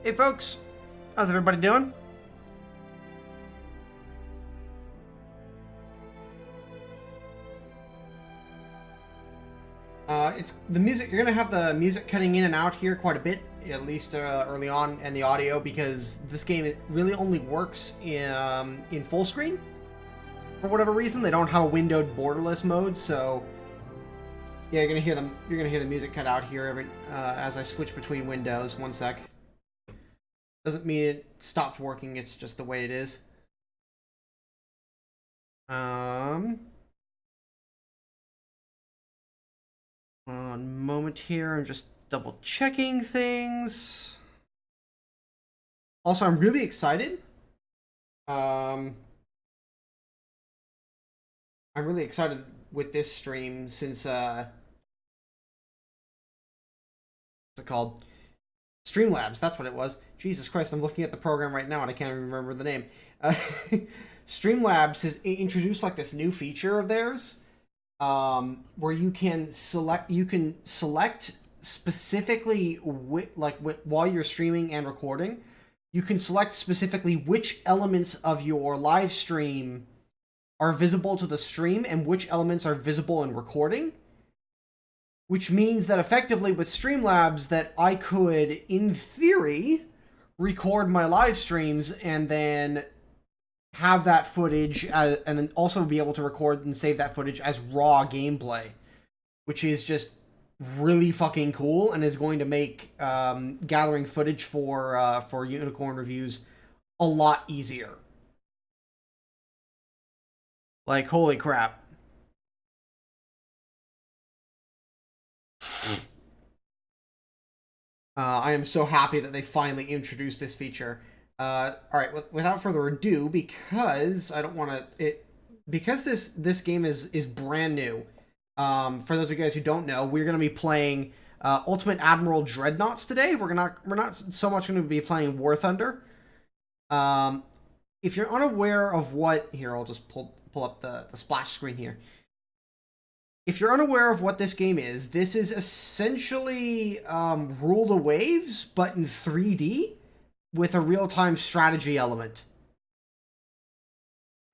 Hey folks, how's everybody doing? It's the music. You're gonna have the music cutting in and out here quite a bit, at least early on, and the audio, because this game really only works in full screen. For whatever reason, they don't have a windowed borderless mode, so yeah, you're gonna hear them. You're gonna hear the music cut out here every as I switch between windows. One sec. Doesn't mean it stopped working. It's just the way it is. One moment here, I'm just double checking things. Also, I'm really excited. I'm really excited with this stream since what's it called? Streamlabs, that's what it was. Jesus Christ, I'm looking at the program right now and I can't even remember the name. Streamlabs has introduced like this new feature of theirs. Where you can select specifically while you're streaming and recording, you can select specifically which elements of your live stream are visible to the stream and which elements are visible in recording, which means that effectively with Streamlabs that I could, in theory, record my live streams and then have that footage and then also be able to record and save that footage as raw gameplay, which is just really fucking cool and is going to make gathering footage for Unicorn reviews a lot easier. Like, holy crap. I am so happy that they finally introduced this feature. Alright, without further ado, because I don't want to... Because this game is brand new, for those of you guys who don't know, we're going to be playing Ultimate Admiral Dreadnoughts today. We're not so much going to be playing War Thunder. If you're unaware of what... Here, I'll just pull up the splash screen here. If you're unaware of what this game is, this is essentially Rule the Waves, but in 3D, with a real-time strategy element.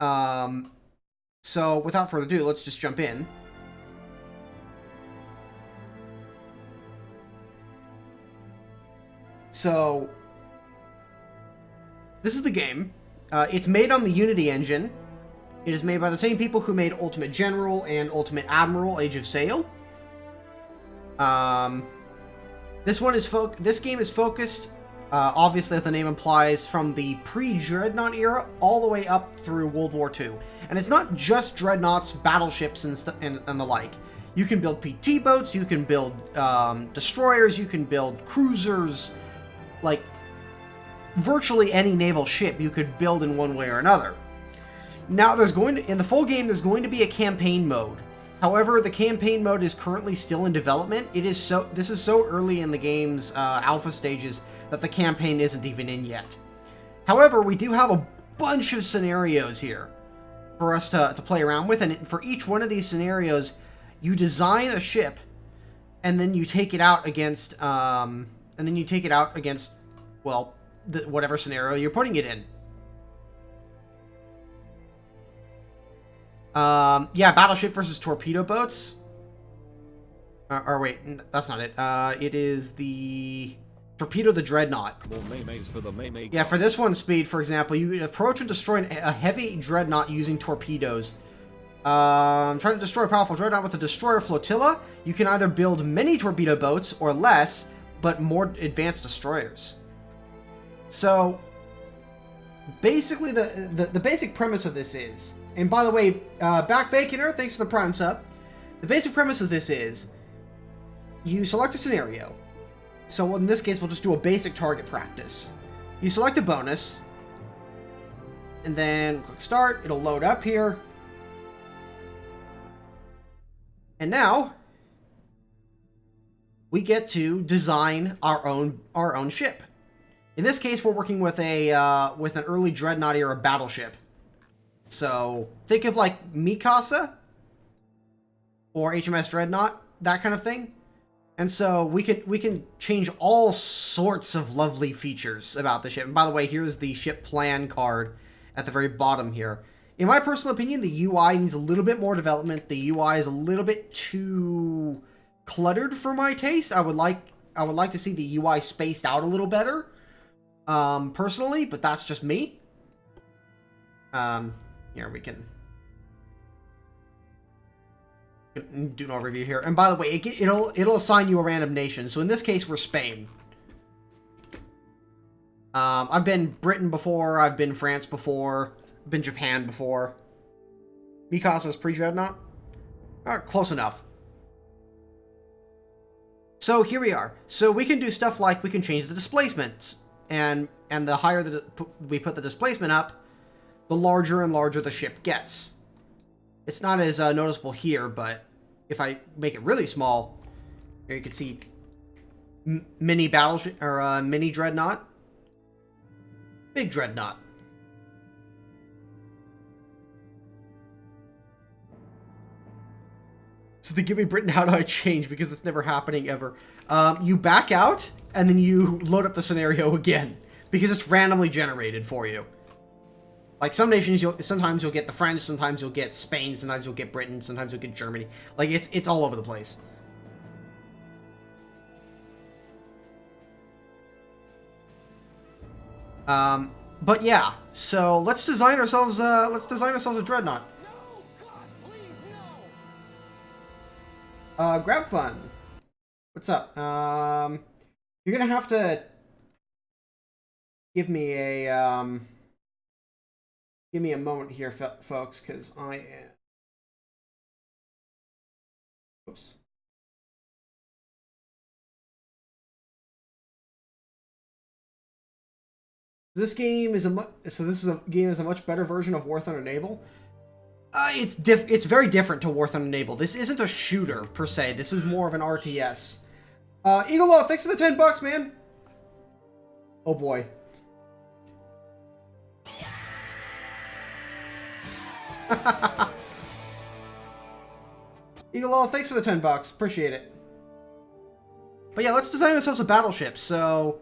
So, without further ado, let's just jump in. So, this is the game. It's made on the Unity engine. It is made by the same people who made Ultimate General and Ultimate Admiral: Age of Sail. This game is focused, obviously, as the name implies, from the pre-Dreadnought era all the way up through World War II. And it's not just Dreadnoughts, battleships, and the like. You can build PT boats, you can build destroyers, you can build cruisers, like virtually any naval ship you could build in one way or another. Now, in the full game, there's going to be a campaign mode. However, the campaign mode is currently still in development. This is so early in the game's alpha stages that the campaign isn't even in yet. However, we do have a bunch of scenarios here for us to play around with, and for each one of these scenarios, you design a ship, and then you take it out against, well, whatever scenario you're putting it in. Yeah, battleship versus torpedo boats. Or wait, that's not it. It is the torpedo the Dreadnought. Yeah, for this one, Speed, for example, you approach and destroy a heavy Dreadnought using torpedoes. Try to destroy a powerful Dreadnought with a destroyer flotilla. You can either build many torpedo boats or less, but more advanced destroyers. So, basically, the basic premise of this is... And by the way, Back Baconer, thanks for the Prime sub. The basic premise of this is, you select a scenario. So in this case, we'll just do a basic target practice. You select a bonus, and then click Start. It'll load up here. And now, we get to design our own ship. In this case, we're working with an early Dreadnought era battleship. So, think of like Mikasa or HMS Dreadnought, that kind of thing. And so we can change all sorts of lovely features about the ship. And by the way, here's the ship plan card at the very bottom here. In my personal opinion, the UI needs a little bit more development. The UI is a little bit too cluttered for my taste. I would like to see the UI spaced out a little better, personally, but that's just me. Here we can do an overview here. And by the way, it'll assign you a random nation. So in this case, we're Spain. I've been Britain before. I've been France before. I've been Japan before. Mikasa's pre-Dreadnought? Close enough. So here we are. So we can do stuff like we can change the displacements. And the higher we put the displacement up, the larger and larger the ship gets. It's not as noticeable here, but if I make it really small, here you can see mini battleship or mini Dreadnought, big Dreadnought. So they give me Britain, how do I change? Because it's never happening ever. You back out, and then you load up the scenario again, because it's randomly generated for you. Like, some nations, sometimes you'll get the French, sometimes you'll get Spain, sometimes you'll get Britain, sometimes you'll get Germany. Like, it's all over the place. But yeah, so let's design ourselves a Dreadnought. No, God, please, no. Grab Fun. What's up? You're gonna have to give me a moment here, folks, because I am... Oops. This game is a much better version of War Thunder Naval. It's very different to War Thunder Naval. This isn't a shooter per se. This is more of an RTS. Eagle Law, thanks for the $10, man. Oh boy. Eagle Law, thanks for the $10. Appreciate it. But yeah, let's design ourselves a battleship. So,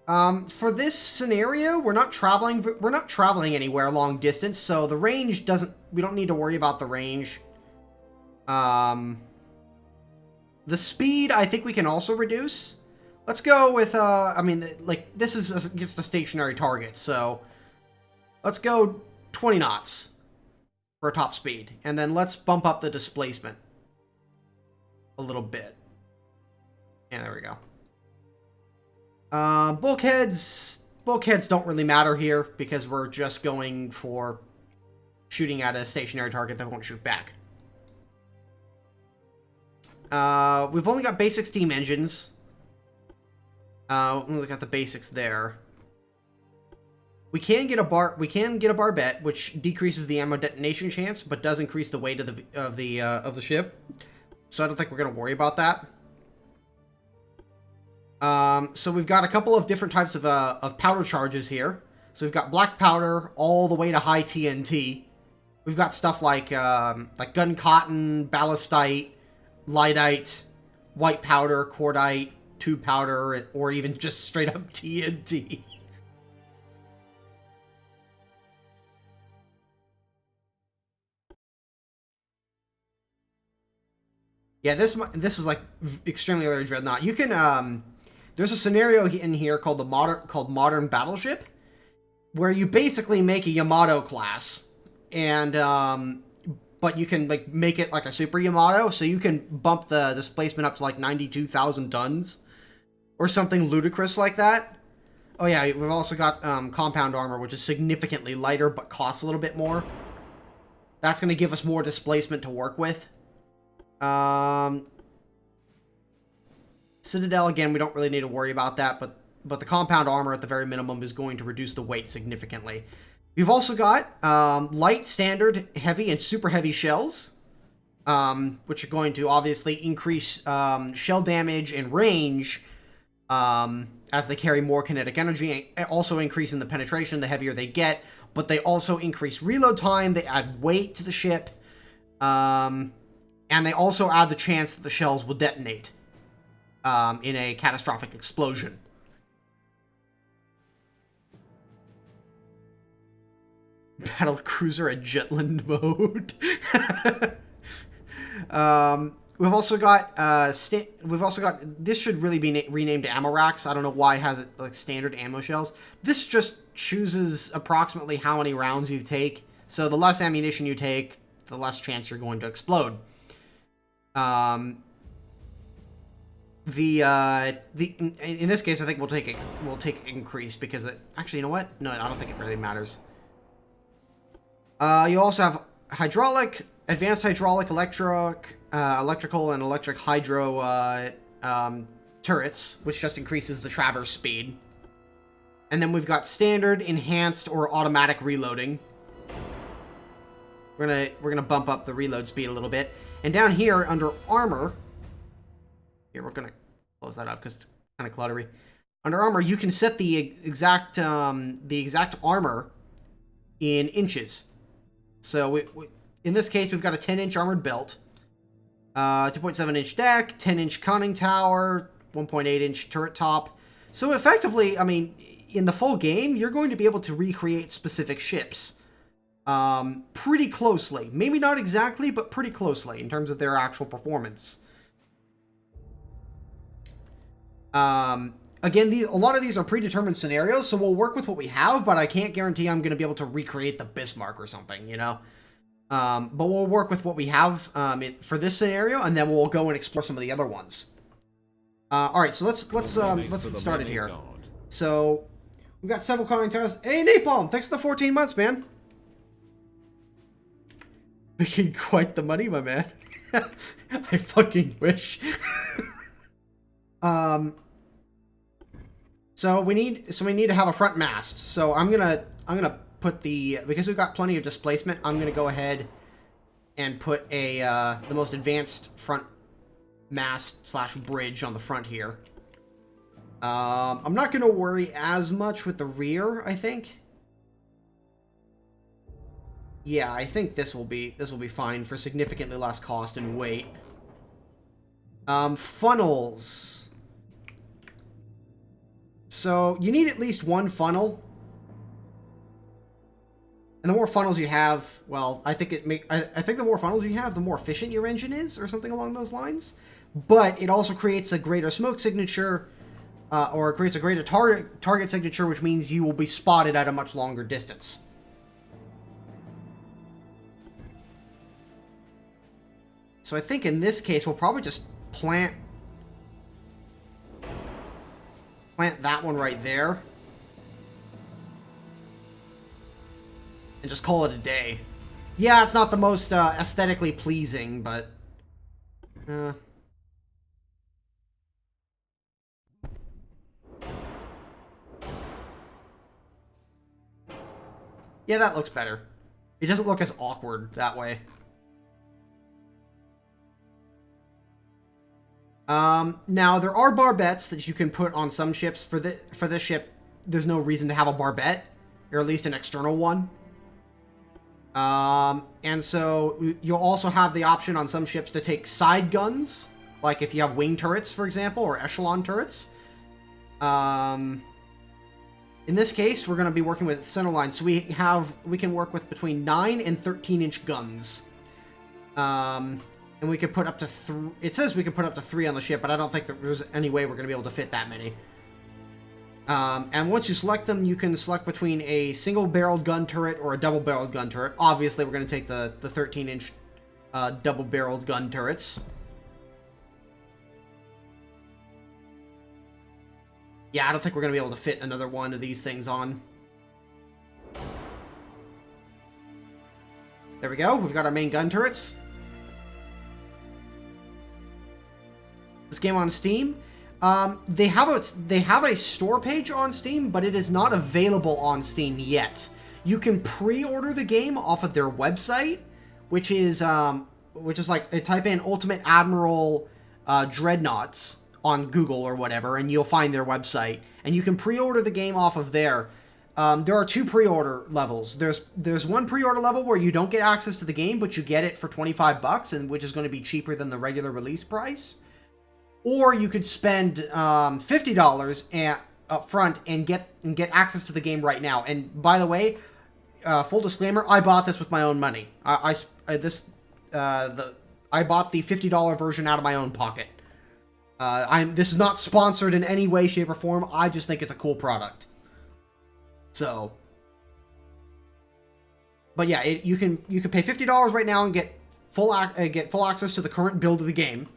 for this scenario, we're not traveling anywhere long distance, so the range we don't need to worry about the range. The speed, I think we can also reduce. Let's go with, I mean, like, this is against a stationary target, so let's go 20 knots for a top speed. And then let's bump up the displacement a little bit. Yeah, there we go. Bulkheads don't really matter here because we're just going for shooting at a stationary target that won't shoot back. We've only got basic steam engines. Let me look at the basics there. We can get a barbette, which decreases the ammo detonation chance, but does increase the weight of the ship. So I don't think we're gonna worry about that. So we've got a couple of different types of powder charges here. So we've got black powder all the way to high TNT. We've got stuff like gun cotton, ballastite, lightite, white powder, cordite, tube powder, or even just straight up TNT. Yeah, this is like extremely early Dreadnought. You can there's a scenario in here called Modern Battleship, where you basically make a Yamato class, and but you can like make it like a Super Yamato, so you can bump the displacement up to like 92,000 tons, or something ludicrous like that. Oh yeah, we've also got compound armor, which is significantly lighter but costs a little bit more. That's going to give us more displacement to work with. Citadel, again, we don't really need to worry about that, but the compound armor at the very minimum is going to reduce the weight significantly. We've also got light, standard, heavy, and super heavy shells, which are going to obviously increase shell damage and range as they carry more kinetic energy, also increasing the penetration the heavier they get, but they also increase reload time, they add weight to the ship, and they also add the chance that the shells will detonate. in a catastrophic explosion. Battle cruiser at Jutland mode. We've also got this should really be renamed ammo racks. I don't know why it has like standard ammo shells. This just chooses approximately how many rounds you take. So the less ammunition you take, the less chance you're going to explode. In this case, I think we'll take increase because actually, you know what? No, I don't think it really matters. You also have hydraulic, advanced hydraulic, electrical, and electric hydro turrets, which just increases the traverse speed. And then we've got standard, enhanced, or automatic reloading. We're gonna bump up the reload speed a little bit. And down here under armor, here we're gonna close that up because it's kind of cluttery. Under armor, you can set the exact armor in inches. So in this case, we've got a 10-inch armored belt, 2.7-inch deck, 10-inch conning tower, 1.8-inch turret top. So effectively, I mean, in the full game, you're going to be able to recreate specific ships pretty closely. Maybe not exactly, but pretty closely in terms of their actual performance. Again, a lot of these are predetermined scenarios, so we'll work with what we have, but I can't guarantee I'm going to be able to recreate the Bismarck or something, you know? But we'll work with what we have for this scenario, and then we'll go and explore some of the other ones. Alright, so let's get started here. So, we've got several conning towers. Hey, Napalm! Thanks for the 14 months, man! Making quite the money, my man. I fucking wish. So we need to have a front mast. So I'm gonna put because we've got plenty of displacement. I'm gonna go ahead and put the most advanced front mast / bridge on the front here. I'm not gonna worry as much with the rear, I think. Yeah, I think this will be fine for significantly less cost and weight. Funnels. So you need at least one funnel, and the more funnels you have, well, I think the more funnels you have, the more efficient your engine is, or something along those lines. But it also creates a greater smoke signature, or it creates a greater target signature, which means you will be spotted at a much longer distance. So I think in this case, we'll probably just plant that one right there. And just call it a day. Yeah, it's not the most aesthetically pleasing, but... yeah, that looks better. It doesn't look as awkward that way. Now, there are barbettes that you can put on some ships. For this ship, there's no reason to have a barbette, or at least an external one. And so, you'll also have the option on some ships to take side guns, like if you have wing turrets, for example, or echelon turrets. In this case, we're going to be working with centerline, so we can work with between 9 and 13-inch guns. And we could put up to it says we can put up to 3 on the ship, but I don't think that there's any way we're going to be able to fit that many. And once you select them, you can select between a single-barreled gun turret or a double-barreled gun turret. Obviously, we're going to take the 13-inch double-barreled gun turrets. Yeah, I don't think we're going to be able to fit another one of these things on. There we go. We've got our main gun turrets. This game on Steam, they have a store page on Steam, but it is not available on Steam yet. You can pre-order the game off of their website, which is like they type in Ultimate Admiral Dreadnoughts on Google or whatever, and you'll find their website, and you can pre-order the game off of there. There are 2 pre-order levels. There's one pre-order level where you don't get access to the game, but you get it for $25, and which is going to be cheaper than the regular release price. or you could spend $50 up front and get access to the game right now. And by the way, full disclaimer, I bought this with my own money. I bought the $50 version out of my own pocket. This is not sponsored in any way, shape, or form. I just think it's a cool product. So, but yeah, you can pay $50 right now and get full access to the current build of the game,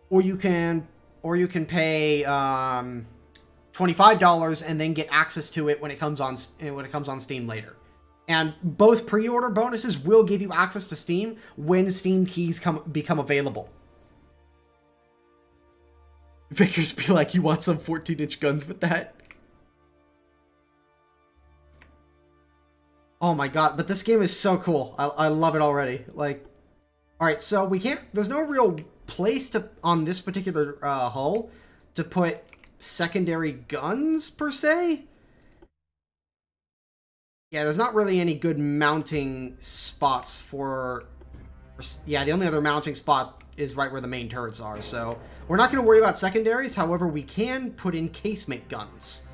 or you can pay $25 and then get access to it when it comes on Steam later. And both pre-order bonuses will give you access to Steam when Steam keys become available. Vickers be like, you want some 14-inch guns with that? Oh my god, but this game is so cool. I love it already. Like, alright, so there's no real place on this particular hull to put secondary guns, per se. Yeah, there's not really any good mounting spots for... Yeah, the only other mounting spot is right where the main turrets are, so we're not going to worry about secondaries. However, we can put in casemate guns.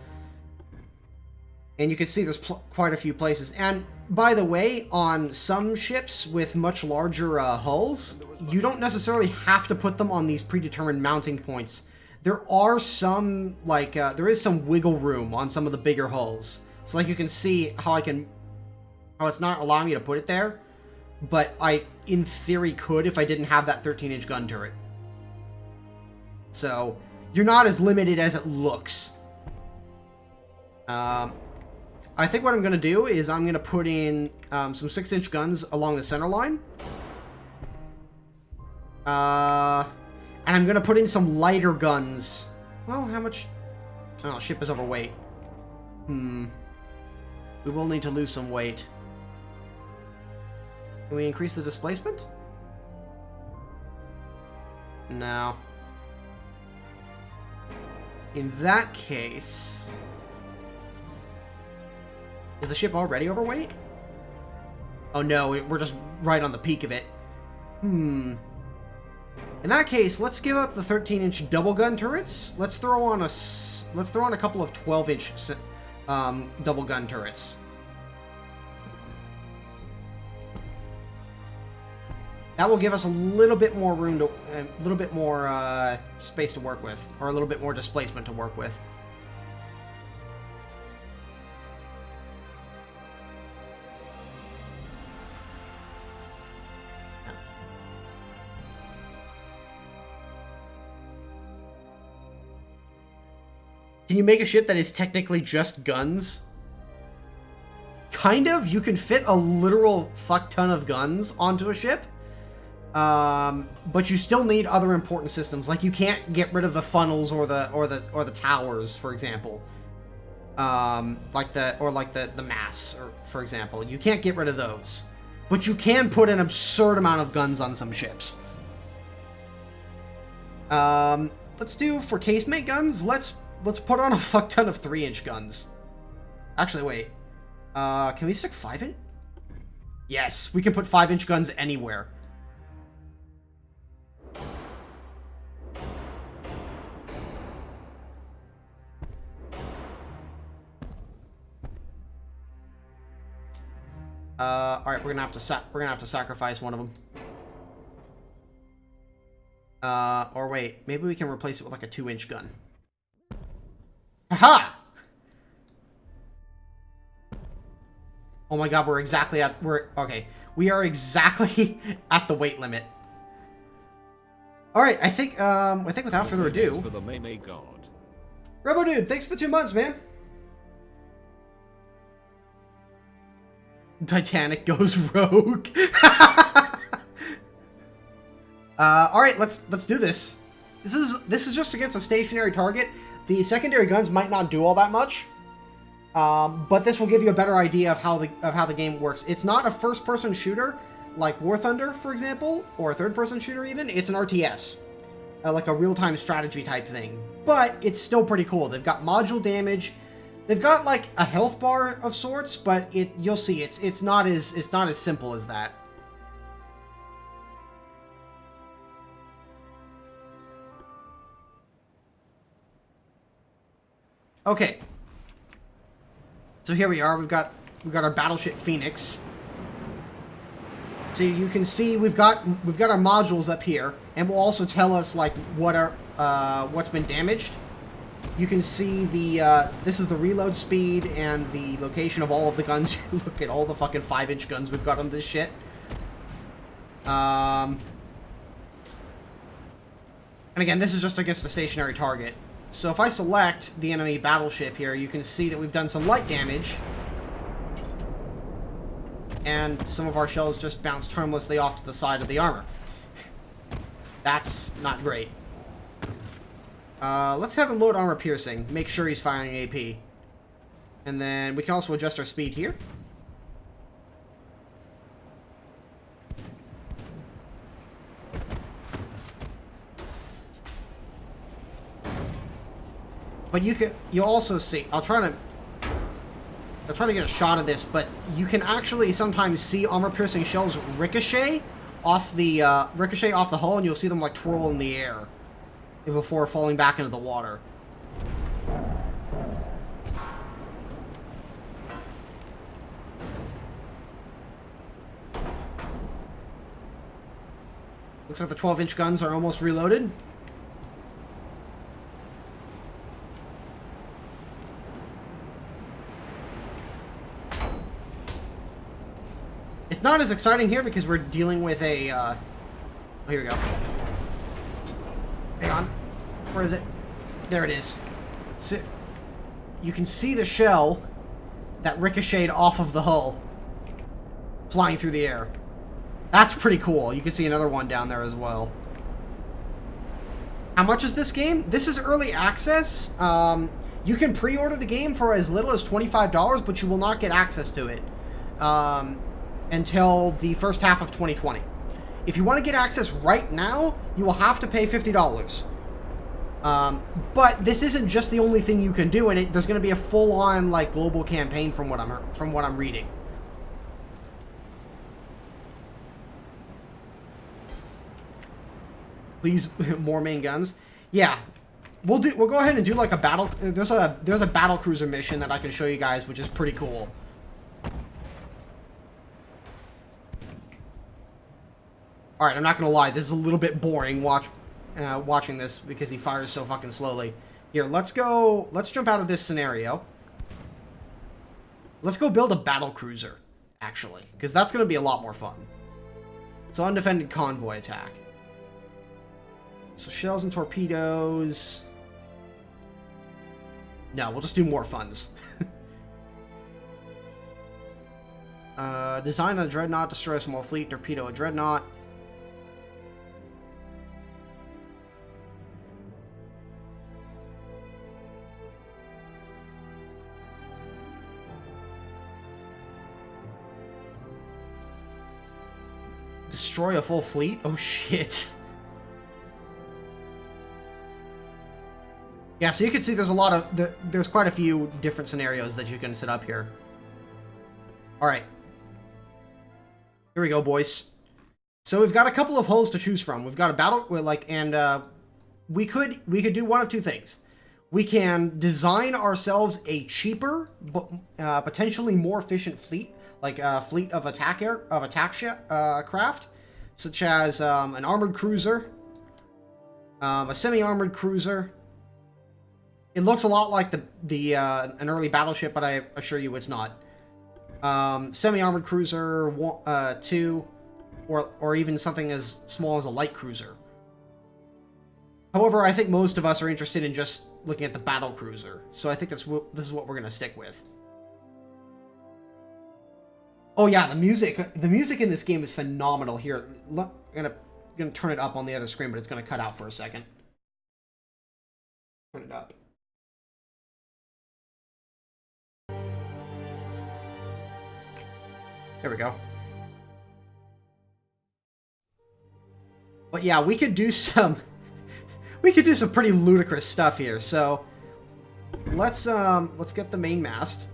And you can see there's quite a few places. And, by the way, on some ships with much larger hulls, you don't necessarily have to put them on these predetermined mounting points. There are some, like, there is some wiggle room on some of the bigger hulls. So, like, you can see how it's not allowing me to put it there. But I, in theory, could if I didn't have that 13-inch gun turret. So, you're not as limited as it looks. I think what I'm going to do is I'm going to put in some 6-inch guns along the center line. And I'm going to put in some lighter guns. Well, how much... Oh, ship is overweight. We will need to lose some weight. Can we increase the displacement? No. In that case... Is the ship already overweight? Oh no, we're just right on the peak of it. In that case, let's give up the 13-inch double gun turrets. Let's throw on a couple of 12-inch double gun turrets. That will give us a little bit more room a little bit more space to work with, or a little bit more displacement to work with. Can you make a ship that is technically just guns? Kind of. You can fit a literal fuck ton of guns onto a ship. But you still need other important systems. Like, you can't get rid of the funnels or the towers, for example. Like the mass, for example. You can't get rid of those. But you can put an absurd amount of guns on some ships. Let's do, for casemate guns, let's put on a fuck ton of 3-inch guns. Actually, wait. Can we stick 5-inch? Yes, we can put 5-inch guns anywhere. Alright, we're gonna have to sacrifice one of them. Or wait, maybe we can replace it with like a 2-inch gun. Aha! Oh my god, okay. We are exactly at the weight limit. Alright, I think without further ado... Robo Dude, thanks for the 2 months, man! Titanic goes rogue. Alright, let's do this. This is just against a stationary target. The secondary guns might not do all that much, but this will give you a better idea of how the game works. It's not a first-person shooter like War Thunder, for example, or a third-person shooter even. It's an RTS, like a real-time strategy type thing. But it's still pretty cool. They've got module damage. They've got like a health bar of sorts, but you'll see it's not as simple as that. Okay. So here we are. We've got our battleship Phoenix. So you can see we've got our modules up here, and will also tell us like what's been damaged. You can see this is the reload speed and the location of all of the guns. Look at all the fucking 5-inch guns we've got on this shit. And again, this is just against a stationary target. So if I select the enemy battleship here, you can see that we've done some light damage. And some of our shells just bounced harmlessly off to the side of the armor. That's not great. Let's have him load armor piercing. Make sure he's firing AP. And then we can also adjust our speed here. But you'll also see, I'll try to get a shot of this, but you can actually sometimes see armor-piercing shells ricochet off the hull, and you'll see them like twirl in the air before falling back into the water. Looks like the 12-inch guns are almost reloaded. It's not as exciting here because we're dealing with a, oh, here we go. Hang on. Where is it? There it is. So, you can see the shell that ricocheted off of the hull flying through the air. That's pretty cool. You can see another one down there as well. How much is this game? This is early access. You can pre-order the game for as little as $25, but you will not get access to it until the first half of 2020. If you want to get access right now, you will have to pay $50. But this isn't just the only thing you can do in it. There's going to be a full-on like global campaign from what I'm reading. Please, more main guns. Yeah, we'll go ahead and do like a battle. There's a battle cruiser mission that I can show you guys, which is pretty cool. All right, I'm not gonna lie. This is a little bit boring watching this because he fires so fucking slowly. Here, let's jump out of this scenario. Let's go build a battle cruiser, actually, because that's gonna be a lot more fun. So undefended convoy attack. So shells and torpedoes. No, we'll just do more funds. Design a Dreadnought, destroy a small fleet, torpedo a Dreadnought. Destroy a full fleet? Oh shit. Yeah, so you can see there's a lot of there's quite a few different scenarios that you can set up here. All right. Here we go, boys. So we've got a couple of hulls to choose from. We've got a battle we could do one of two things. We can design ourselves a cheaper but potentially more efficient fleet, like a fleet of attack craft, such as an armored cruiser, a semi-armored cruiser. It looks a lot like an early battleship, but I assure you it's not. Semi-armored cruiser 2, or even something as small as a light cruiser. However, I think most of us are interested in just looking at the battle cruiser, so I think this is what we're gonna stick with. Oh yeah, the music in this game is phenomenal. Here, look, I'm gonna turn it up on the other screen, but it's gonna cut out for a second. Turn it up. There we go. But yeah, we could do some pretty ludicrous stuff here. So let's get the main mast.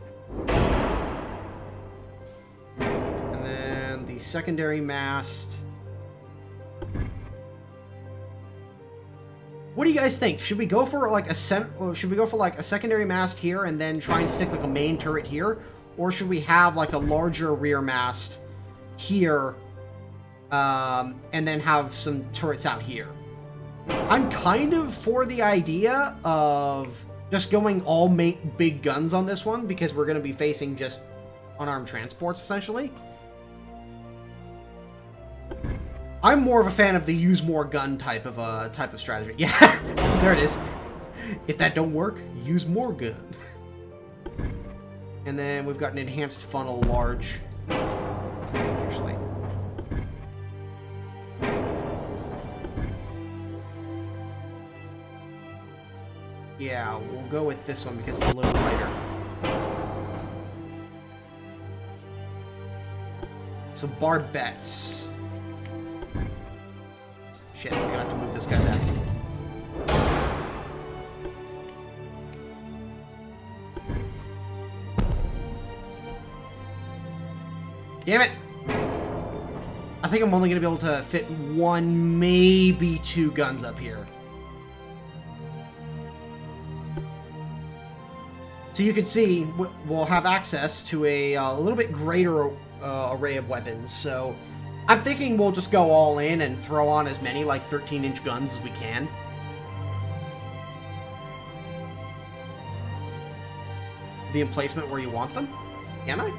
And then the secondary mast. What do you guys think? Should we go for like a secondary mast here and then try and stick like a main turret here, or should we have like a larger rear mast here, and then have some turrets out here? I'm kind of for the idea of just going all big guns on this one because we're going to be facing just unarmed transports essentially. I'm more of a fan of the use more gun type of strategy. Yeah, there it is. If that don't work, use more gun. And then we've got an enhanced funnel large. Actually. Yeah, we'll go with this one because it's a little lighter. So barbettes. Shit, we're gonna have to move this guy back. Damn it! I think I'm only gonna be able to fit one, maybe two guns up here. So you can see, we'll have access to a little bit greater array of weapons, so I'm thinking we'll just go all in and throw on as many, like, 13-inch guns as we can. The emplacement where you want them? Can I?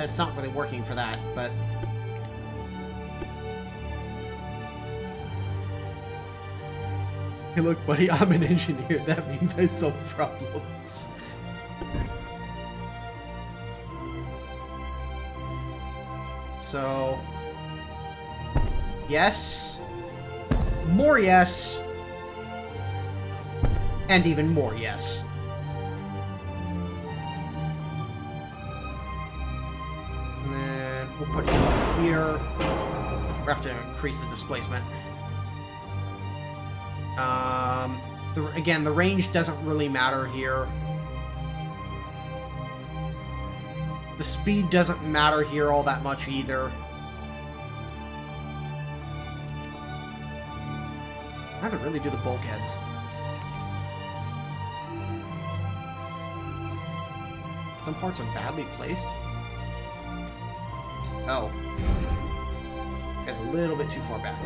It's not really working for that, but... Hey, look, buddy, I'm an engineer. That means I solve problems. So... yes. More yes. And even more yes. And then we'll put him up here. We have to increase the displacement. Again, the range doesn't really matter here. The speed doesn't matter here all that much either. I have to really do the bulkheads. Some parts are badly placed. Oh. That's a little bit too far back.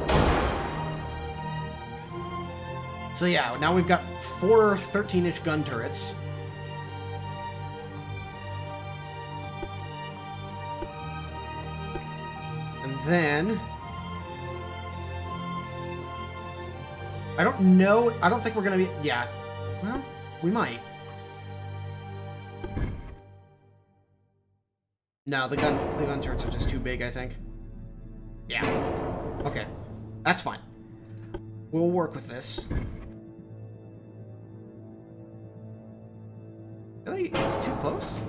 So yeah, now we've got 4 13-inch gun turrets. And then... I don't know, I don't think we're gonna be... yeah. Well, we might. No, the gun turrets are just too big, I think. Yeah. Okay. That's fine. We'll work with this. Really? It's too close?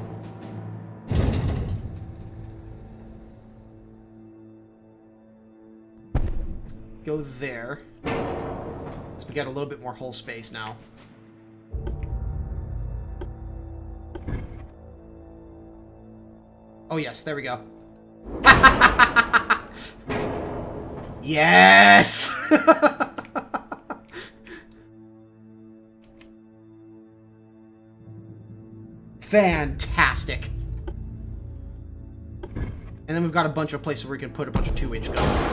Go there. So we got a little bit more hull space now. Oh yes, there we go. Yes! Fantastic. And then we've got a bunch of places where we can put a bunch of 2-inch guns.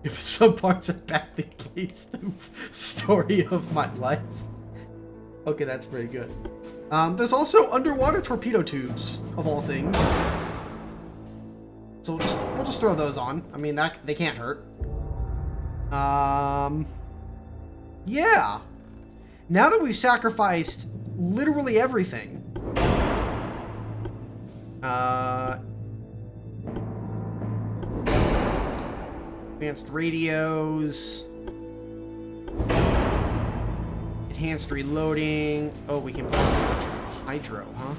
If some parts are badly placed, story of my life. Okay, that's pretty good. There's also underwater torpedo tubes, of all things. So we'll just throw those on. I mean, they can't hurt. Yeah. Now that we've sacrificed literally everything. Advanced radios. Enhanced reloading. Oh, we can put hydro, huh?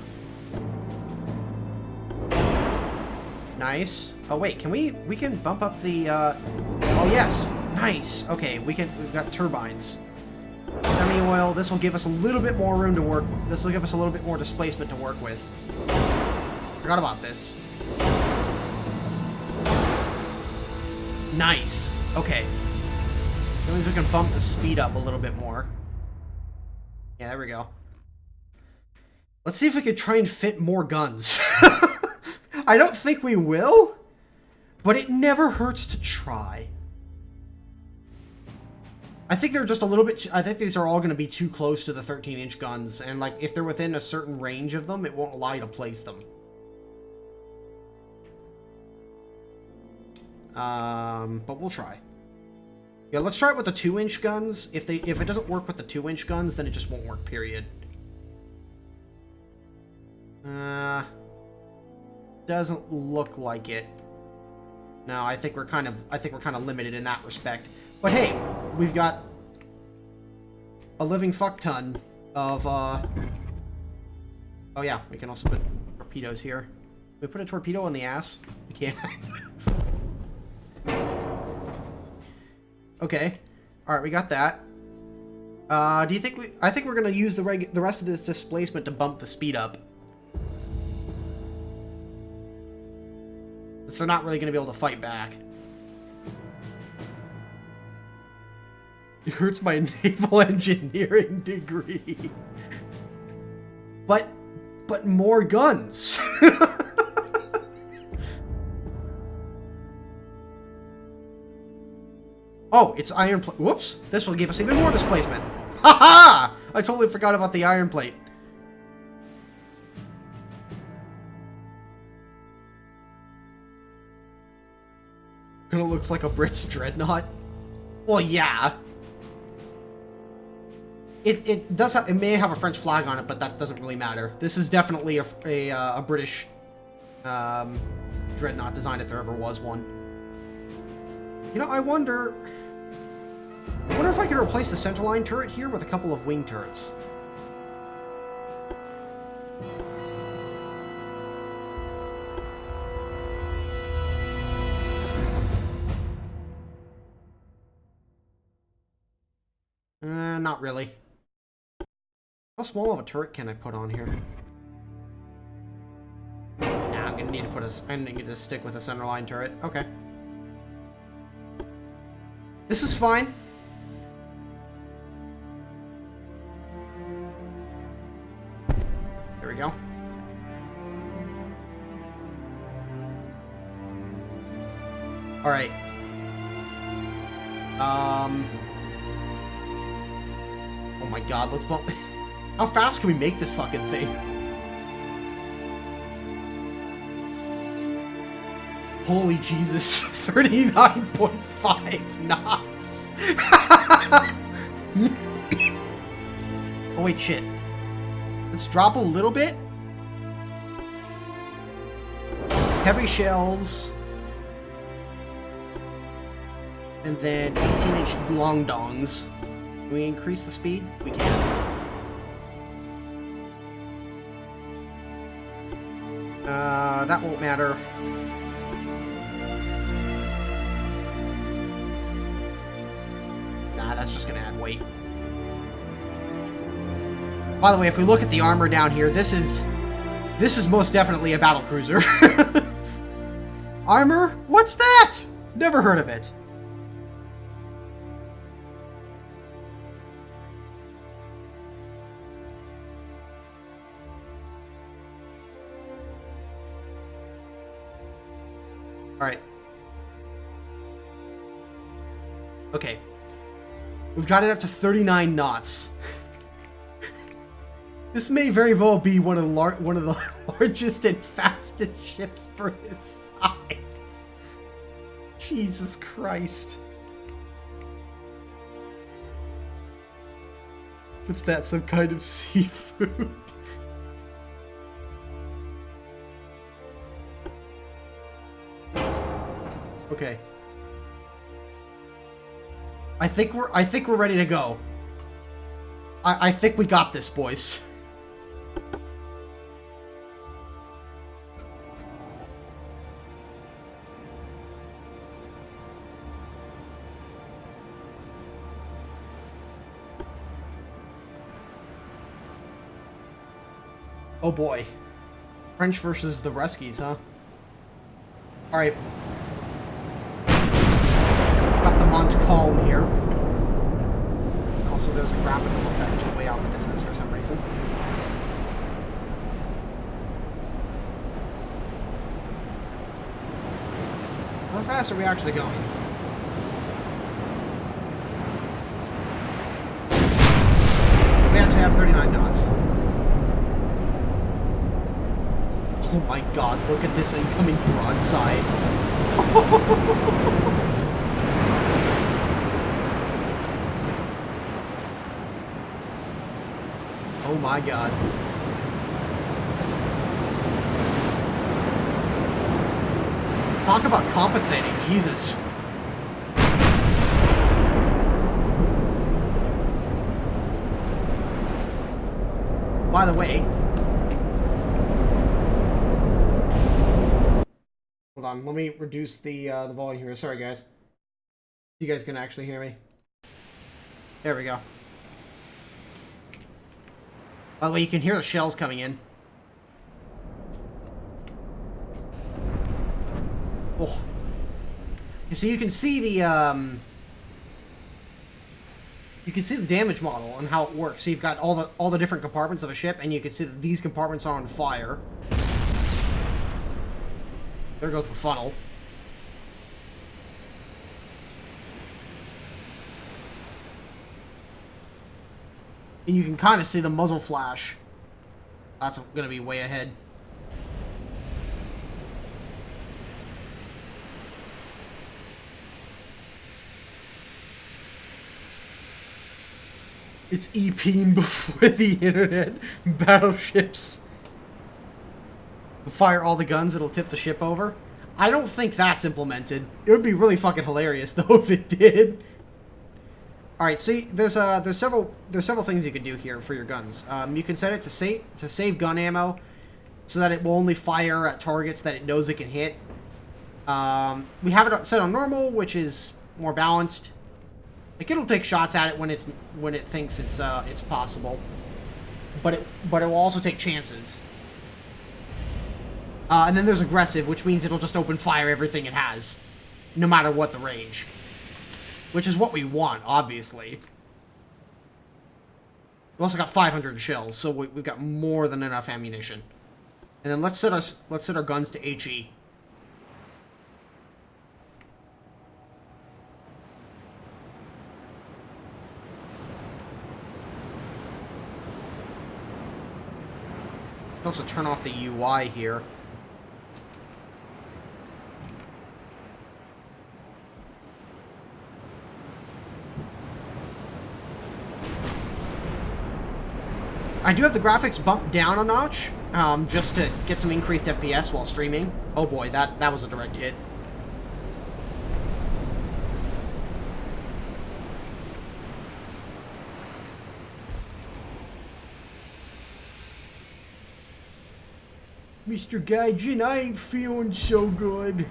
Nice. Oh, wait, we can bump up the, oh, yes. Nice. Okay, we've got turbines. Semi-oil, this will give us a little bit more room to work. This will give us a little bit more displacement to work with. Forgot about this. Nice. Okay. That means we can bump the speed up a little bit more. Yeah, there we go. Let's see if we could try and fit more guns. I don't think we will, but it never hurts to try. I think they're just a little bit... I think these are all going to be too close to the 13-inch guns, and like if they're within a certain range of them, it won't allow you to place them. But we'll try. Yeah, let's try it with the 2-inch guns. If it doesn't work with the 2-inch guns, then it just won't work, period. Doesn't look like it. No, I think we're kind of limited in that respect. But hey, we've got a living fuck ton of oh yeah, we can also put torpedoes here. Can we put a torpedo on the ass? We can't. Okay. All right, we got that. Do you think I think we're gonna use the rest of this displacement to bump the speed up. So they're not really going to be able to fight back. It hurts my naval engineering degree. But more guns. Oh, it's iron plate. Whoops. This will give us even more displacement. Ha-ha! I totally forgot about the iron plate. It looks like a Brit's Dreadnought. Well, yeah. It does have, it may have a French flag on it, but that doesn't really matter. This is definitely a British Dreadnought design if there ever was one. You know, I wonder if I could replace the centerline turret here with a couple of wing turrets. Not really. How small of a turret can I put on here? Nah, I'm gonna need to stick with a centerline turret. Okay. This is fine. There we go. Alright. Oh my god, let's bump... How fast can we make this fucking thing? Holy Jesus. 39.5 knots. Oh wait, shit. Let's drop a little bit. Heavy shells. And then 18-inch long dongs. Can we increase the speed? We can. That won't matter. Nah, that's just gonna add weight. By the way, if we look at the armor down here, this is most definitely a battlecruiser. Armor? What's that? Never heard of it. Alright. Okay. We've got it up to 39 knots. This may very well be one of the largest and fastest ships for its size. Jesus Christ. What's that, some kind of seafood? Okay. I think we're ready to go. I think we got this, boys. Oh boy. French versus the Ruskies, huh? Alright. Got the Montcalm here. Also, there's a graphical effect way out in the distance for some reason. How fast are we actually going? We actually have 39 knots. Oh my god, look at this incoming broadside. Oh my god. Talk about compensating, Jesus. By the way, hold on, let me reduce the volume here. Sorry, guys. You guys can actually hear me. There we go. By the way, you can hear the shells coming in. Oh. So you can see the damage model and how it works. So you've got all the different compartments of a ship, and you can see that these compartments are on fire. There goes the funnel. And you can kind of see the muzzle flash. That's going to be way ahead. It's EPing before the internet. Battleships. Fire all the guns, it'll tip the ship over. I don't think that's implemented. It would be really fucking hilarious though if it did. Alright, see, there's several things you can do here for your guns. You can set it to save gun ammo, so that it will only fire at targets that it knows it can hit. We have it set on normal, which is more balanced. Like, it'll take shots at it when it thinks it's possible, but it will also take chances. And then there's aggressive, which means it'll just open fire everything it has, no matter what the range. Which is what we want, obviously. We've also got 500 shells, so we've got more than enough ammunition. And then let's set our guns to HE. Also turn off the UI here. I do have the graphics bumped down a notch, just to get some increased FPS while streaming. Oh boy, that was a direct hit. Mr. Gaijin, I ain't feeling so good.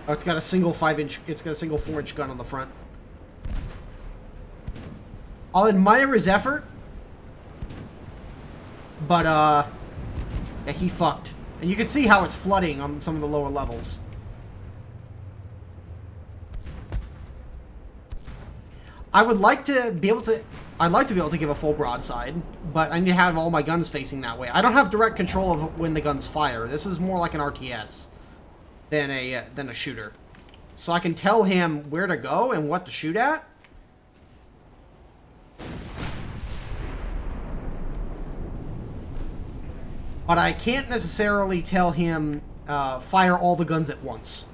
Oh, it's got a single 4-inch gun on the front. I'll admire his effort, but, yeah, he fucked. And you can see how it's flooding on some of the lower levels. I'd like to be able to give a full broadside, but I need to have all my guns facing that way. I don't have direct control of when the guns fire. This is more like an RTS than a shooter. So I can tell him where to go and what to shoot at. But I can't necessarily tell him fire all the guns at once.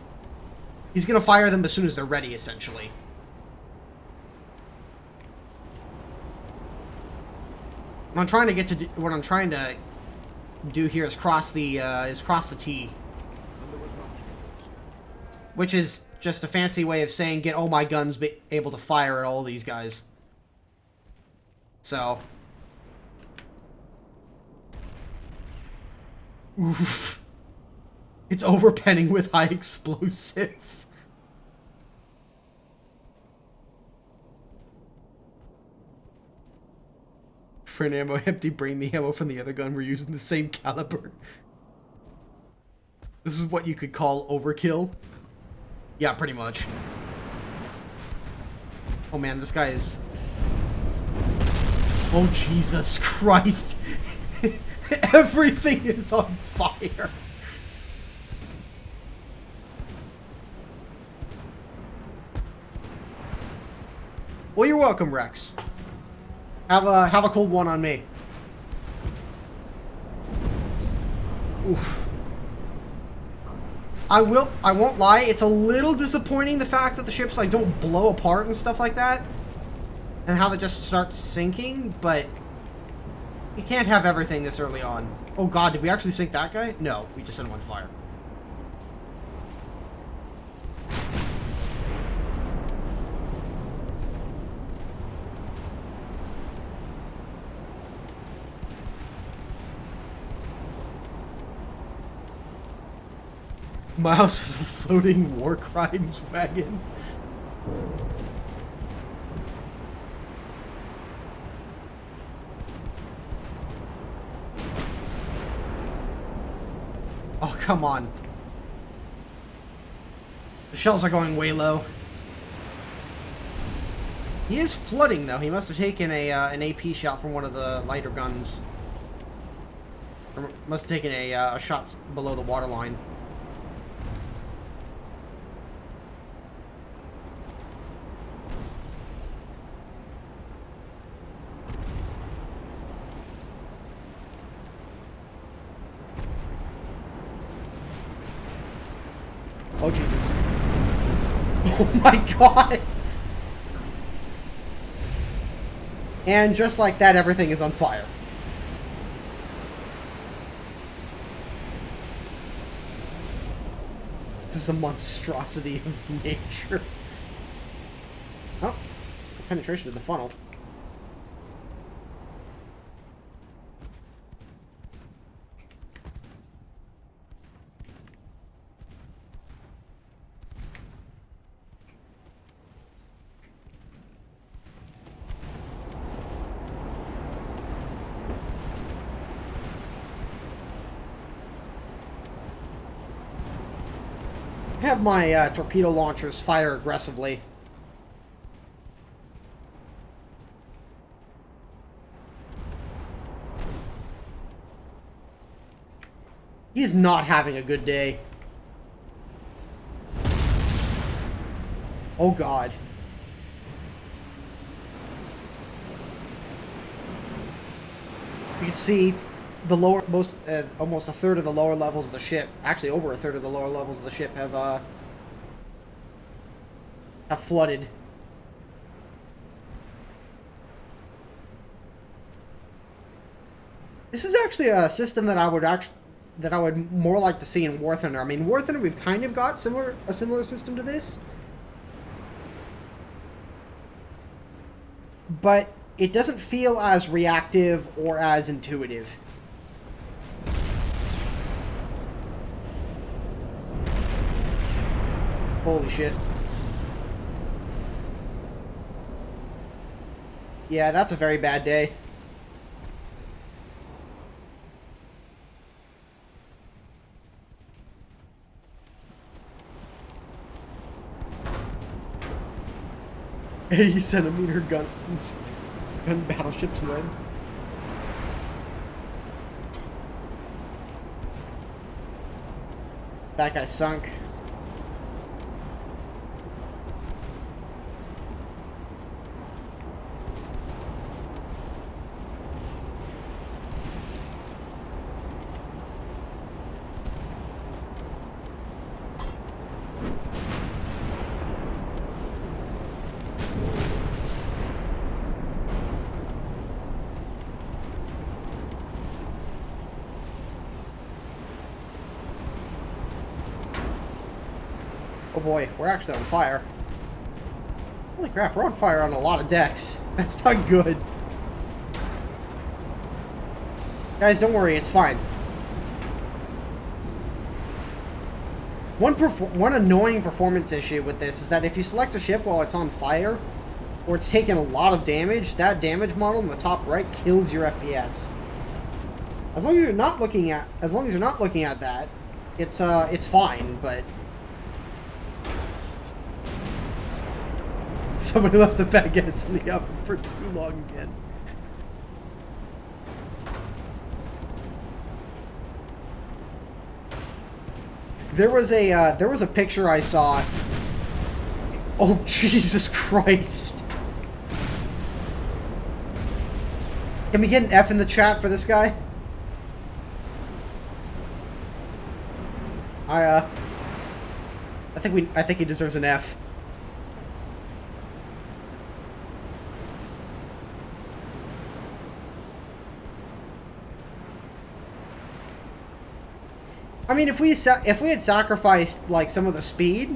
He's gonna fire them as soon as they're ready, essentially. What I'm trying to do here is cross the T, which is just a fancy way of saying get all my guns able to fire at all these guys. So, oof, it's overpenning with high explosive. For an ammo empty, bring the ammo from the other gun. We're using the same caliber. This is what you could call overkill. Yeah, pretty much. Oh man, this guy is... Oh Jesus Christ! Everything is on fire! Well, you're welcome, Rex. Have a cold one on me. Oof. I won't lie, it's a little disappointing the fact that the ships like don't blow apart and stuff like that. And how they just start sinking, but you can't have everything this early on. Oh god, did we actually sink that guy? No, we just sent him on fire. Miles was a floating war crimes wagon. Oh, come on. The shells are going way low. He is flooding, though. He must have taken an AP shot from one of the lighter guns. Or must have taken a shot below the waterline. Oh, Jesus. Oh my god! And just like that, everything is on fire. This is a monstrosity of nature. Oh, penetration of the funnel. Have my torpedo launchers fire aggressively. He's not having a good day. Oh god. You can see the lower, almost a third of the lower levels of the ship, actually over a third of the lower levels of the ship have flooded. This is actually a system that I would more like to see in War Thunder. I mean, War Thunder, we've kind of got a similar system to this, but it doesn't feel as reactive or as intuitive. Holy shit. Yeah, that's a very bad day. "80-centimeter gun battleships red." That guy sunk. Oh boy, we're actually on fire. Holy crap, we're on fire on a lot of decks. That's not good. Guys, don't worry, it's fine. One annoying performance issue with this is that if you select a ship while it's on fire, or it's taken a lot of damage, that damage model in the top right kills your FPS. As long as you're not looking at that, it's fine, but somebody left the baguettes in the oven for too long again. There was a picture I saw. Oh, Jesus Christ. Can we get an F in the chat for this guy? I think he deserves an F. I mean, if we had sacrificed like some of the speed,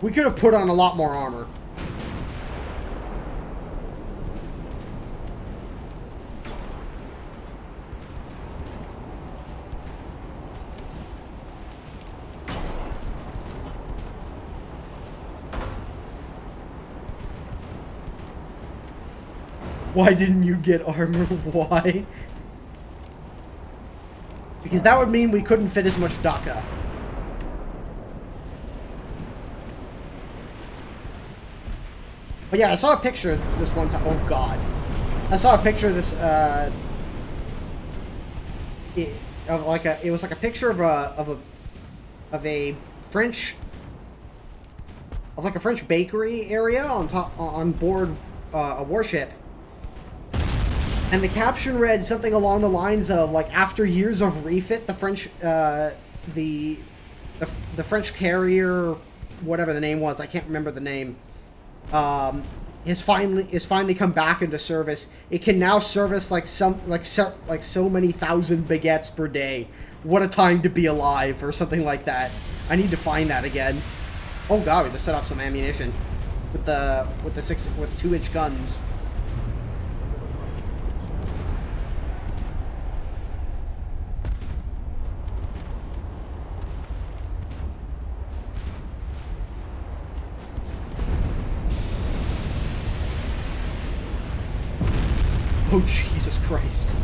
we could have put on a lot more armor. Why didn't you get armor? Why? Because that would mean we couldn't fit as much DACA. But yeah, I saw a picture this one time. Oh god. I saw a picture of this, it was like a picture of a French bakery area on board a warship. And the caption read something along the lines of, like, after years of refit, the French, the French carrier, whatever the name was, I can't remember the name, is finally come back into service. It can now service so many thousand baguettes per day. What a time to be alive, or something like that. I need to find that again. Oh god, we just set off some ammunition with the 2-inch guns. Oh, Jesus Christ.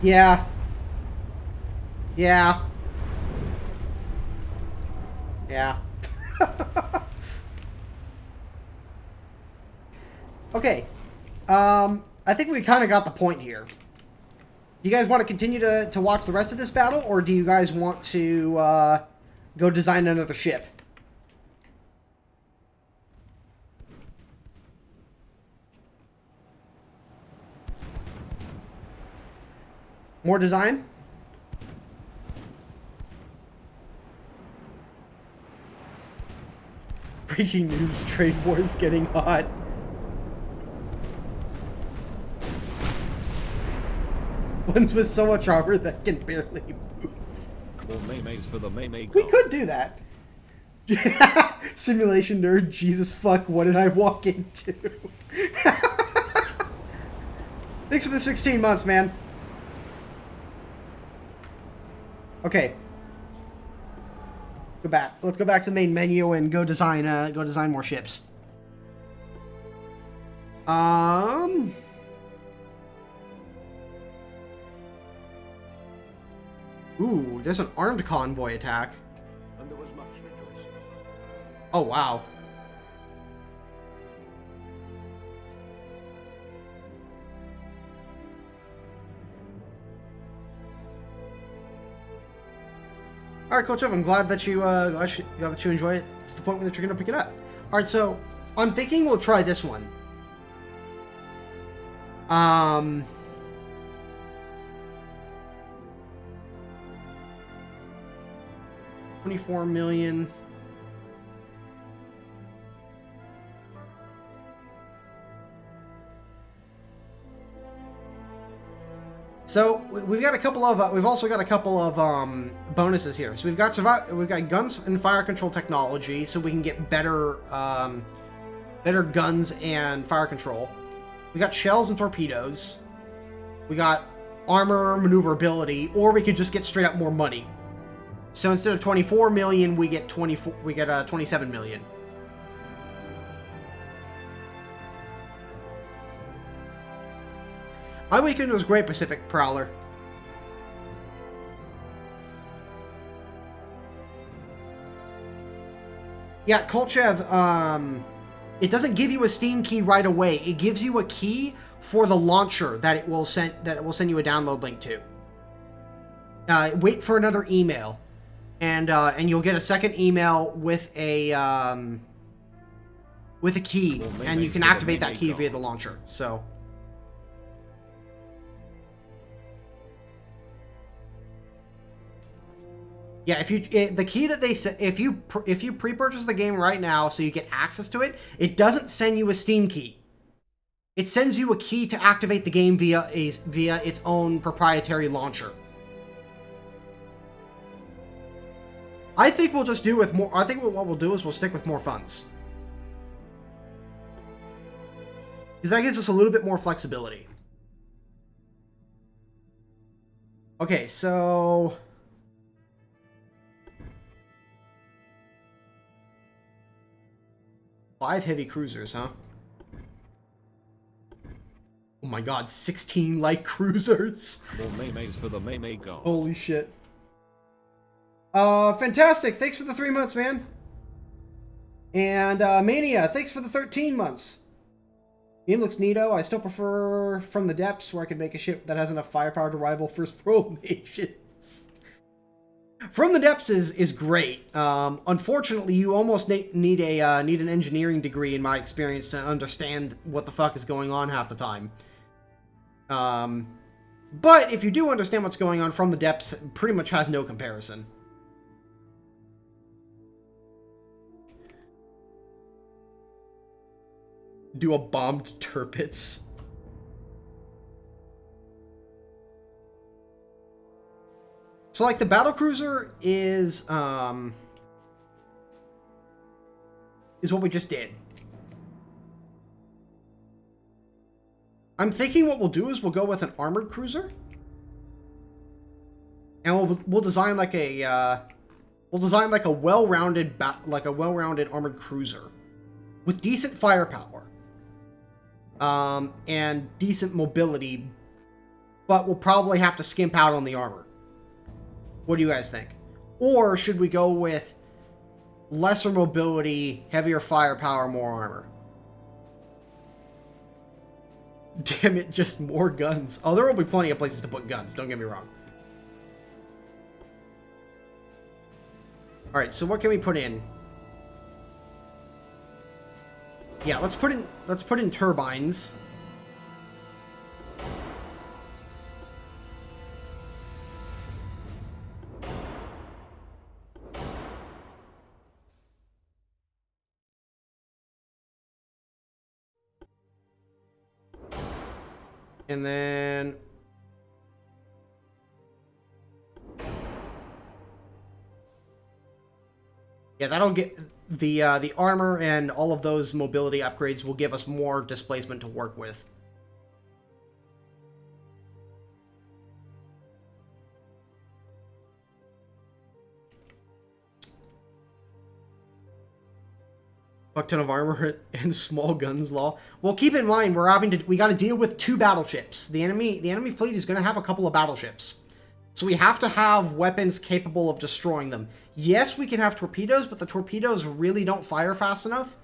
Yeah. Yeah. Yeah. Okay. I think we kind of got the point here. Do you guys want to continue to watch the rest of this battle, or do you guys want to go design another ship? More design? Breaking news, trade war is getting hot. Ones with so much armor that can barely move. More maymays for the maymay. We could do that. Simulation nerd, Jesus fuck, what did I walk into? Thanks for the 16 months, man. Okay. Go back. Let's go back to the main menu and go design more ships. Ooh, there's an armed convoy attack. And there was much rejoicing. Oh, wow. Alright, Coach Ev, I'm glad that you enjoy it to the point that you're going to pick it up. Alright, so I'm thinking we'll try this one. 24 million. So we've got a couple of we've also got a couple of bonuses here. So we've got guns and fire control technology, so we can get better better guns and fire control. We got shells and torpedoes. We got armor maneuverability, or we could just get straight up more money. So instead of 24 million, we get 27 million. My weekend was great, Pacific Prowler. Yeah, Kolchev, it doesn't give you a Steam key right away. It gives you a key for the launcher that it will send you a download link to. Wait for another email, and you'll get a second email with a key, and you can activate that key via the launcher. So. Yeah, the key that they said, if you pre-purchase the game right now so you get access to it, it doesn't send you a Steam key. It sends you a key to activate the game via its own proprietary launcher. I think we'll just do with more. I think what we'll do is we'll stick with more funds, because that gives us a little bit more flexibility. Okay, so. 5 heavy cruisers, huh? Oh my god, 16 light cruisers! More Maymays for the Maymay God. Holy shit. Fantastic! Thanks for the 3 months, man! And, Mania, thanks for the 13 months! Game looks neato. I still prefer From the Depths, where I can make a ship that has enough firepower to rival First World nations. From the Depths is great. Unfortunately, you almost need an engineering degree, in my experience, to understand what the fuck is going on half the time. But if you do understand what's going on, From the Depths pretty much has no comparison. Do a bombed Tirpitz. So, like, the battlecruiser is what we just did. I'm thinking what we'll do is we'll go with an armored cruiser, and we'll design like a well-rounded armored cruiser with decent firepower, and decent mobility, but we'll probably have to skimp out on the armor. What do you guys think? Or should we go with lesser mobility, heavier firepower, more armor? Damn it, just more guns. Oh, there will be plenty of places to put guns, don't get me wrong. Alright, so what can we put in? Yeah, let's put in turbines. And then yeah, that'll get the armor, and all of those mobility upgrades will give us more displacement to work with. Fuck ton of armor and small guns law. Well, keep in mind we got to deal with 2 battleships. The enemy fleet is going to have a couple of battleships, so we have to have weapons capable of destroying them. Yes, we can have torpedoes, but the torpedoes really don't fire fast enough.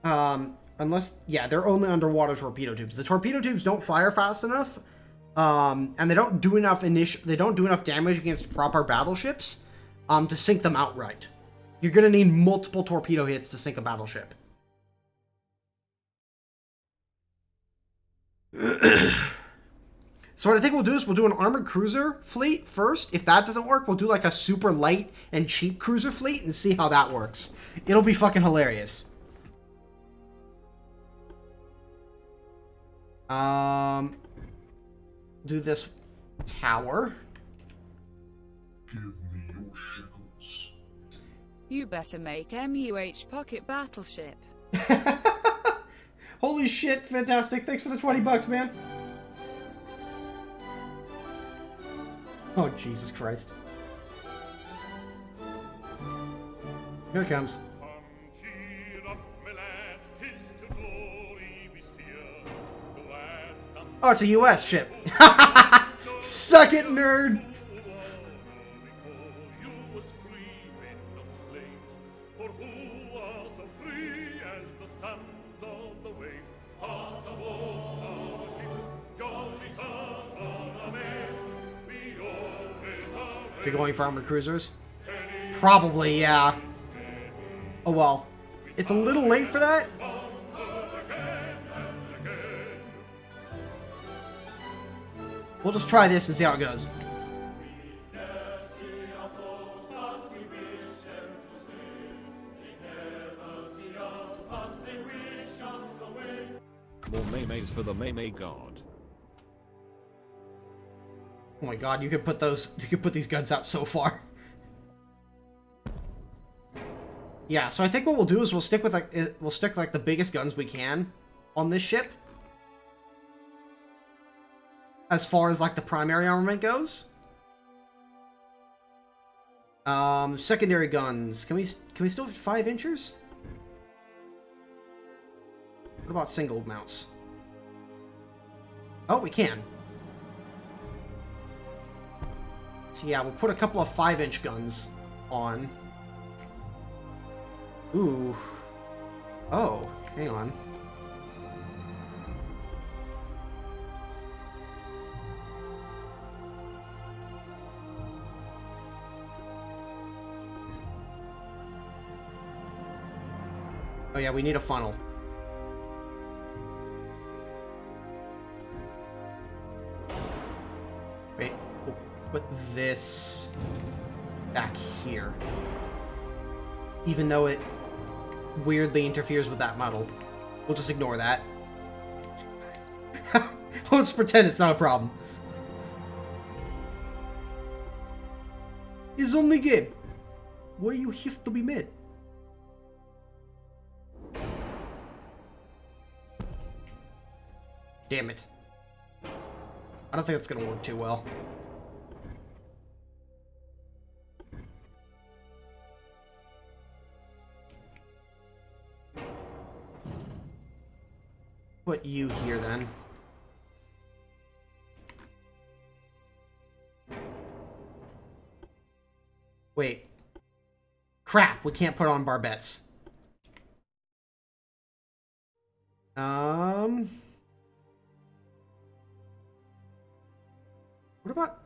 Unless, yeah, they're only underwater torpedo tubes. The torpedo tubes don't fire fast enough, and they don't do enough damage against proper battleships to sink them outright. You're going to need multiple torpedo hits to sink a battleship. So what I think we'll do is we'll do an armored cruiser fleet first. If that doesn't work, we'll do like a super light and cheap cruiser fleet and see how that works. It'll be fucking hilarious. Do this tower. Give me your shekels. You better make MUH pocket battleship. Holy shit, fantastic. Thanks for the 20 bucks, man. Oh, Jesus Christ. Here it comes. Oh, it's a US ship. Suck it, nerd. If you're going for armored cruisers? Probably, yeah. Oh well. It's a little late for that. We'll just try this and see how it goes. More maymays for the maymay god. Oh my god, you could put these guns out so far. Yeah, so I think what we'll do is we'll stick like the biggest guns we can on this ship. As far as like the primary armament goes. Secondary guns. Can we still fit 5 inchers? What about single mounts? Oh, we can. So yeah, we'll put a couple of 5-inch guns on. Ooh. Oh, hang on. Oh yeah, we need a funnel. Wait, we'll put this back here. Even though it weirdly interferes with that model. We'll just ignore that. Let's pretend it's not a problem. It's only game. Why you have to be mad? Damn it. I don't think that's gonna work too well. Put you here then. Wait. Crap, we can't put on barbettes. What about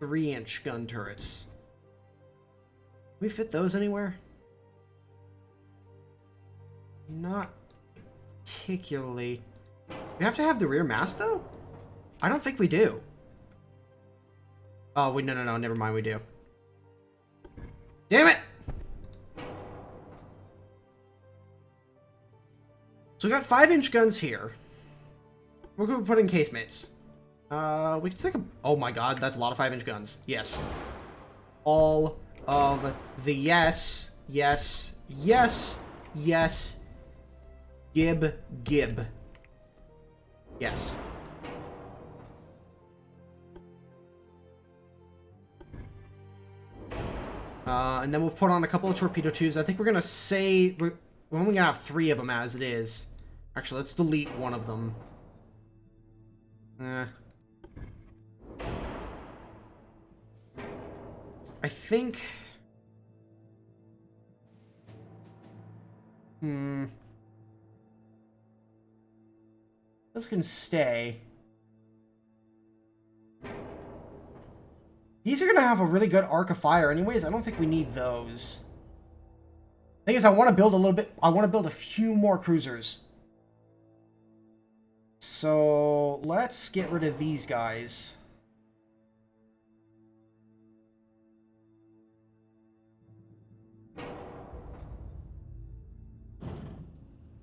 3-inch gun turrets? Can we fit those anywhere? Not particularly. We have to have the rear mast, though? I don't think we do. Oh, wait, no, never mind, we do. Damn it! So we got 5-inch guns here. We're going to put in casemates. We can take a... Oh my god, that's a lot of 5-inch guns. Yes. All of the yes. Gib. Yes. And then we'll put on a couple of torpedo tubes. I think we're gonna say... We're only gonna have 3 of them as it is. Actually, let's delete one of them. I think... Those can stay. These are gonna have a really good arc of fire anyways. I don't think we need those. Thing is, I want to build a little bit... I want to build a few more cruisers. So, let's get rid of these guys.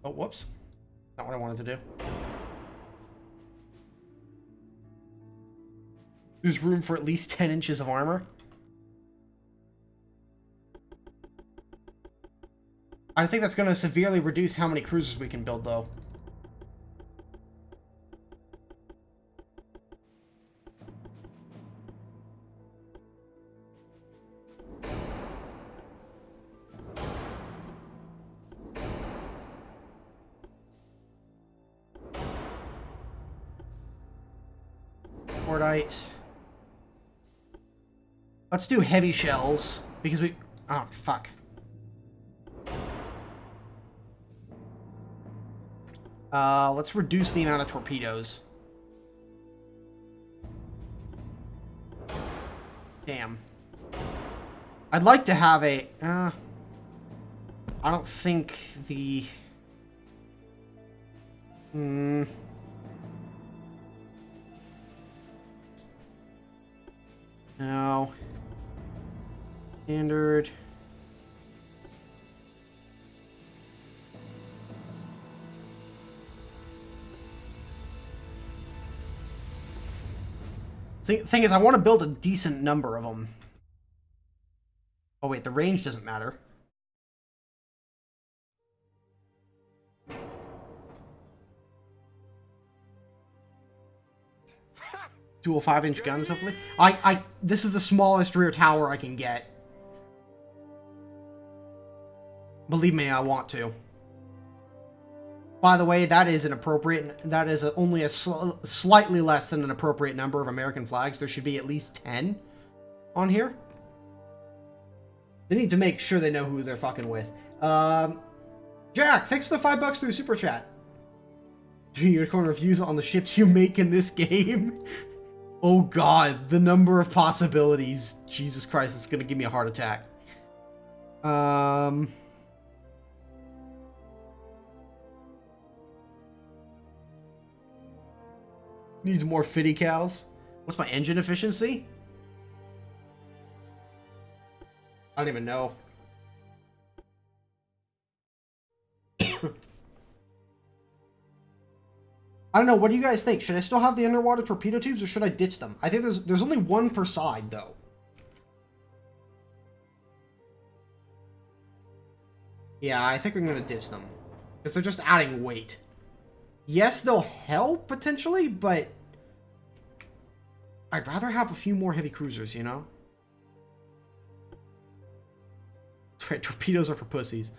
Oh, whoops. Not what I wanted to do. There's room for at least 10 inches of armor. I think that's going to severely reduce how many cruisers we can build, though. Cordite. Let's do heavy shells, because we... Oh, fuck. Let's reduce the amount of torpedoes. Damn. I'd like to have a... I don't think the... No. Standard. Thing is, I want to build a decent number of them. Oh wait, the range doesn't matter. Dual 5-inch guns, hopefully. This is the smallest rear tower I can get. Believe me, I want to. By the way, that is an appropriate... That is only a slightly less than an appropriate number of American flags. There should be at least 10 on here. They need to make sure they know who they're fucking with. Jack, thanks for the $5 through Super Chat. 3 unicorn reviews on the ships you make in this game. Oh god, the number of possibilities. Jesus Christ, it's gonna give me a heart attack. Needs more fitty cows. What's my engine efficiency? I don't even know. I don't know, what do you guys think? Should I still have the underwater torpedo tubes or should I ditch them? I think there's only one per side though. Yeah, I think I'm gonna ditch them. Because they're just adding weight. Yes, they'll help potentially, but I'd rather have a few more heavy cruisers, you know? Right, torpedoes are for pussies.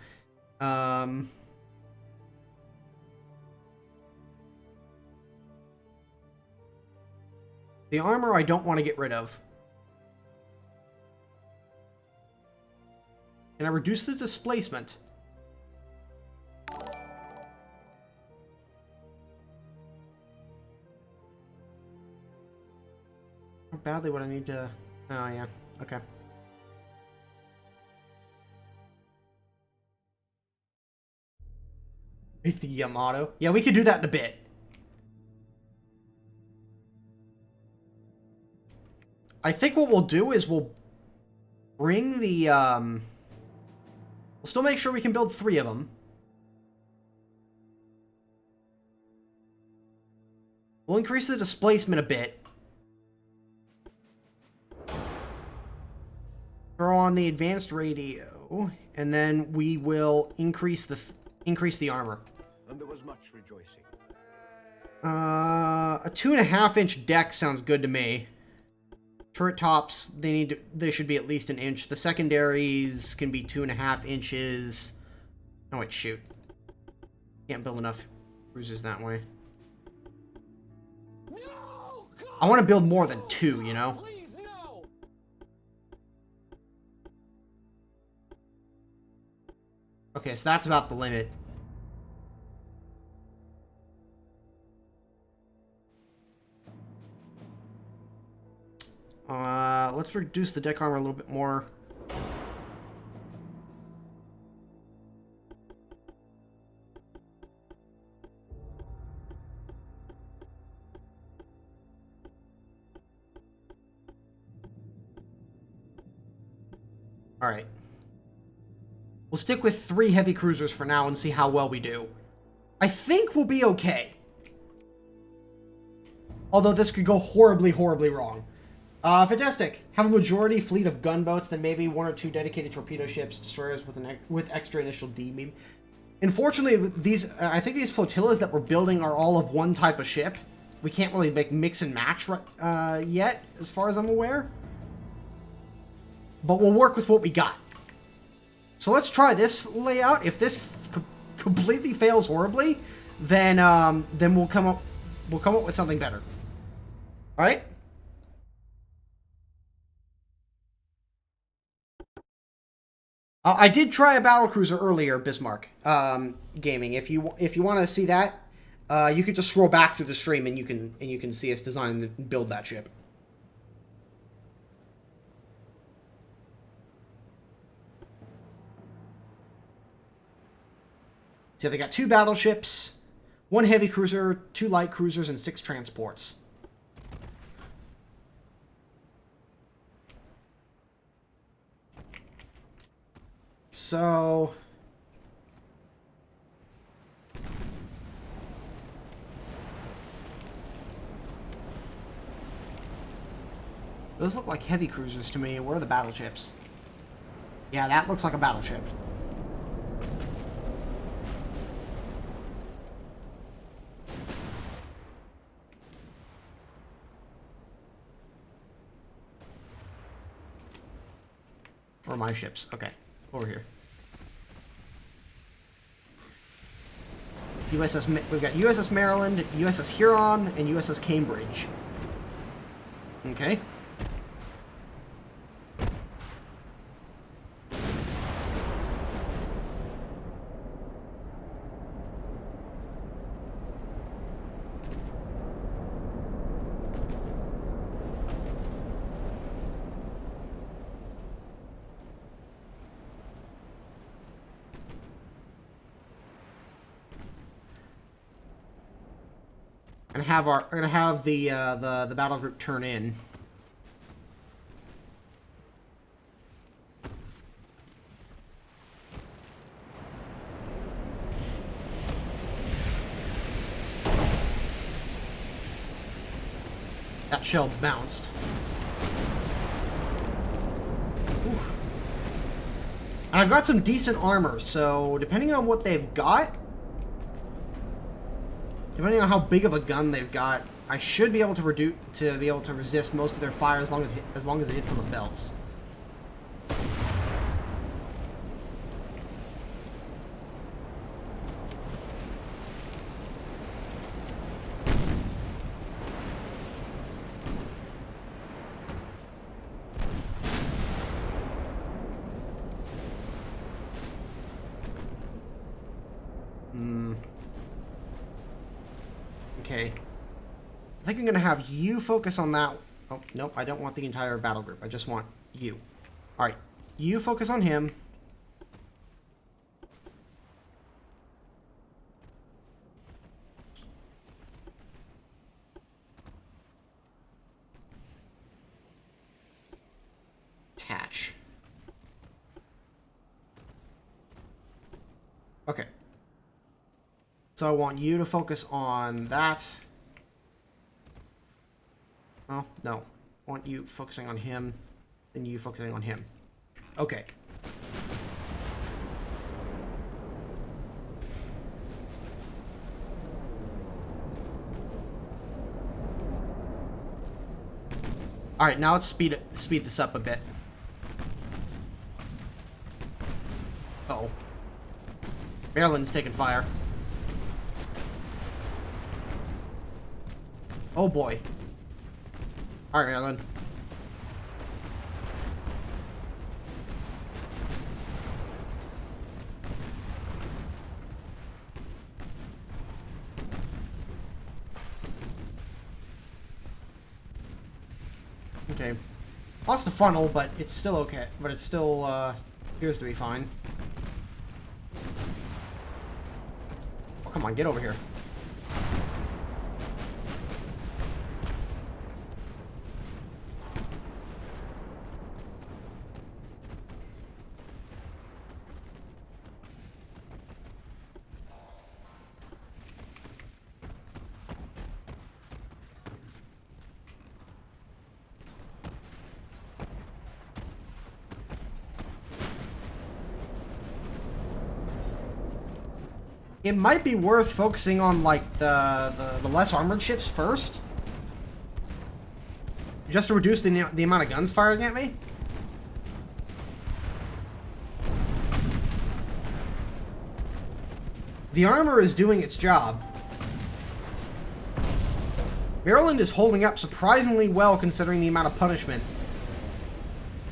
The armor I don't want to get rid of. Can I reduce the displacement? How badly would I need to... Oh, yeah. Okay. Make the Yamato. Yeah, we could do that in a bit. I think what we'll do is we'll bring the, we'll still make sure we can build 3 of them. We'll increase the displacement a bit. Throw on the advanced radio, and then we will increase the armor. And there was much rejoicing. A 2.5-inch deck sounds good to me. Turret tops, they should be at least 1 inch. The secondaries can be 2.5 inches. Oh wait, shoot. Can't build enough cruisers that way. No, I want to build more than 2, you know? please, no. Okay, so that's about the limit. Let's reduce the deck armor a little bit more. Alright. We'll stick with 3 heavy cruisers for now and see how well we do. I think we'll be okay. Although this could go horribly, horribly wrong. Fantastic. Have a majority fleet of gunboats, then maybe 1 or 2 dedicated torpedo ships, destroyers with extra initial D-beam. Unfortunately, I think these flotillas that we're building are all of one type of ship. We can't really mix and match yet, as far as I'm aware. But we'll work with what we got. So let's try this layout. If this completely fails horribly, then we'll come up with something better. All right. I did try a battlecruiser earlier, Bismarck Gaming. If you want to see that, you could just scroll back through the stream and you can see us design and build that ship. So they got 2 battleships, 1 heavy cruiser, 2 light cruisers, and 6 transports. So those look like heavy cruisers to me. Where are the battleships? Yeah, that looks like a battleship. Where are my ships? Okay, over here. We've got USS Maryland, USS Huron, and USS Cambridge. Okay. We're gonna have the battle group turn in. That shell bounced. Oof. And I've got some decent armor, so depending on what they've got, depending on how big of a gun they've got, I should be able to resist most of their fire as long as it hits on the belts. Okay. I think I'm going to have you focus on that. Oh, nope, I don't want the entire battle group. I just want you. Alright, you focus on him. Attach. Okay. So I want you to focus on that. Well, no. I want you focusing on him, and you focusing on him. Okay. Alright, now let's speed this up a bit. Uh-oh. Maryland's taking fire. Oh boy. Alright, Maryland. Okay. Lost the funnel, but it's still okay. But it still appears to be fine. Oh, come on, get over here. It might be worth focusing on, like, the less armored ships first. Just to reduce the amount of guns firing at me. The armor is doing its job. Maryland is holding up surprisingly well considering the amount of punishment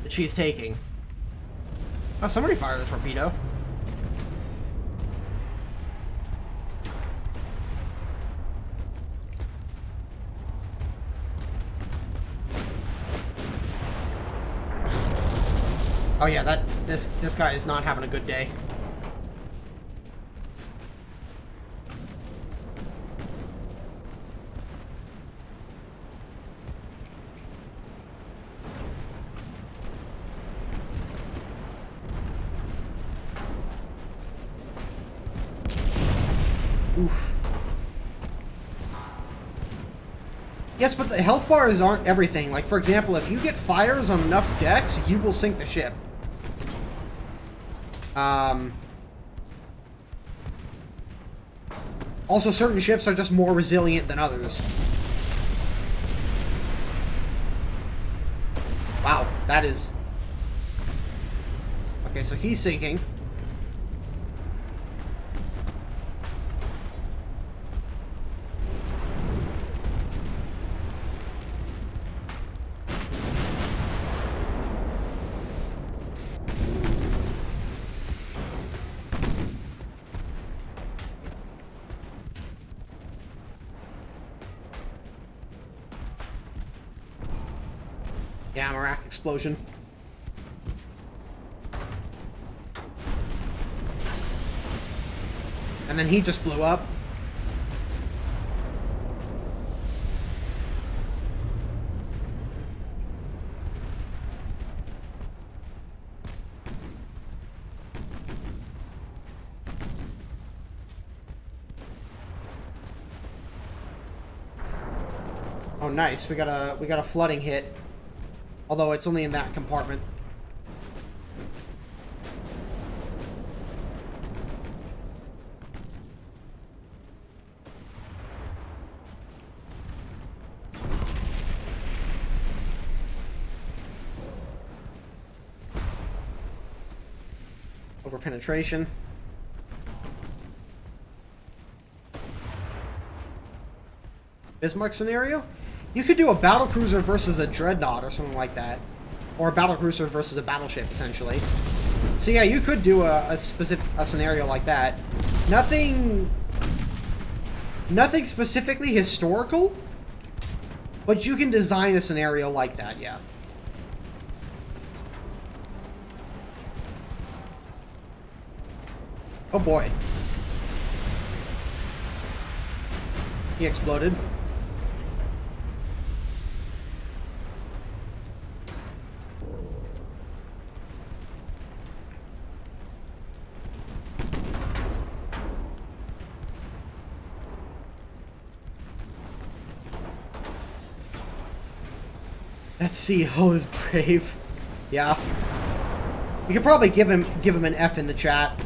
that she's taking. Oh, somebody fired a torpedo. Oh yeah, this guy is not having a good day. Oof. Yes, but the health bars aren't everything. Like, for example, if you get fires on enough decks, you will sink the ship. Also, certain ships are just more resilient than others. Wow, that is... Okay, so he's sinking. Rack explosion. And then he just blew up. Oh, nice. We got a flooding hit. Although it's only in that compartment. Over penetration. Bismarck scenario? You could do a battlecruiser versus a Dreadnought or something like that. Or a battlecruiser versus a battleship, essentially. So yeah, you could do a scenario like that. Nothing specifically historical, but you can design a scenario like that, yeah. Oh boy. He exploded. That CEO is brave. Yeah. You could probably give him an F in the chat.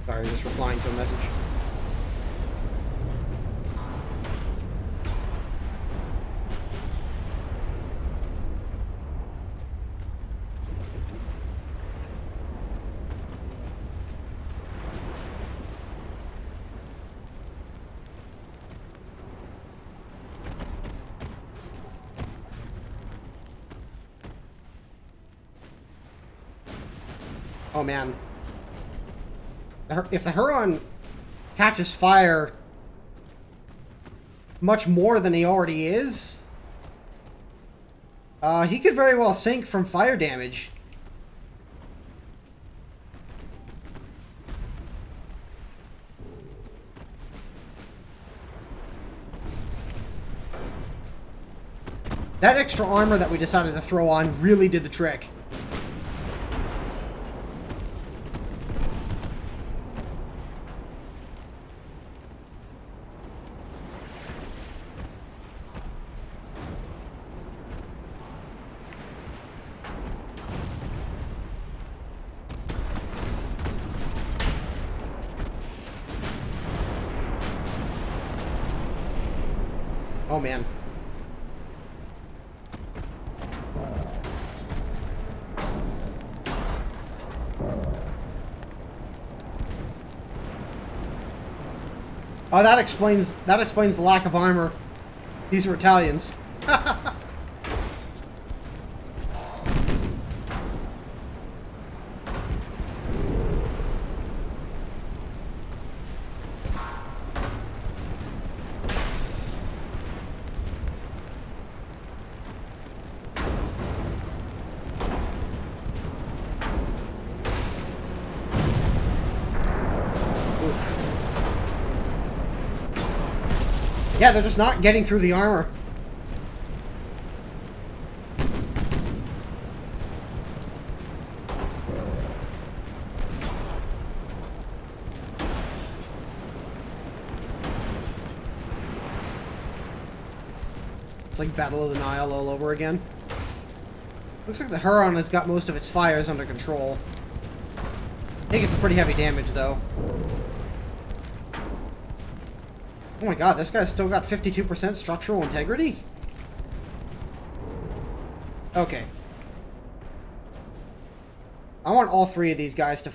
Sorry, just replying to a message. Oh man. If the Huron catches fire much more than he already is, he could very well sink from fire damage. That extra armor that we decided to throw on really did the trick. Oh man. Oh, that explains the lack of armor. These are Italians. Yeah, they're just not getting through the armor. It's like Battle of the Nile all over again. Looks like the Huron has got most of its fires under control. I think it's pretty heavy damage, though. Oh my god, this guy's still got 52% structural integrity? Okay. I want all three of these guys to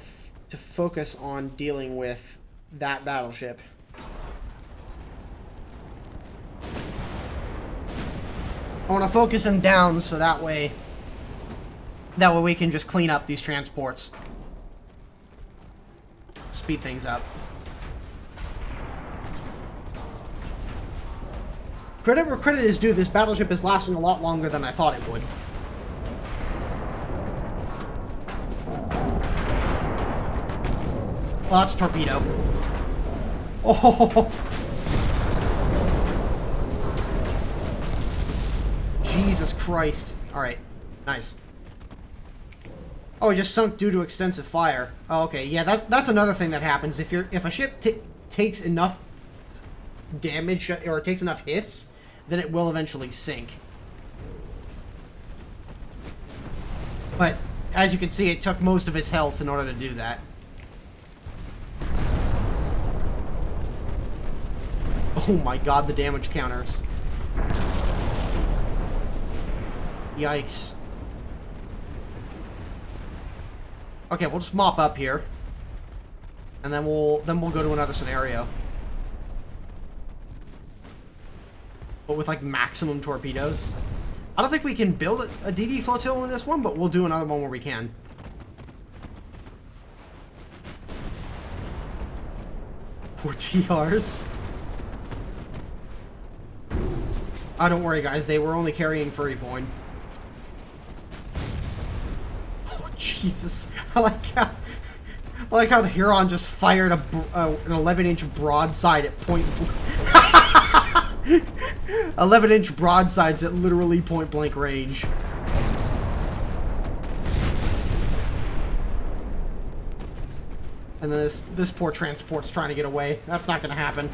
focus on dealing with that battleship. I want to focus them down so that way we can just clean up these transports. Speed things up. Credit where credit is due, this battleship is lasting a lot longer than I thought it would. Well, that's a torpedo. Oh! Jesus Christ. Alright, nice. Oh, it just sunk due to extensive fire. Oh, okay, yeah, that's another thing that happens. If a ship takes enough damage, or takes enough hits, then it will eventually sink. But, as you can see, it took most of his health in order to do that. Oh my god, the damage counters. Yikes. Okay, we'll just mop up here. And then we'll go to another scenario. But with, like, maximum torpedoes. I don't think we can build a DD flotilla in this one, but we'll do another one where we can. Poor TRs. Oh, don't worry, guys. They were only carrying Furry Point. Oh, Jesus. I like how the Huron just fired an 11-inch broadside at point... 11-inch broadsides at literally point-blank range. And then this poor transport's trying to get away. That's not gonna happen.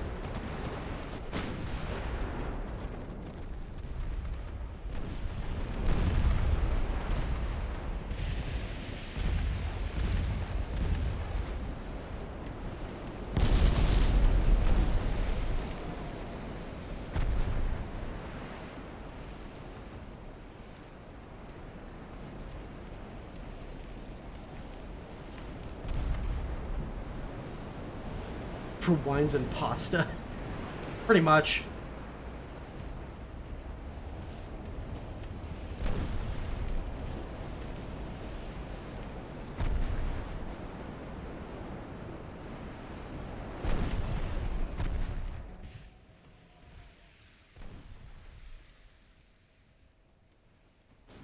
For wines and pasta. Pretty much.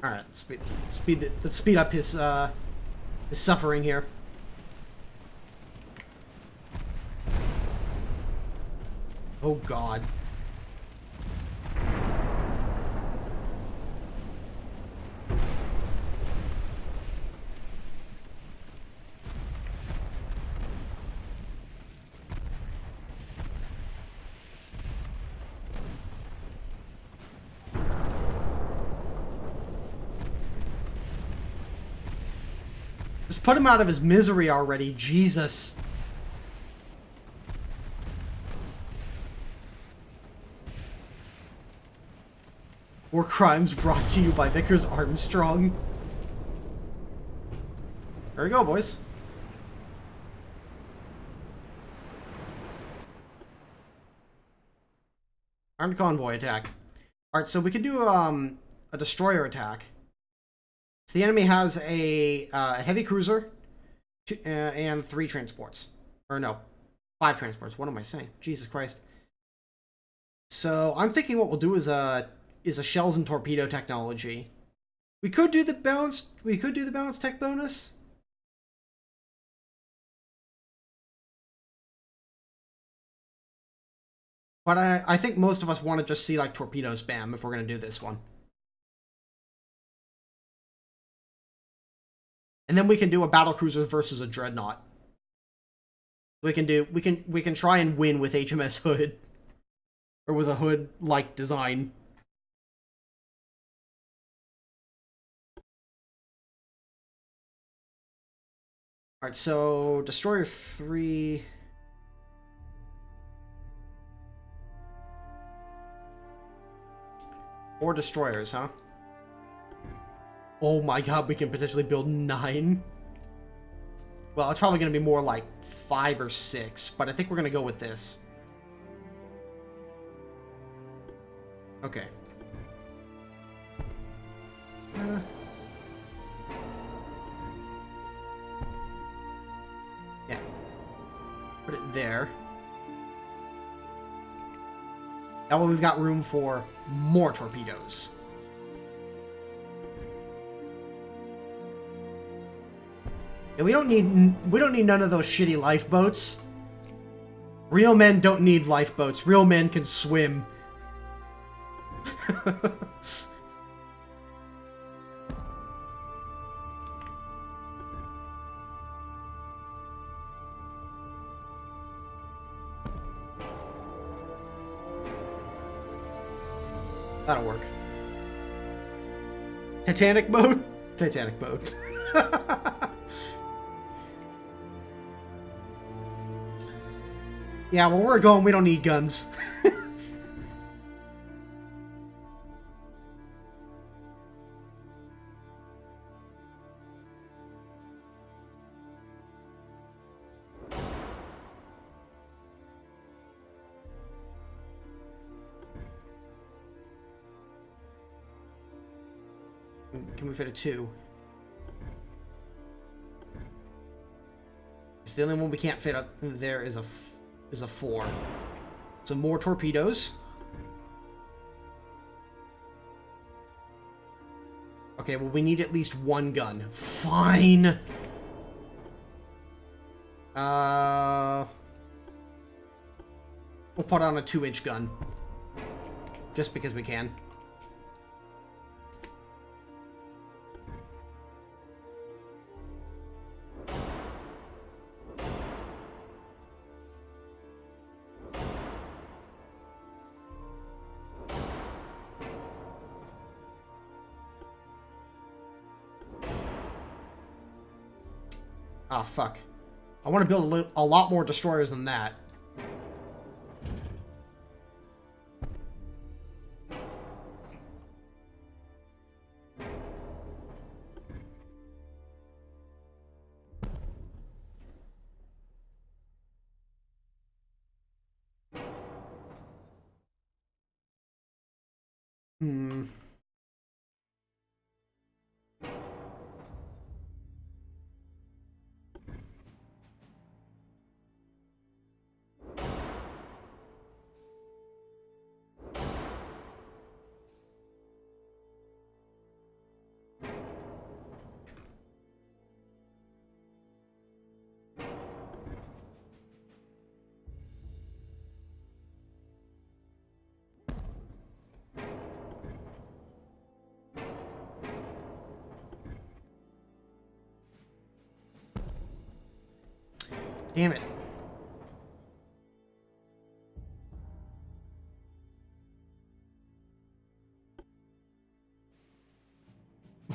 All right, let's speed up his suffering here. Oh, God. Just put him out of his misery already, Jesus. War crimes brought to you by Vickers Armstrong. There we go, boys. Armed convoy attack. Alright, so we can do a destroyer attack. So the enemy has a heavy cruiser and 3 transports. Or no, 5 transports. What am I saying? Jesus Christ. So I'm thinking what we'll do is a shells and torpedo technology. We could do the balanced tech bonus. But I think most of us want to just see like torpedo spam if we're gonna do this one. And then we can do a battlecruiser versus a Dreadnought. We can try and win with HMS Hood. Or with a hood-like design. Alright, so Destroyer 3. Or destroyers, huh? Oh my god, we can potentially build 9. Well, it's probably going to be more like 5 or 6, but I think we're going to go with this. Okay. Yeah. Put it there. That way we've got room for more torpedoes. And we don't need none of those shitty lifeboats. Real men don't need lifeboats. Real men can swim. That'll work. Titanic mode? Titanic mode. Yeah, where we're going, we don't need guns. Can we fit a 2? It's the only one we can't fit up there is a 4. So more torpedoes. Okay, well we need at least 1 gun. Fine. We'll put on a 2-inch gun. Just because we can. Ah, fuck. I want to build a lot more destroyers than that. Damn it.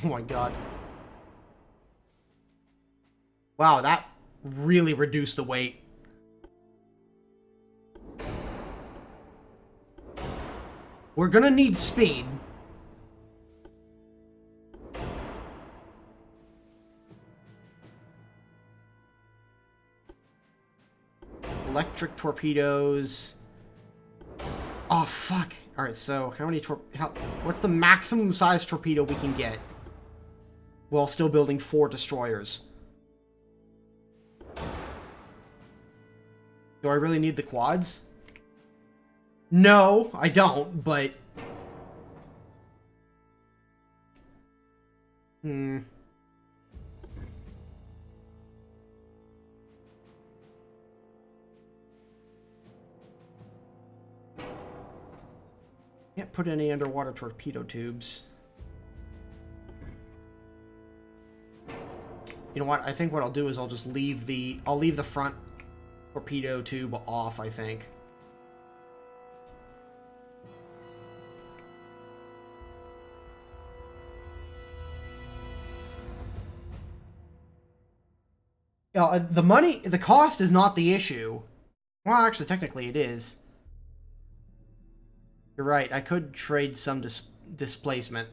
Oh my god. Wow, that really reduced the weight. We're gonna need speed. Electric torpedoes. Oh, fuck. Alright, so how many what's the maximum size torpedo we can get while still building 4 destroyers? Do I really need the quads? No, I don't, but... Can't put any underwater torpedo tubes. You know what? I think what I'll do is I'll just leave the front torpedo tube off, I think. The cost is not the issue. Well, actually, technically it is. You're right, I could trade some displacement.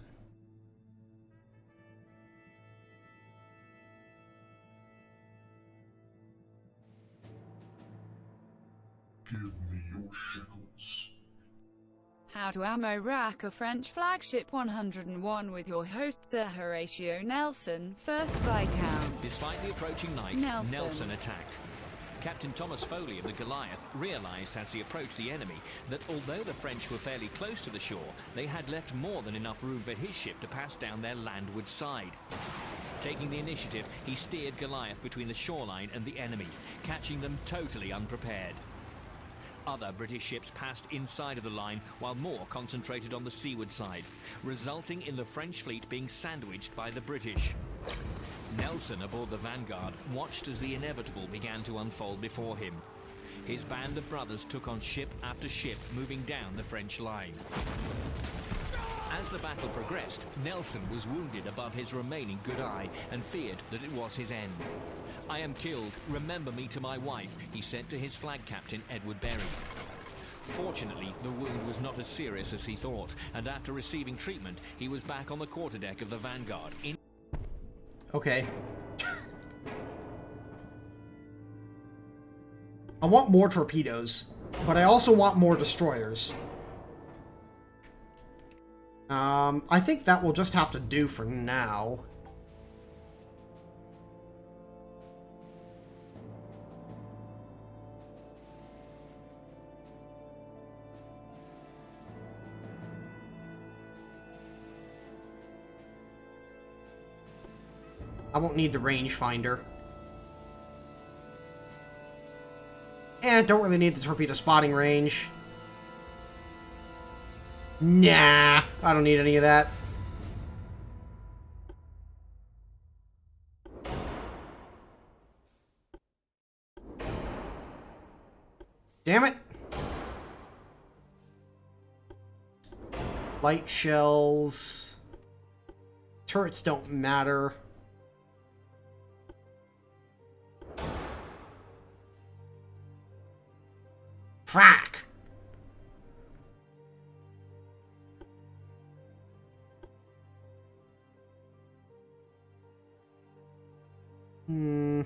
Give me your shekels. How to ammo rack a French flagship 101 with your host Sir Horatio Nelson, 1st Viscount. Despite the approaching night, Nelson attacked. Captain Thomas Foley of the Goliath realized as he approached the enemy that although the French were fairly close to the shore, they had left more than enough room for his ship to pass down their landward side. Taking the initiative, he steered Goliath between the shoreline and the enemy, catching them totally unprepared. Other British ships passed inside of the line, while more concentrated on the seaward side, resulting in the French fleet being sandwiched by the British. Nelson, aboard the Vanguard, watched as the inevitable began to unfold before him. His band of brothers took on ship after ship, moving down the French line. As the battle progressed, Nelson was wounded above his remaining good eye and feared that it was his end. "I am killed, remember me to my wife," he said to his flag captain, Edward Berry. Fortunately, the wound was not as serious as he thought, and after receiving treatment, he was back on the quarterdeck of the Vanguard. Okay. I want more torpedoes, but I also want more destroyers. I think that will just have to do for now. I won't need the rangefinder. And don't really need the torpedo spotting range. Nah, I don't need any of that. Damn it. Light shells. Turrets don't matter. Frack! I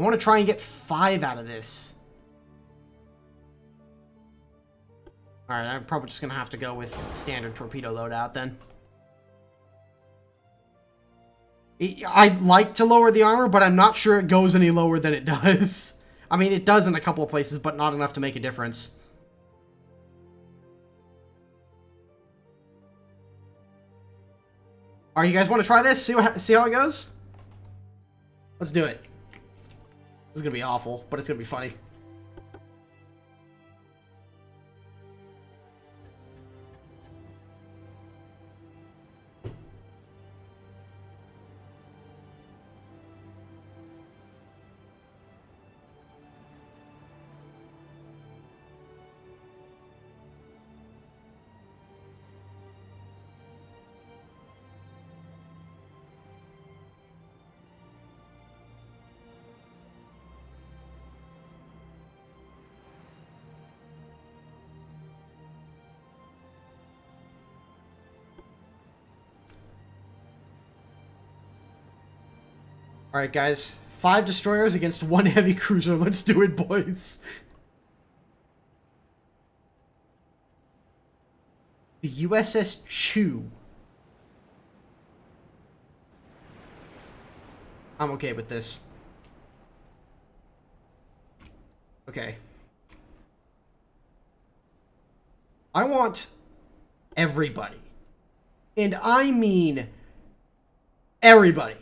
want to try and get 5 out of this. Alright, I'm probably just going to have to go with standard torpedo loadout then. I'd like to lower the armor, but I'm not sure it goes any lower than it does. I mean, it does in a couple of places, but not enough to make a difference. Alright, you guys want to try this? See how it goes? Let's do it. This is going to be awful, but it's going to be funny. Alright guys, 5 destroyers against 1 heavy cruiser. Let's do it, boys. The USS Chew. I'm okay with this. Okay. I want everybody. And I mean everybody.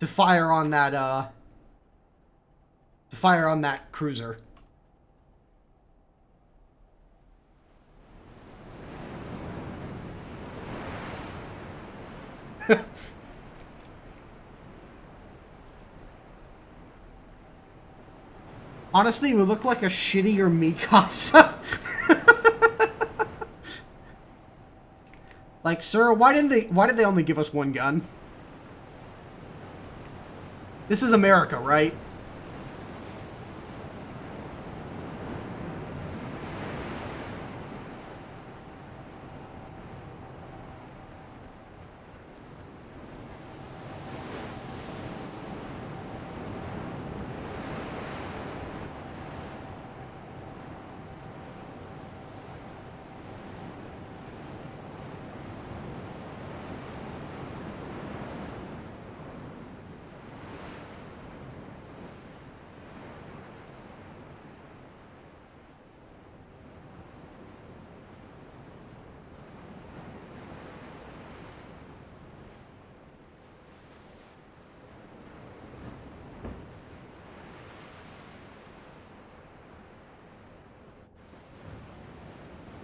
To fire on that cruiser. Honestly, it would look like a shittier Mikasa. Like, sir, why did they only give us 1 gun? This is America, right?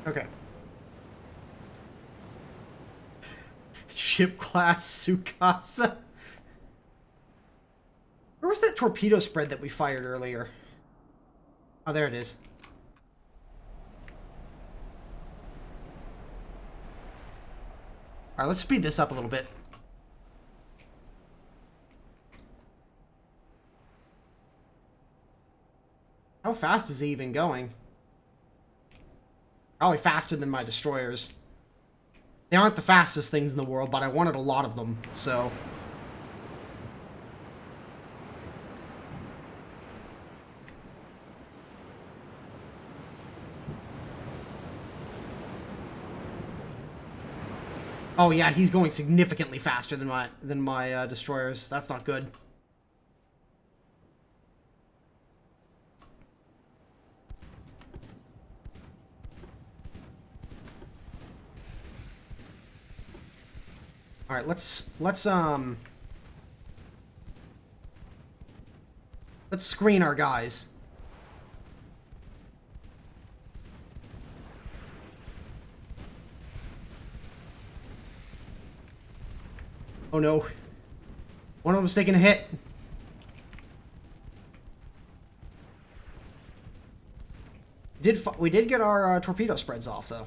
Okay. Ship class Tsukasa. Where was that torpedo spread that we fired earlier? Oh, there it is. Alright, let's speed this up a little bit. How fast is he even going? Probably faster than my destroyers. They aren't the fastest things in the world, but I wanted a lot of them, so... Oh yeah, he's going significantly faster than my destroyers. That's not good. All right, let's screen our guys. Oh no. One of them's taking a hit. We did get our torpedo spreads off though.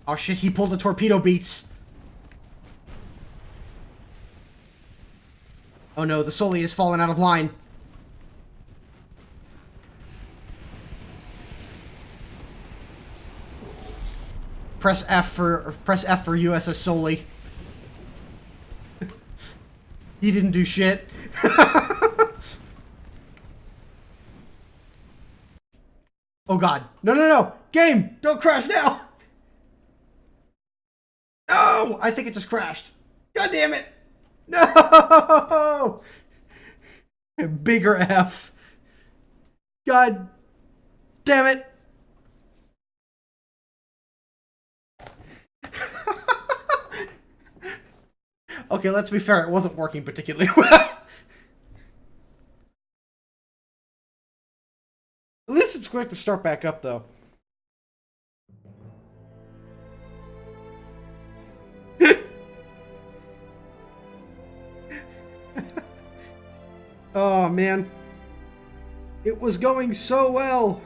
Oh shit, he pulled the torpedo beats. Oh no, the Sully has fallen out of line. Press F for USS Sully. He didn't do shit. Oh god. No, no, no! Game! Don't crash now! No! I think it just crashed. God damn it! No! Bigger F. God damn it! Okay, let's be fair, it wasn't working particularly well. At least it's quick to start back up, though. Oh, man. It was going so well.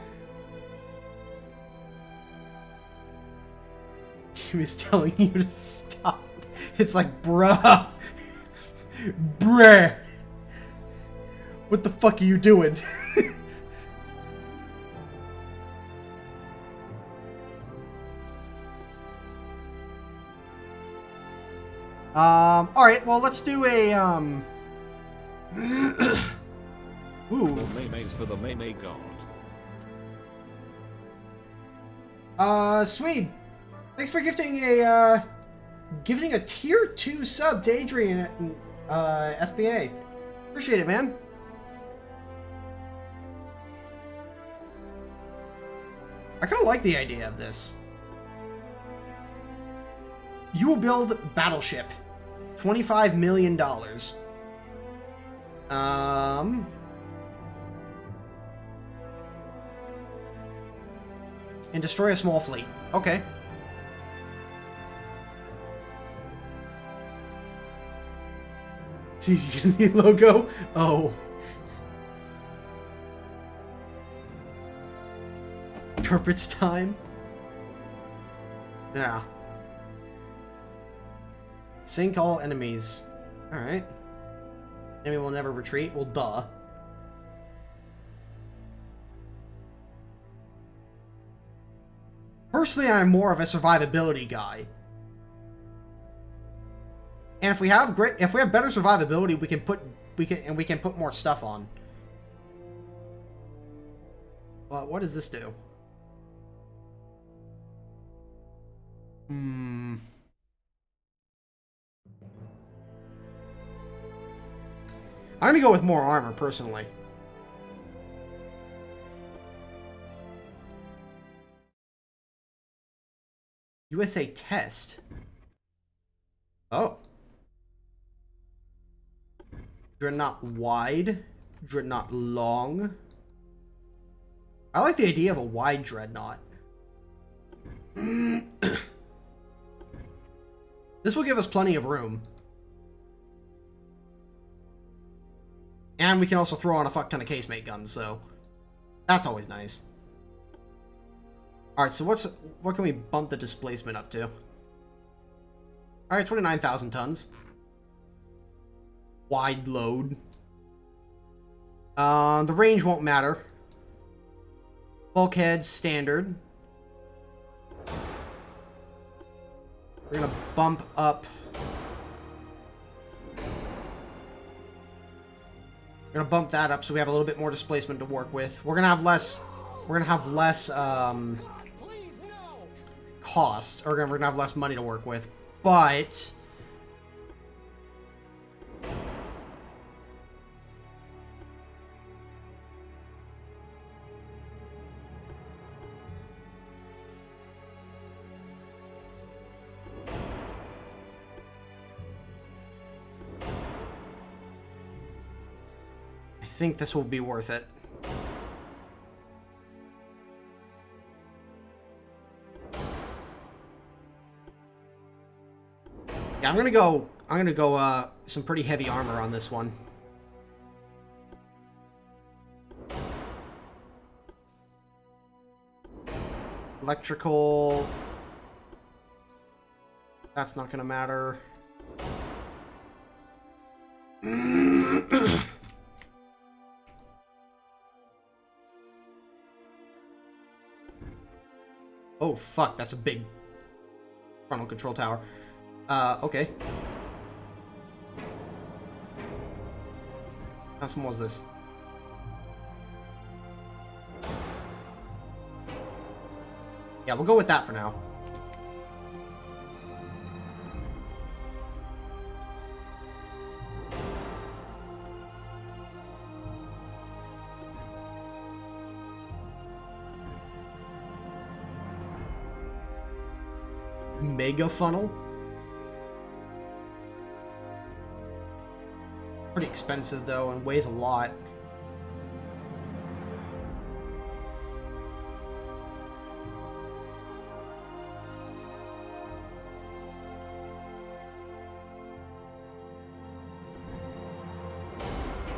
He was telling you to stop. It's like, bruh. Bruh. What the fuck are you doing? Alright, well, let's do a, Ooh. More maymays for the Maymay God. Swede. Thanks for gifting a tier 2 sub to Adrian, SBA. Appreciate it, man. I kind of like the idea of this. You will build Battleship. $25 million. And destroy a small fleet. Okay. CZ logo? Oh. Interprets time? Yeah. Sink all enemies. Alright. Enemy will never retreat. Well, duh. Personally, I'm more of a survivability guy. And if we have better survivability, we can put more stuff on. But what does this do? I'm gonna go with more armor, personally. USA test. Oh. Dreadnought wide. Dreadnought long. I like the idea of a wide Dreadnought. This will give us plenty of room. And we can also throw on a fuck ton of casemate guns, so that's always nice. Alright, so what can we bump the displacement up to? Alright, 29,000 tons. Wide load. The range won't matter. Bulkheads, standard. We're gonna bump up. We're gonna bump that up so we have a little bit more displacement to work with. We're gonna have less cost, or we're gonna have less money to work with, but I think this will be worth it. Yeah, I'm gonna go some pretty heavy armor on this one. Electrical. That's not gonna matter. Oh fuck, that's a big frontal control tower. Okay. How small is this? Yeah, we'll go with that for now. Mega funnel? Pretty expensive though, and weighs a lot.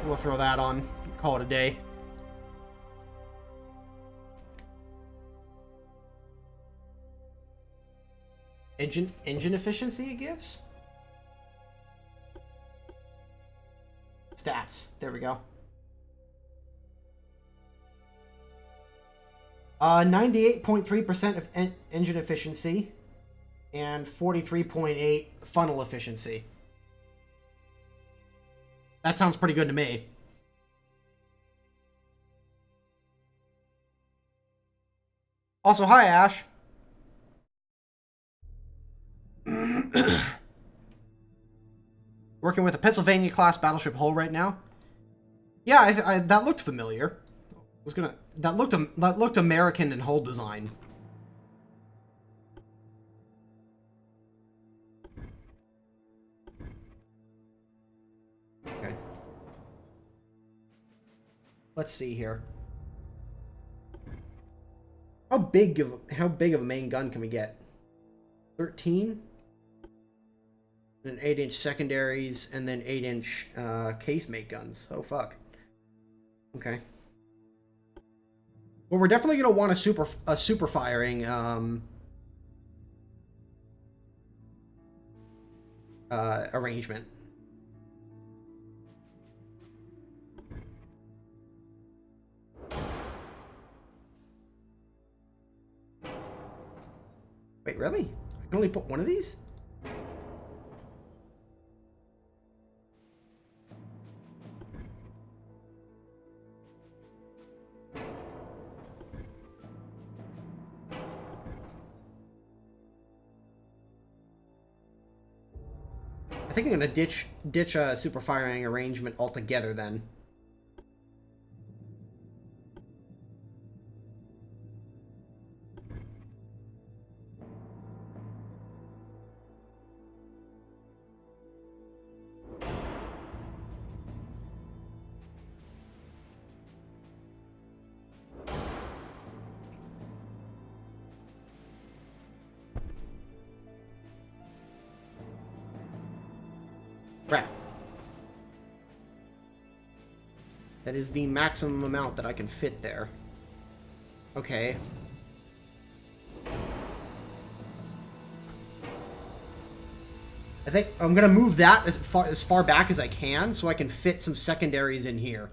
We'll throw that on, call it a day. Engine efficiency it gives? Stats. There we go. 98.3% of engine efficiency and 43.8 funnel efficiency. That sounds pretty good to me. Also, hi, Ash. Working with a Pennsylvania-class battleship hull right now. Yeah, that looked familiar. That looked American in hull design. Okay. Let's see here. How big of a main gun can we get? 13? And 8-inch secondaries, and then 8-inch casemate guns. Oh fuck. Okay. Well, we're definitely gonna want a super firing arrangement. Wait, really? I can only put one of these? I think I'm gonna ditch a super firing arrangement altogether then. Right. That is the maximum amount that I can fit there. Okay. I think I'm gonna move that as far back as I can so I can fit some secondaries in here.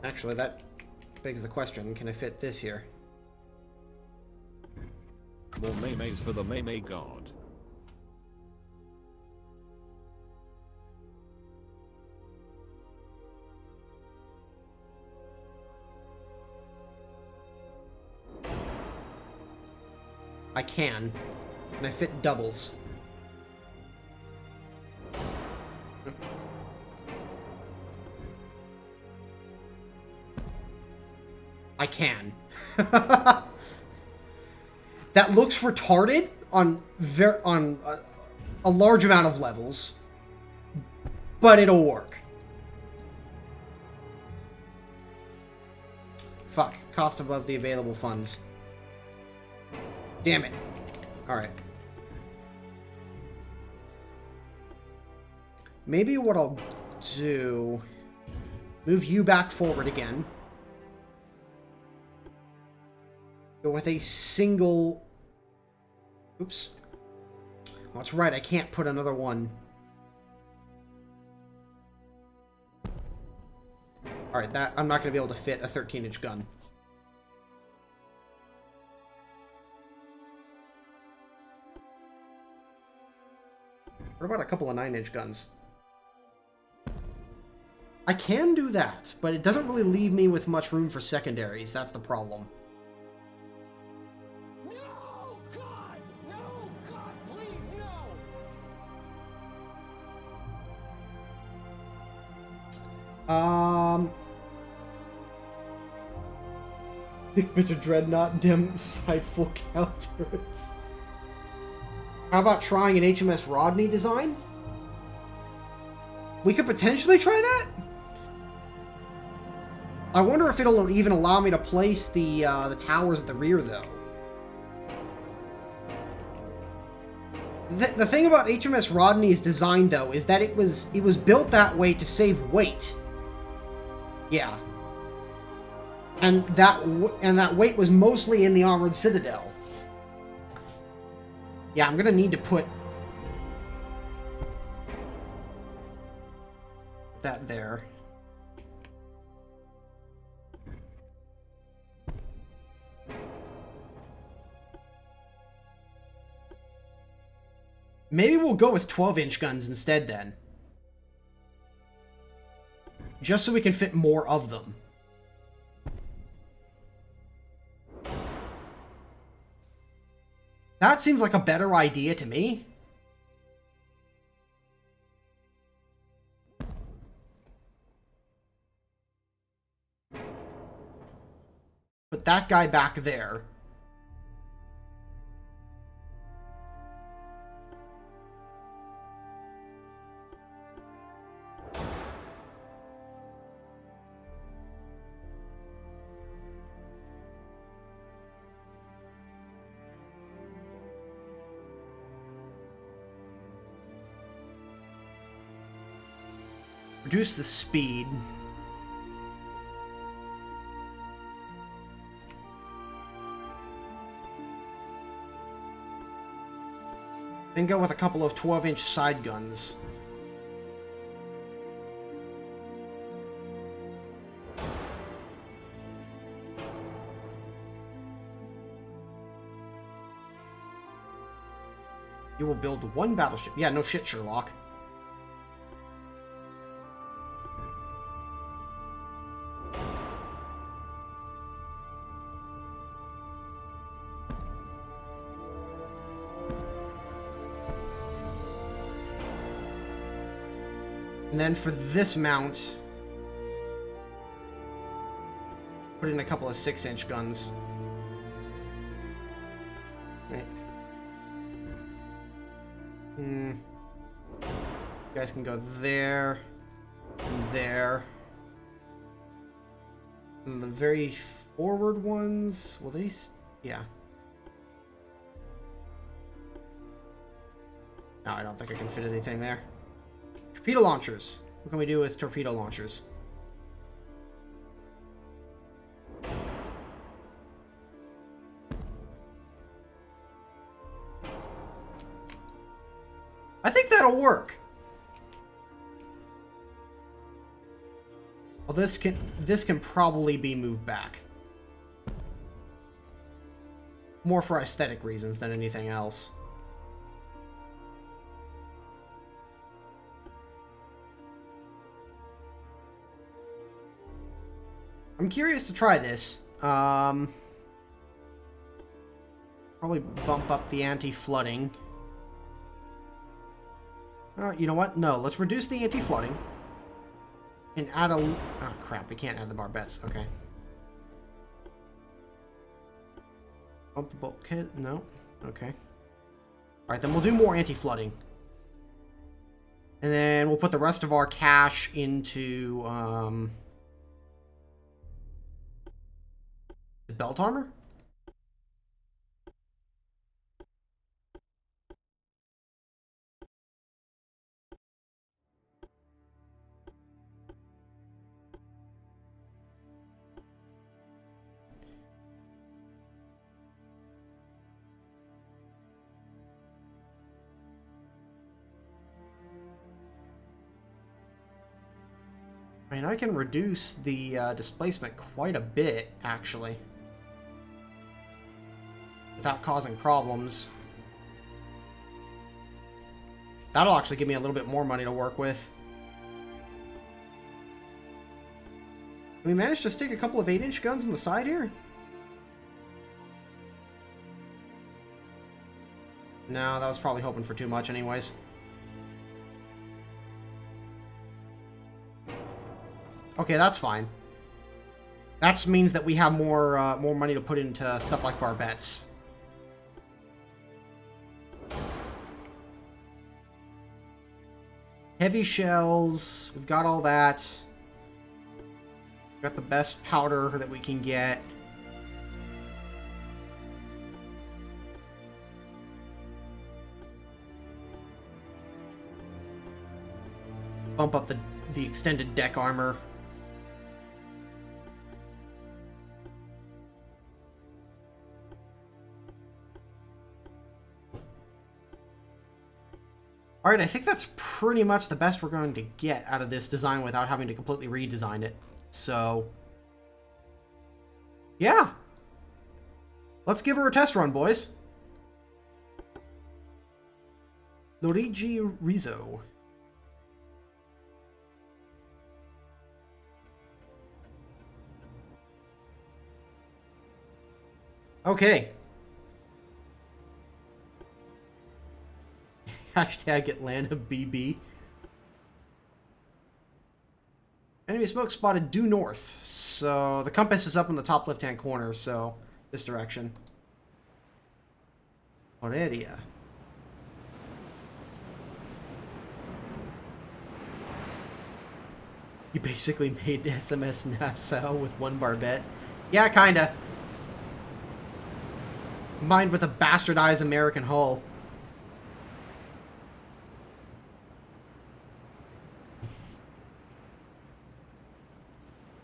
Actually, that begs the question, can I fit this here? More maymays for the Maymay God. I can. And I fit doubles. I can. That looks retarded on a large amount of levels, but it'll work. Fuck. Cost above the available funds. Damn it. Alright. Maybe what I'll do... Move you back forward again. Go with a single... Oops. Oh, that's right, I can't put another one. Alright, that I'm not going to be able to fit a 13-inch gun. What about a couple of 9-inch guns? I can do that, but it doesn't really leave me with much room for secondaries. That's the problem. No, God! No, God, please, no! Big bit of Dreadnought, dim side full cal turrets. How about trying an HMS Rodney design? We could potentially try that? I wonder if it'll even allow me to place the towers at the rear, though. The thing about HMS Rodney's design, though, is that it was built that way to save weight. Yeah. And that weight was mostly in the Armored Citadel. Yeah, I'm gonna need to put that there. Maybe we'll go with 12-inch guns instead, then. Just so we can fit more of them. That seems like a better idea to me. Put that guy back there. Reduce the speed. Then go with a couple of 12-inch side guns. You will build one battleship. Yeah, no shit, Sherlock. And then for this mount, put in a couple of 6-inch guns. Right. You guys can go there, and there. And the very forward ones, will they? Yeah. No, I don't think I can fit anything there. Torpedo launchers. What can we do with torpedo launchers? I think that'll work. Well, this can probably be moved back. More for aesthetic reasons than anything else. I'm curious to try this. Probably bump up the anti-flooding. You know what? No, let's reduce the anti-flooding. And add a... Oh, crap. We can't add the barbettes. Okay. Bump the bulkhead. No. Okay. Alright, then we'll do more anti-flooding. And then we'll put the rest of our cash into... belt armor? I mean, I can reduce the displacement quite a bit, actually. Without causing problems. That'll actually give me a little bit more money to work with. Can we manage to stick a couple of 8-inch guns on the side here? No, that was probably hoping for too much anyways. Okay, that's fine. That means that we have more money to put into stuff like barbettes. Heavy shells, we've got all that. Got the best powder that we can get. Bump up the extended deck armor. Alright, I think that's pretty much the best we're going to get out of this design without having to completely redesign it. So, yeah. Let's give her a test run, boys. Luigi Rizzo. Okay. Hashtag Atlanta BB. Enemy smoke spotted due north. So the compass is up in the top left-hand corner, so this direction. What area? You basically made SMS Nassau with one barbette. Yeah, kinda. Combined with a bastardized American hull.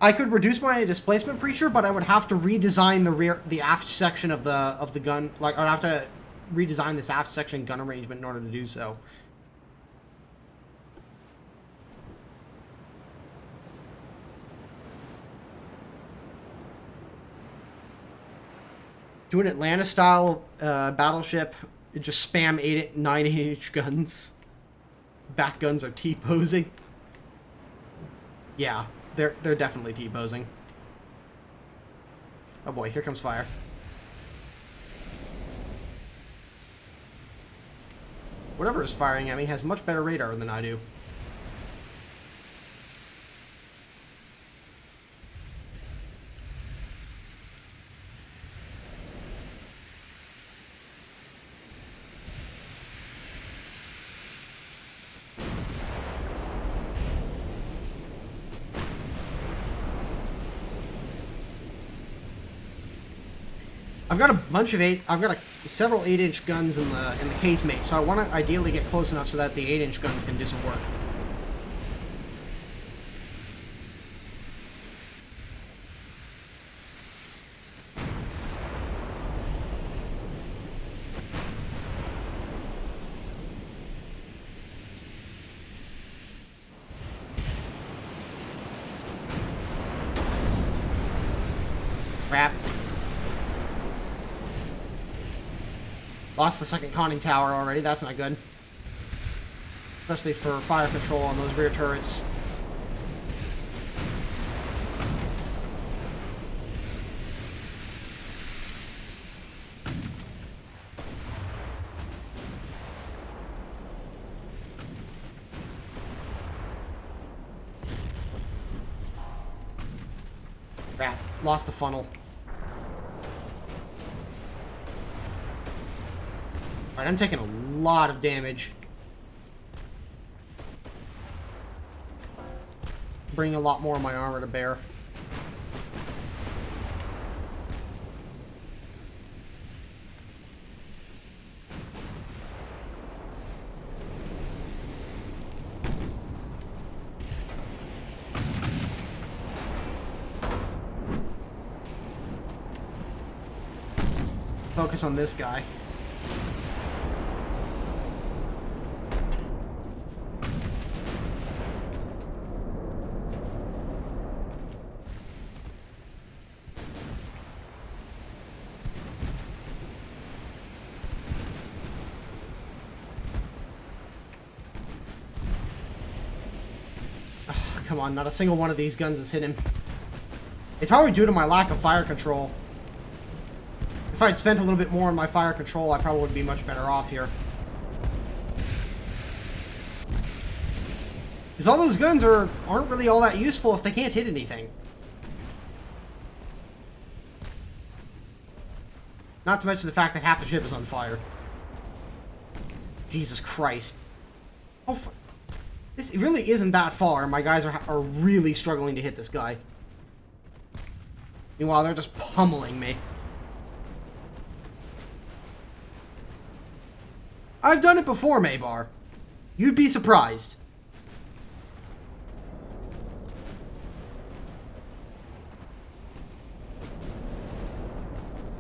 I could reduce my displacement preacher, but I would have to redesign the aft section of the gun. Like, I'd have to redesign this aft section gun arrangement in order to do so. Do an Atlanta-style battleship. Just spam 9-inch guns. Back guns are T-posing. Yeah. They're definitely T-posing. Oh boy, here comes fire. Whatever is firing at me has much better radar than I do. I've got a bunch of several 8-inch guns in the casemate, so I want to ideally get close enough so that the 8-inch guns can do some work. Crap. Lost the second conning tower already, that's not good. Especially for fire control on those rear turrets. Crap, lost the funnel. Alright, I'm taking a lot of damage. Bringing a lot more of my armor to bear. Focus on this guy. Come on, not a single one of these guns has hit him. It's probably due to my lack of fire control. If I'd spent a little bit more on my fire control, I probably would be much better off here. Because all those guns aren't really all that useful if they can't hit anything. Not to mention the fact that half the ship is on fire. Jesus Christ. Oh, this really isn't that far. My guys are really struggling to hit this guy. Meanwhile, they're just pummeling me. I've done it before, Maybar. You'd be surprised.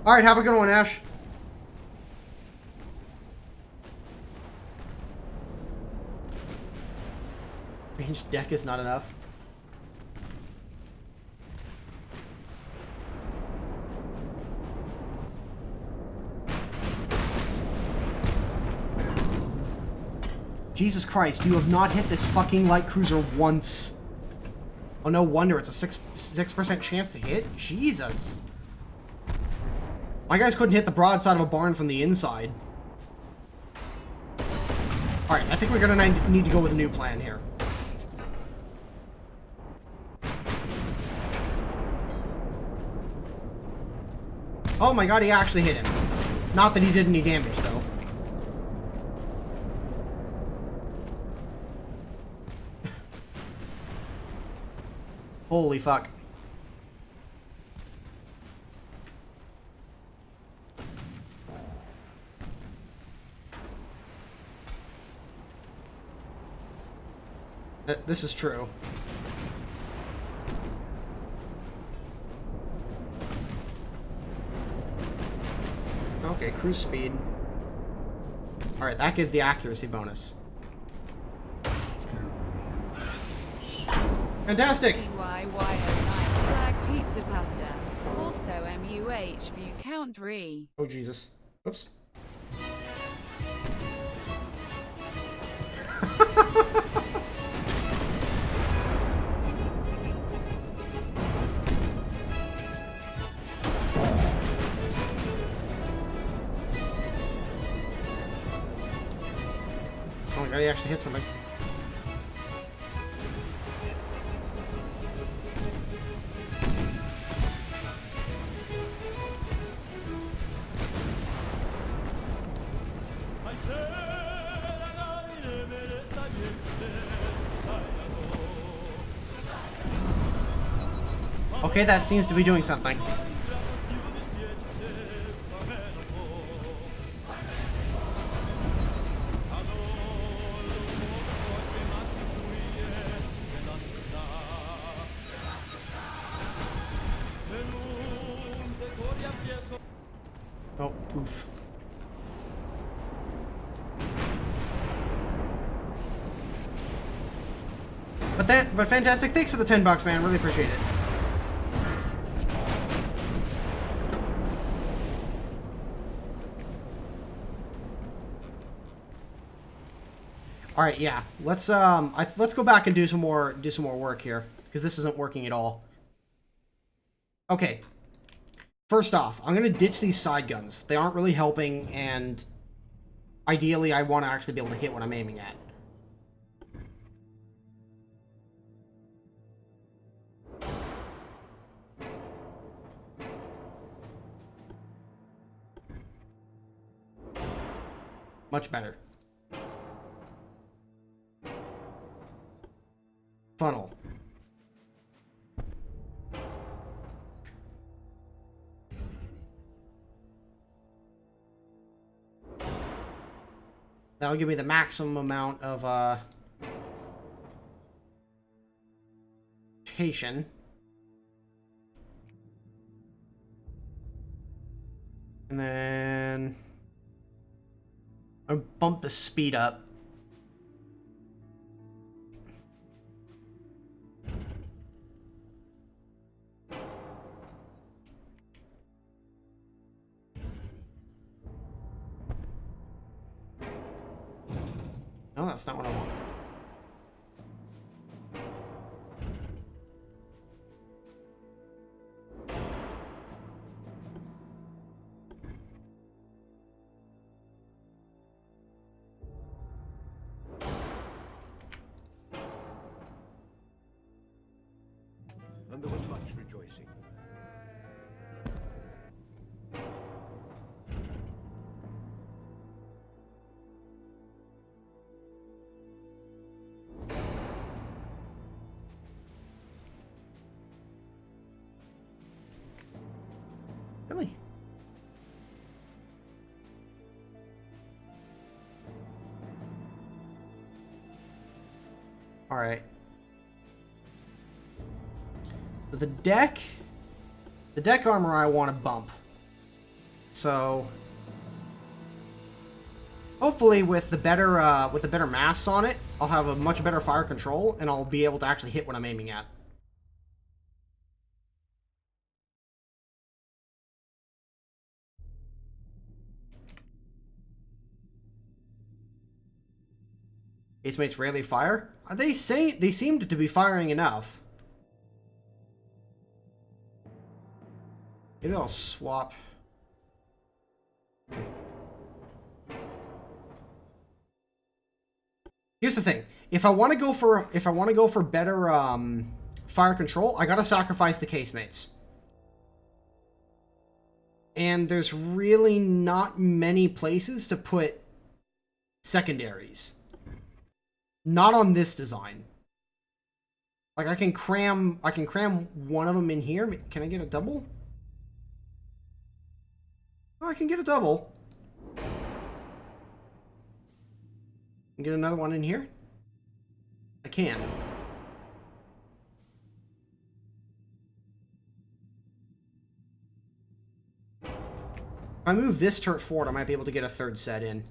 Alright, have a good one, Ash. Ranged deck is not enough. Jesus Christ, you have not hit this fucking light cruiser once. Oh, no wonder it's a 6% chance to hit? Jesus. My guys couldn't hit the broadside of a barn from the inside. Alright, I think we're gonna need to go with a new plan here. Oh my god, he actually hit him. Not that he did any damage, though. Holy fuck. This is true. Okay, cruise speed. Alright, that gives the accuracy bonus. Fantastic! Nice flag pizza pasta. Also MUH view count re. Oh Jesus. Oops. Oh my god, he actually hit something. Okay, that seems to be doing something. Oh, oof. But fantastic. Thanks for the $10, man. Really appreciate it. All right, yeah. Let's go back and do some more work here because this isn't working at all. Okay. First off, I'm gonna ditch these side guns. They aren't really helping, and ideally, I want to actually be able to hit what I'm aiming at. Much better. Funnel. That'll give me the maximum amount of rotation. And then I'll bump the speed up. No, that's not what I want. And there was much rejoicing. Alright. So the deck armor I want to bump. So hopefully with the better mass on it, I'll have a much better fire control and I'll be able to actually hit what I'm aiming at. Casemates rarely fire? They seemed to be firing enough. Maybe I'll swap. Here's the thing: if I want to go for better fire control, I gotta sacrifice the casemates. And there's really not many places to put secondaries. Not on this design. Like I can cram one of them in here. Can I get a double? Oh, I can get a double. And get another one in here? I can. If I move this turret forward, I might be able to get a third set in.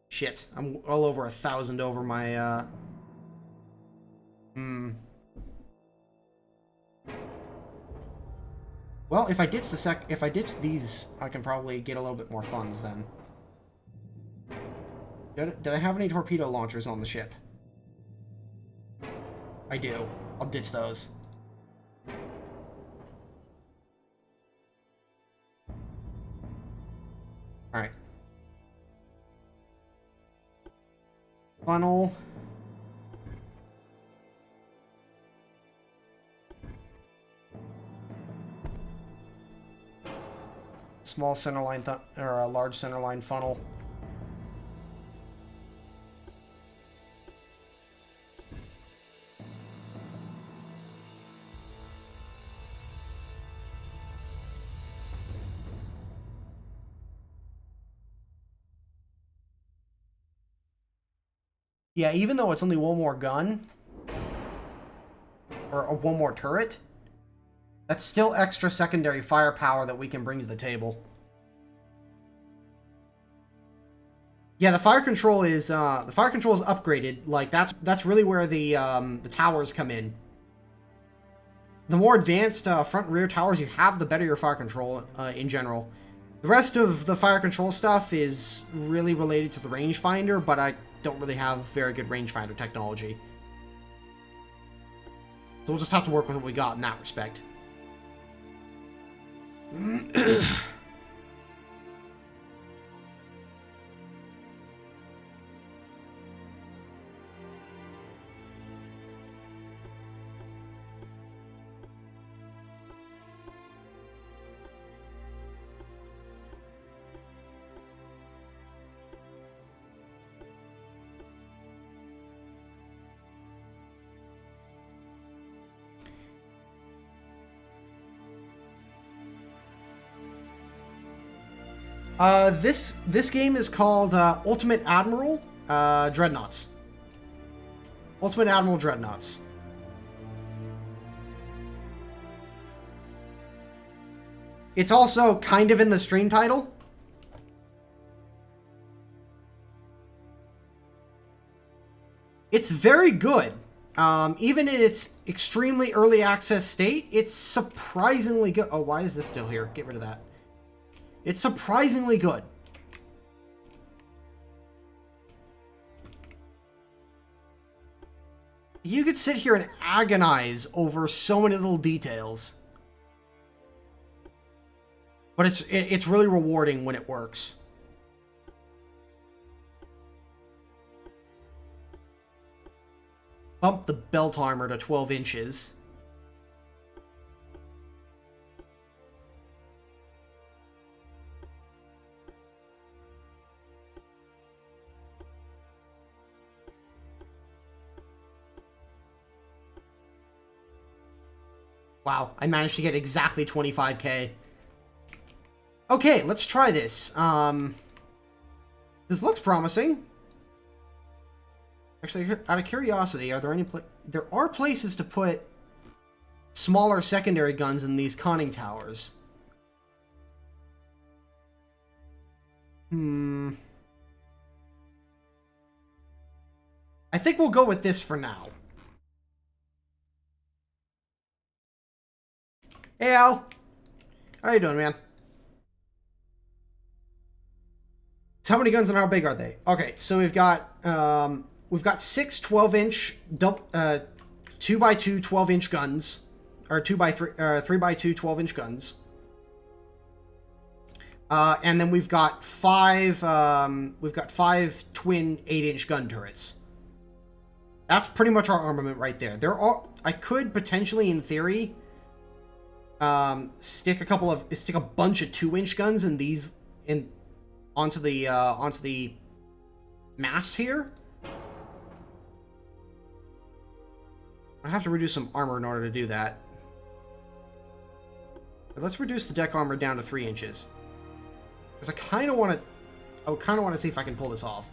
Shit, I'm all over 1,000 over my, Well, if I ditch these, I can probably get a little bit more funds then. Did I have any torpedo launchers on the ship? I do. I'll ditch those. Alright. Funnel. Small centerline or a large centerline funnel. Yeah, even though it's only one more gun, or one more turret, that's still extra secondary firepower that we can bring to the table. Yeah, the fire control is upgraded. Like that's really where the towers come in. The more advanced front and rear towers you have, the better your fire control in general. The rest of the fire control stuff is really related to the rangefinder, but I don't really have very good rangefinder technology. So we'll just have to work with what we got in that respect. This game is called Ultimate Admiral Dreadnoughts. Ultimate Admiral Dreadnoughts. It's also kind of in the stream title. It's very good. Even in its extremely early access state, it's surprisingly good. Oh, why is this still here? Get rid of that. It's surprisingly good. You could sit here and agonize over so many little details. But it's really rewarding when it works. Bump the belt armor to 12 inches. Wow, I managed to get exactly 25k. Okay, let's try this. This looks promising. Actually, out of curiosity, are there any there are places to put smaller secondary guns in these conning towers. I think we'll go with this for now. Hey, Al. How you doing, man? So how many guns and how big are they? Okay, so we've got 6 12-inch 2x2 12-inch guns, or 3x2 12-inch guns. And then we've got 5 twin 8-inch gun turrets. That's pretty much our armament right there. I could potentially, in theory, stick a bunch of 2-inch guns in these onto the mass here. I have to reduce some armor in order to do that. But let's reduce the deck armor down to 3 inches. Because I kind of want to see if I can pull this off.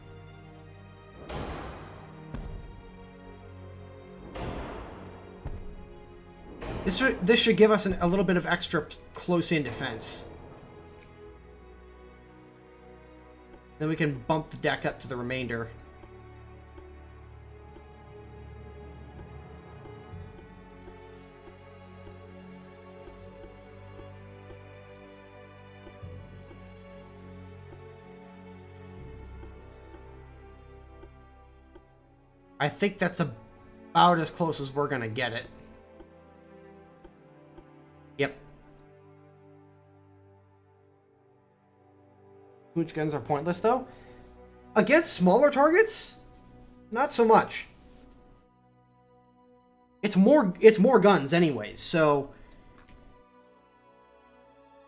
This should give us a little bit of extra close-in defense. Then we can bump the deck up to the remainder. I think that's about as close as we're gonna get it. Yep. Huge guns are pointless, though. Against smaller targets, not so much. It's more guns anyways, so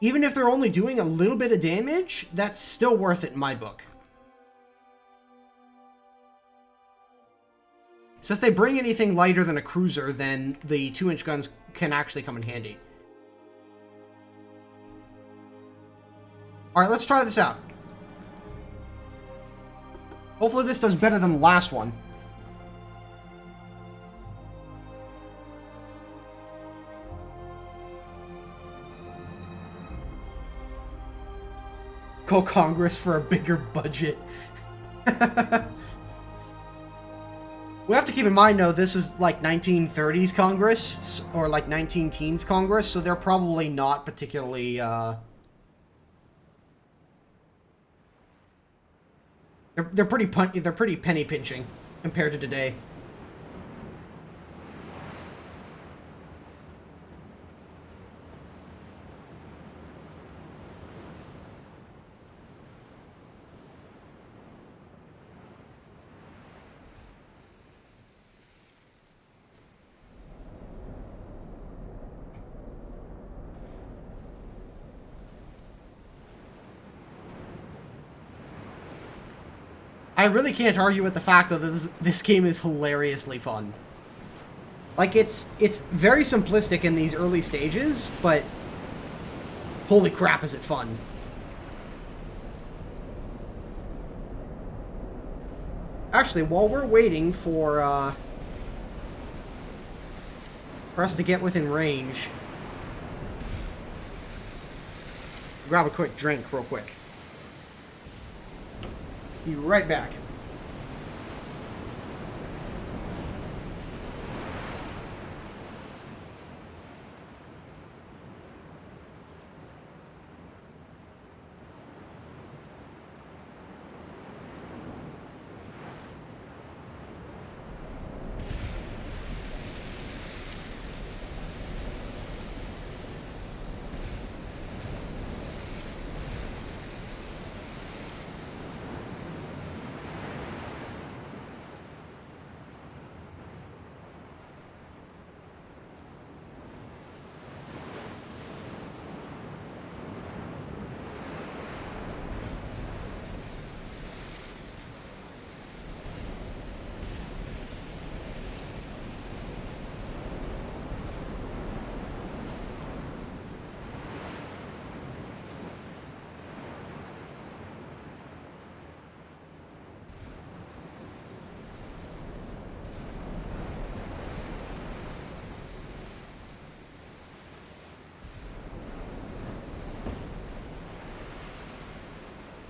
even if they're only doing a little bit of damage, that's still worth it in my book. So if they bring anything lighter than a cruiser, then the 2-inch guns can actually come in handy. Alright, let's try this out. Hopefully this does better than the last one. Go Congress for a bigger budget. We have to keep in mind, though, this is like 1930s Congress, or like 19-teens Congress, so they're probably not particularly, They're pretty penny pinching compared to today. I really can't argue with the fact that this game is hilariously fun. Like, it's very simplistic in these early stages, but holy crap is it fun. Actually, while we're waiting for us to get within range, grab a quick drink real quick. Be right back.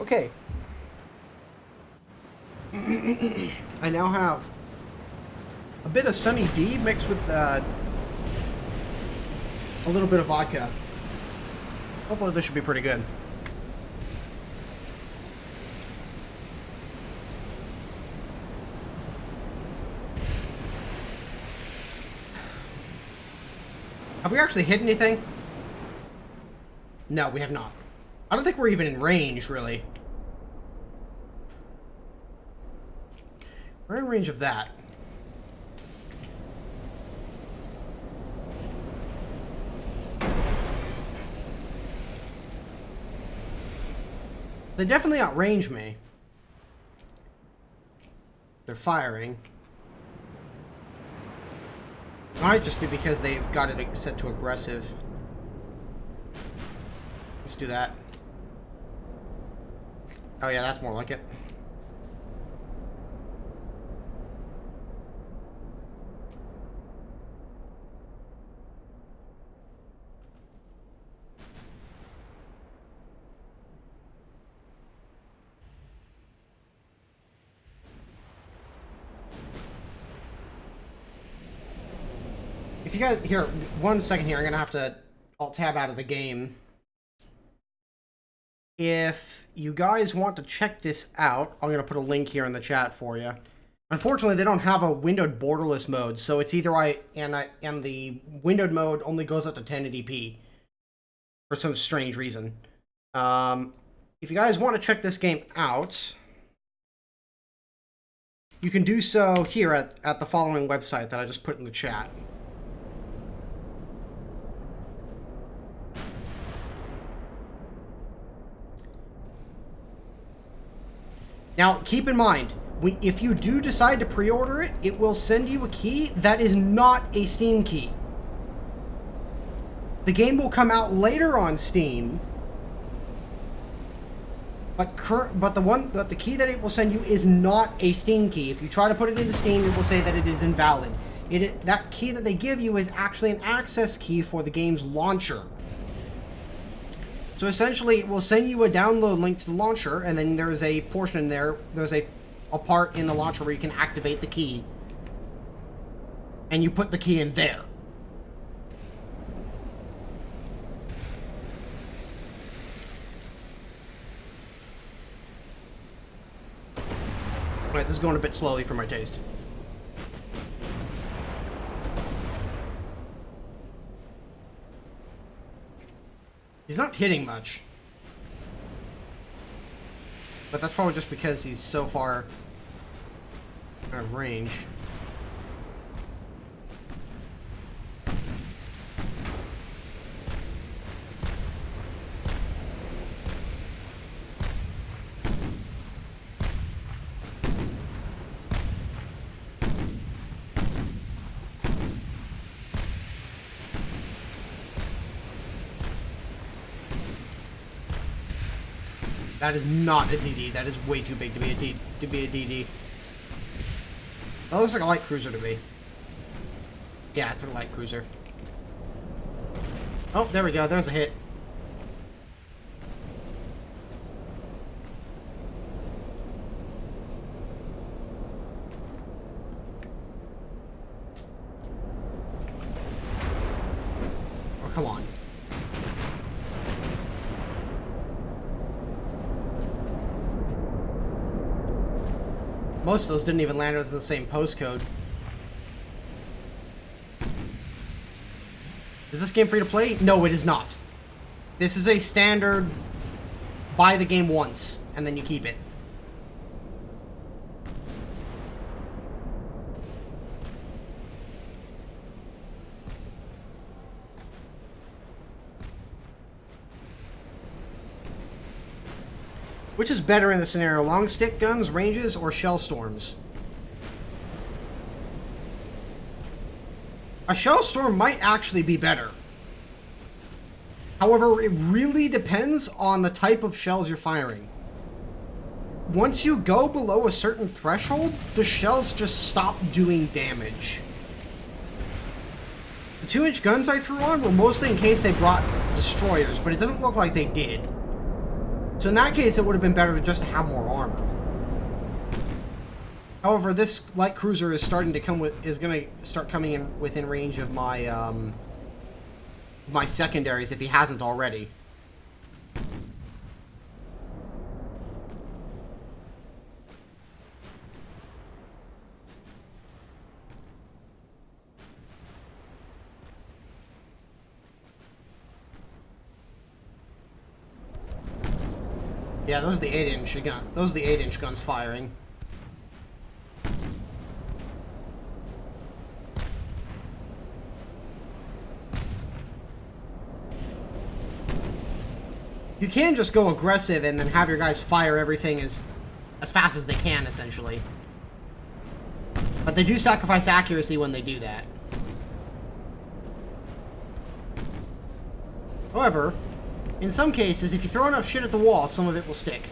Okay. I now have a bit of Sunny D mixed with a little bit of vodka. Hopefully this should be pretty good. Have we actually hit anything? No, we have not. I don't think we're even in range, really. We're in range of that. They definitely outrange me. They're firing. It might just be because they've got it set to aggressive. Let's do that. Oh yeah, that's more like it. If you guys, here, 1 second here, I'm gonna have to Alt-Tab out of the game. If you guys want to check this out, I'm gonna put a link here in the chat for you. Unfortunately, they don't have a windowed borderless mode, so it's either and the windowed mode only goes up to 1080p for some strange reason. If you guys want to check this game out, you can do so here at the following website that I just put in the chat. Now, keep in mind, if you do decide to pre-order it, it will send you a key that is not a Steam key. The game will come out later on Steam, but the key that it will send you is not a Steam key. If you try to put it into Steam, it will say that it is invalid. That key that they give you is actually an access key for the game's launcher. So essentially, it will send you a download link to the launcher, and then there's a portion in there, there's a part in the launcher where you can activate the key. And you put the key in there. Alright, this is going a bit slowly for my taste. He's not hitting much. But that's probably just because he's so far out of range. That is not a DD. That is way too big to be a DD. That looks like a light cruiser to me. Yeah, it's a light cruiser. Oh, there we go. There's a hit. Oh, come on. Most of those didn't even land within the same postcode. Is this game free to play? No, it is not. This is a standard buy the game once, and then you keep it. Which is better in the scenario, long stick guns, ranges, or shell storms? A shell storm might actually be better. However, it really depends on the type of shells you're firing. Once you go below a certain threshold, the shells just stop doing damage. The 2-inch guns I threw on were mostly in case they brought destroyers, but it doesn't look like they did. So in that case, it would have been better to just have more armor. However, this light cruiser is starting to come with is going to start coming in within range of my my secondaries if he hasn't already. Yeah, those are the 8-inch gun. Those are the 8-inch guns firing. You can just go aggressive and then have your guys fire everything as fast as they can, essentially. But they do sacrifice accuracy when they do that. However, in some cases, if you throw enough shit at the wall, some of it will stick.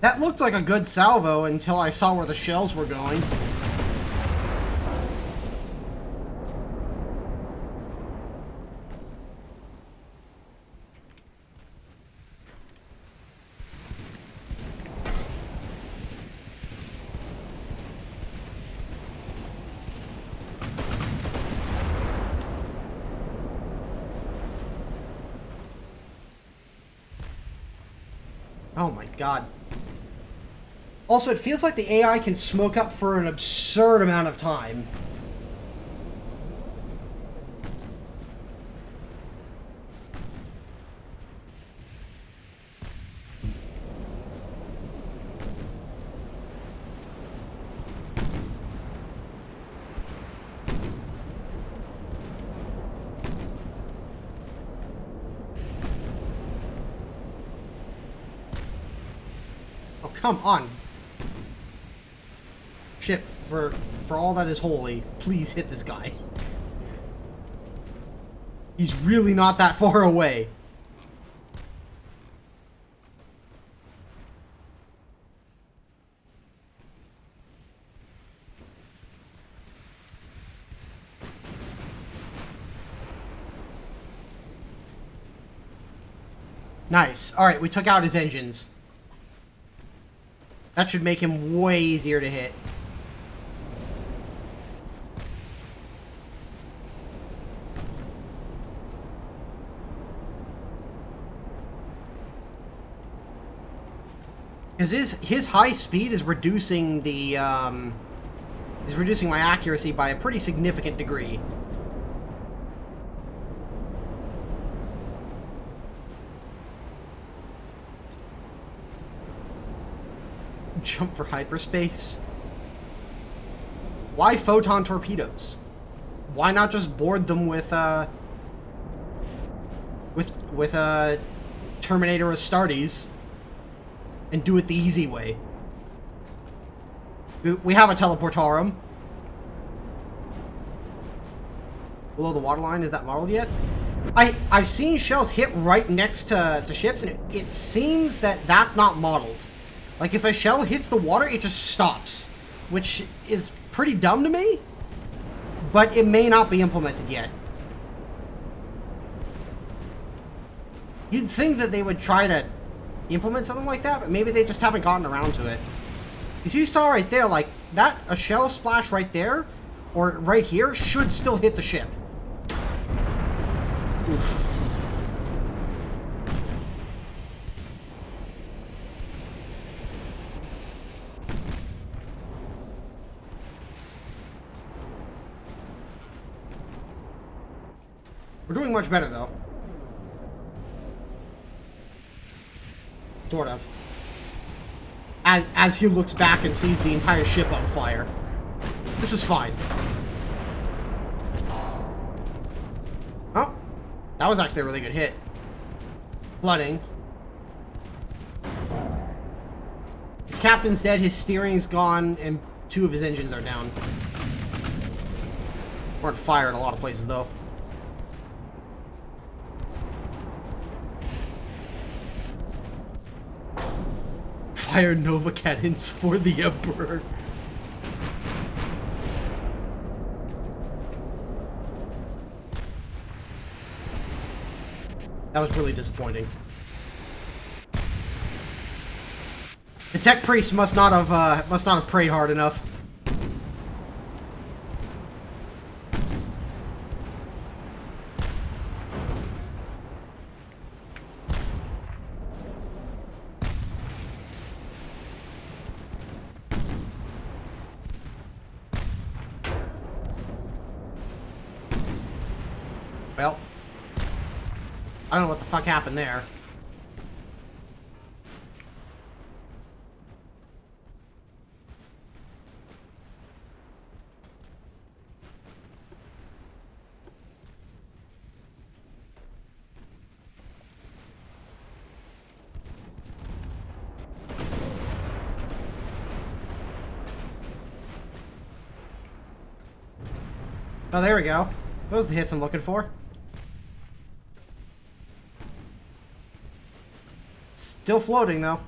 That looked like a good salvo until I saw where the shells were going. Oh my god. Also, it feels like the AI can smoke up for an absurd amount of time. Oh, come on. Ship, for all that is holy, please hit this guy. He's really not that far away. Nice. Alright, we took out his engines. That should make him way easier to hit. Because his high speed is reducing the, is reducing my accuracy by a pretty significant degree. Jump for hyperspace? Why photon torpedoes? Why not just board them with Terminator Astartes? And do it the easy way. We have a teleportarum. Below the waterline, is that modeled yet? I've seen shells hit right next to ships, and it seems that that's not modeled. Like, if a shell hits the water, it just stops. Which is pretty dumb to me. But it may not be implemented yet. You'd think that they would try to implement something like that, but maybe they just haven't gotten around to it. Because you saw right there, like, a shell splash right there, or right here, should still hit the ship. Oof. We're doing much better, though. Sort of. As he looks back and sees the entire ship on fire. This is fine. Oh. That was actually a really good hit. Flooding. His captain's dead, his steering's gone, and 2 of his engines are down. We're on fire in a lot of places, though. Fire Nova cannons for the Emperor. That was really disappointing. The tech priest must not have prayed hard enough. Well, I don't know what the fuck happened there. Oh, there we go. Those are the hits I'm looking for. Still floating, though.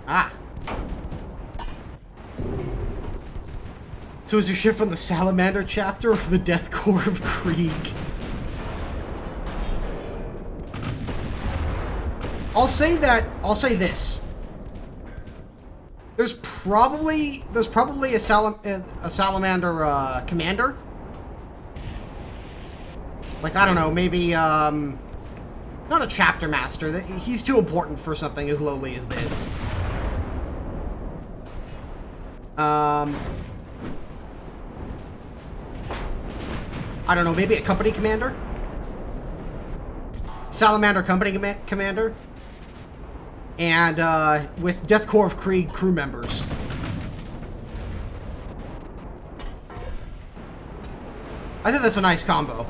Ah. So is your ship from the Salamander chapter or the Death Core of Krieg? I'll say this. There's probably a Salamander commander. Like, I don't know, maybe not a chapter master. He's too important for something as lowly as this. I don't know, maybe a company commander? Salamander company commander? And, with Death Core of Krieg crew members. I think that's a nice combo.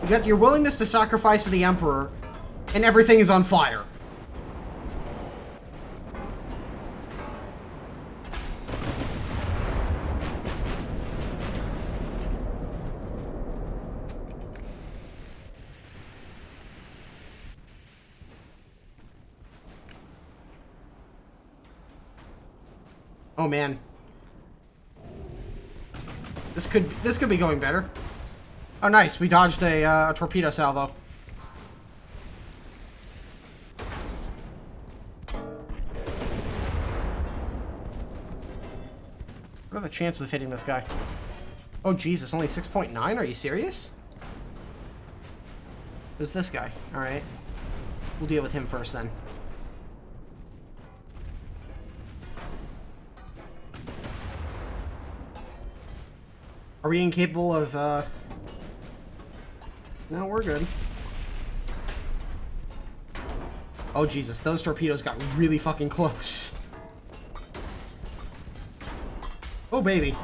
You got your willingness to sacrifice for the Emperor, and everything is on fire. Oh man, this could be going better. Oh nice, we dodged a torpedo salvo. What are the chances of hitting this guy? Oh Jesus, only 6.9? Are you serious? Who's this guy? All right, we'll deal with him first then. Are we incapable of, No, we're good. Oh, Jesus. Those torpedoes got really fucking close. Oh, baby.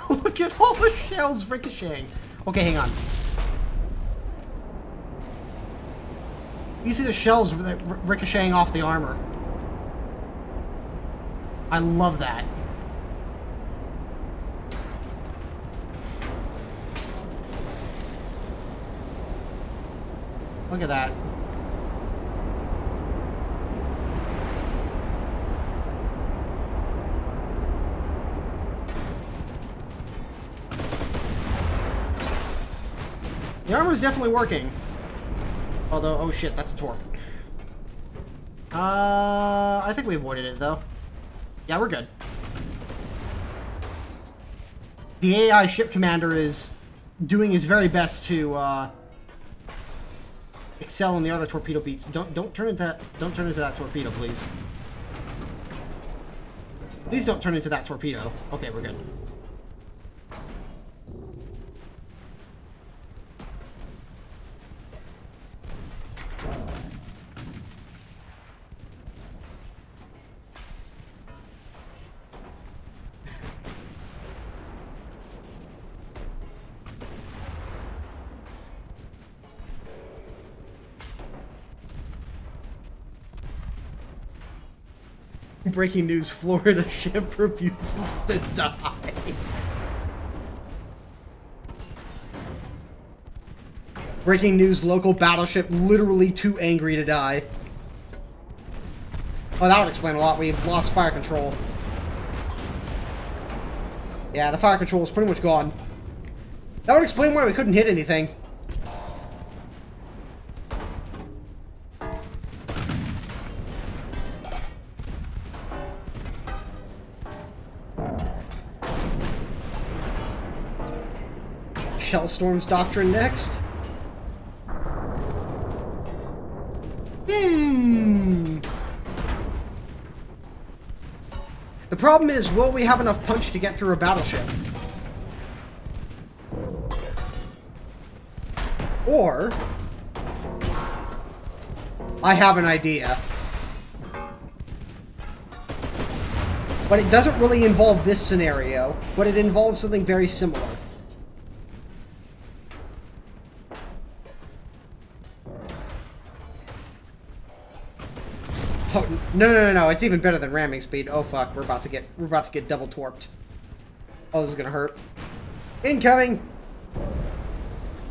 Look at all the shells ricocheting. Okay, hang on. You see the shells ricocheting off the armor. I love that. Look at that. The armor is definitely working. Although, oh shit, that's a torp. I think we avoided it, though. Yeah, we're good. The AI ship commander is doing his very best to, excel in the art of torpedo beats. Don't turn into that torpedo, please. Please don't turn into that torpedo. Okay, we're good. Breaking news, Florida ship refuses to die. Breaking news, local battleship literally too angry to die. Oh, that would explain a lot. We've lost fire control. Yeah, the fire control is pretty much gone. That would explain why we couldn't hit anything. Shellstorm's doctrine next. The problem is, will we have enough punch to get through a battleship? Or I have an idea. But it doesn't really involve this scenario, but it involves something very similar. Oh, no, it's even better than ramming speed. Oh fuck, we're about to get double torped. Oh, this is gonna hurt. Incoming!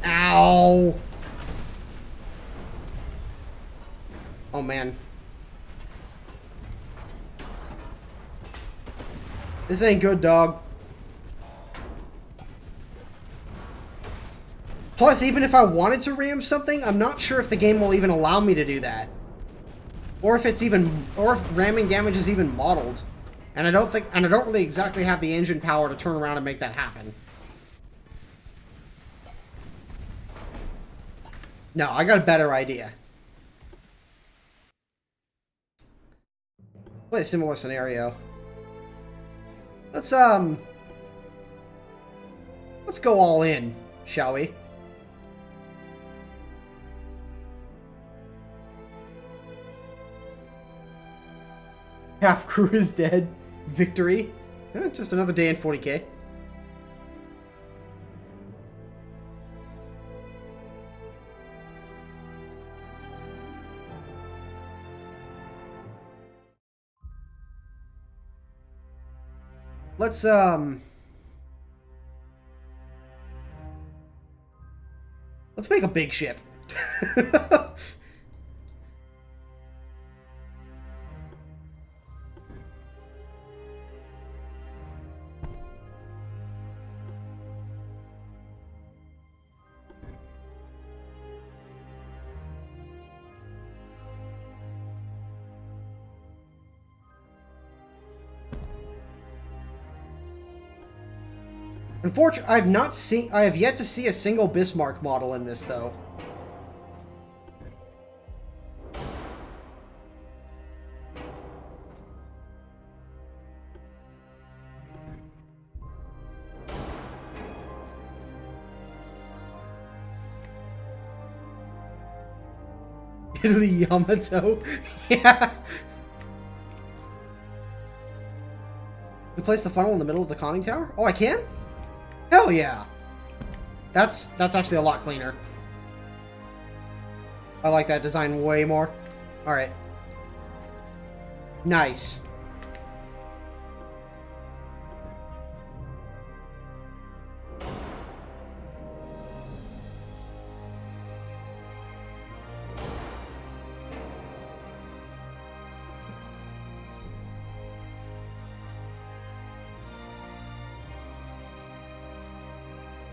Ow! Oh man. This ain't good, dog. Plus, even if I wanted to ram something, I'm not sure if the game will even allow me to do that. Or if ramming damage is even modeled. And I don't really exactly have the engine power to turn around and make that happen. No, I got a better idea. Play a similar scenario. Let's go all in, shall we? Half crew is dead. Victory. Just another day in 40k. Let's make a big ship. Unfortunately, I have yet to see a single Bismarck model in this, though. Italy Yamato? Yeah. You place the funnel in the middle of the conning tower? Oh, I can? Hell yeah! That's actually a lot cleaner. I like that design way more. Alright. Nice.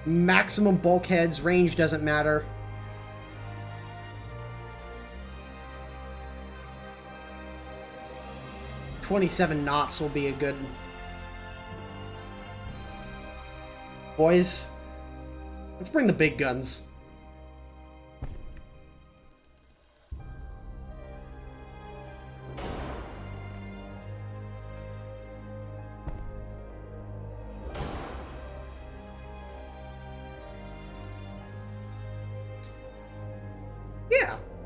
Maximum bulkheads, range doesn't matter. .27 knots will be a good... Boys, let's bring the big guns.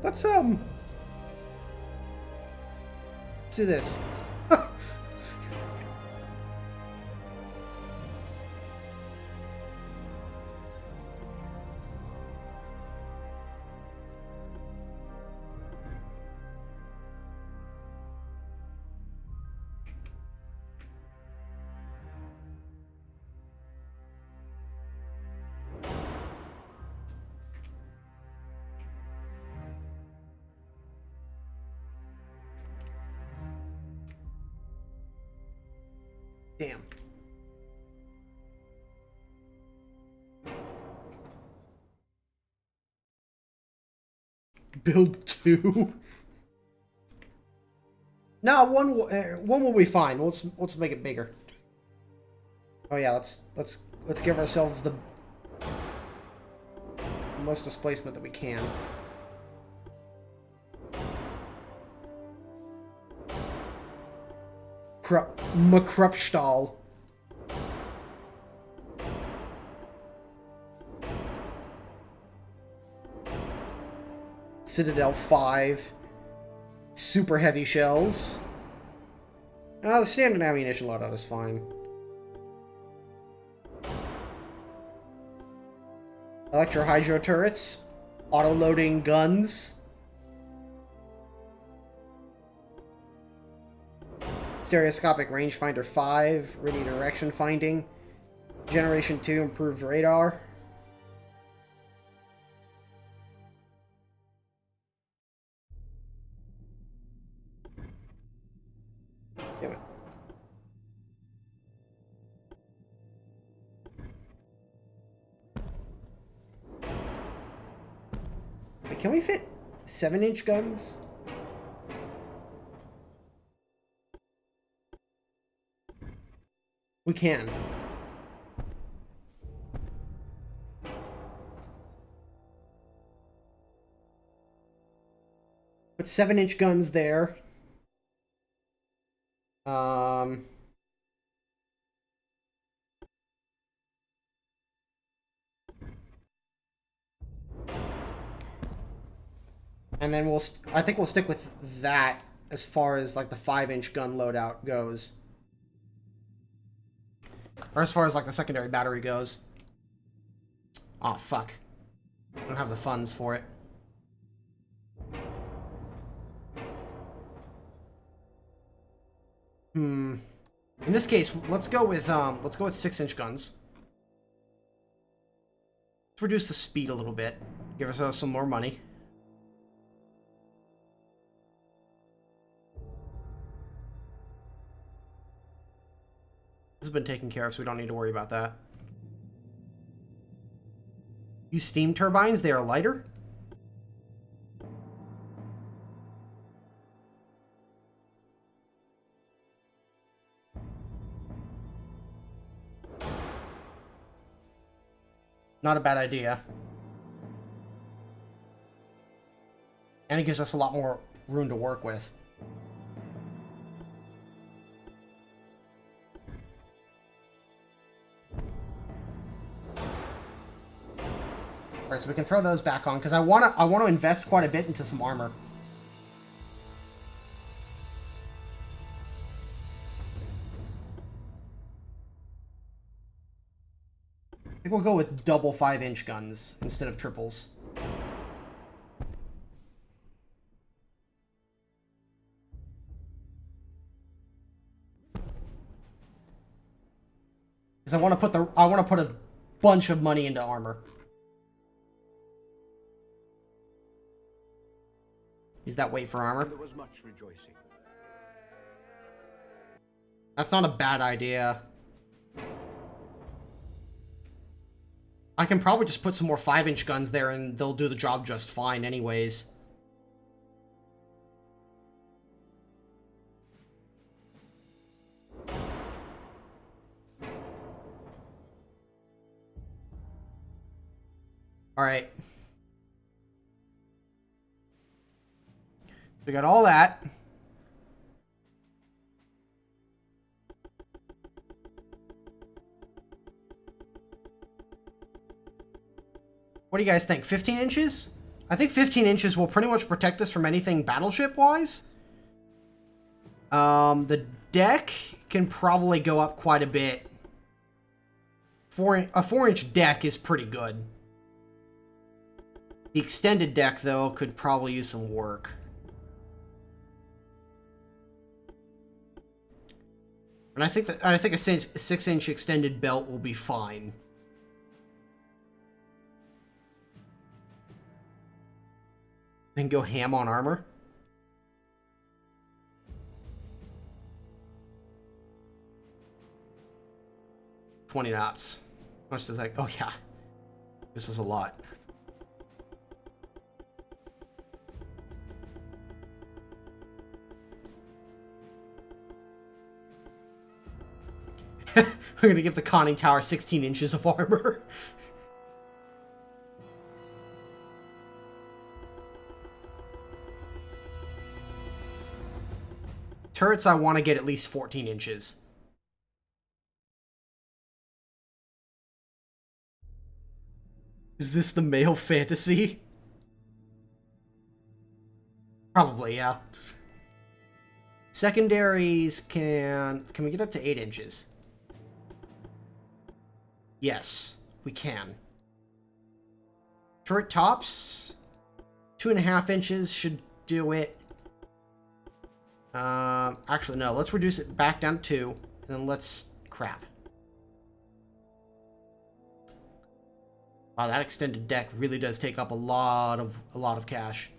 Let's do this. Damn. Build 2. No, one will be fine. Let's make it bigger. Oh yeah, let's give ourselves the most displacement that we can. Makrupstall. Citadel 5. Super heavy shells. The standard ammunition loadout is fine. Electro-hydro turrets. Auto-loading guns. Stereoscopic rangefinder 5, radio direction finding, Generation 2 improved radar. Damn it. Wait, can we fit 7-inch guns? We can. Put 7-inch guns there. And then I think we'll stick with that as far as like the 5-inch gun loadout goes. Or as far as like the secondary battery goes. Oh fuck. I don't have the funds for it. In this case, let's go with 6-inch guns. Let's reduce the speed a little bit. Give ourselves some more money. This has been taken care of, so we don't need to worry about that. Use steam turbines, they are lighter. Not a bad idea. And it gives us a lot more room to work with. Alright, so we can throw those back on, because I wanna invest quite a bit into some armor. I think we'll go with double 5-inch guns instead of triples. Because I want to put a bunch of money into armor. Use that weight for armor. There was much rejoicing. That's not a bad idea. I can probably just put some more 5-inch guns there and they'll do the job just fine anyways. Alright. We got all that. What do you guys think? 15 inches? I think 15 inches will pretty much protect us from anything battleship-wise. The deck can probably go up quite a bit. A 4-inch deck is pretty good. The extended deck, though, could probably use some work. And I think a 6-inch extended belt will be fine. And go ham on armor. $20 knots. How much does that? Oh yeah, this is a lot. We're gonna give the conning tower 16 inches of armor. Turrets, I want to get at least 14 inches. Is this the male fantasy? Probably, yeah. Secondaries can we get up to 8 inches? Yes, we can. Turret tops, 2.5 inches should do it. Actually, no. Let's reduce it back down to 2, and then let's crap. Wow, that extended deck really does take up a lot of cash.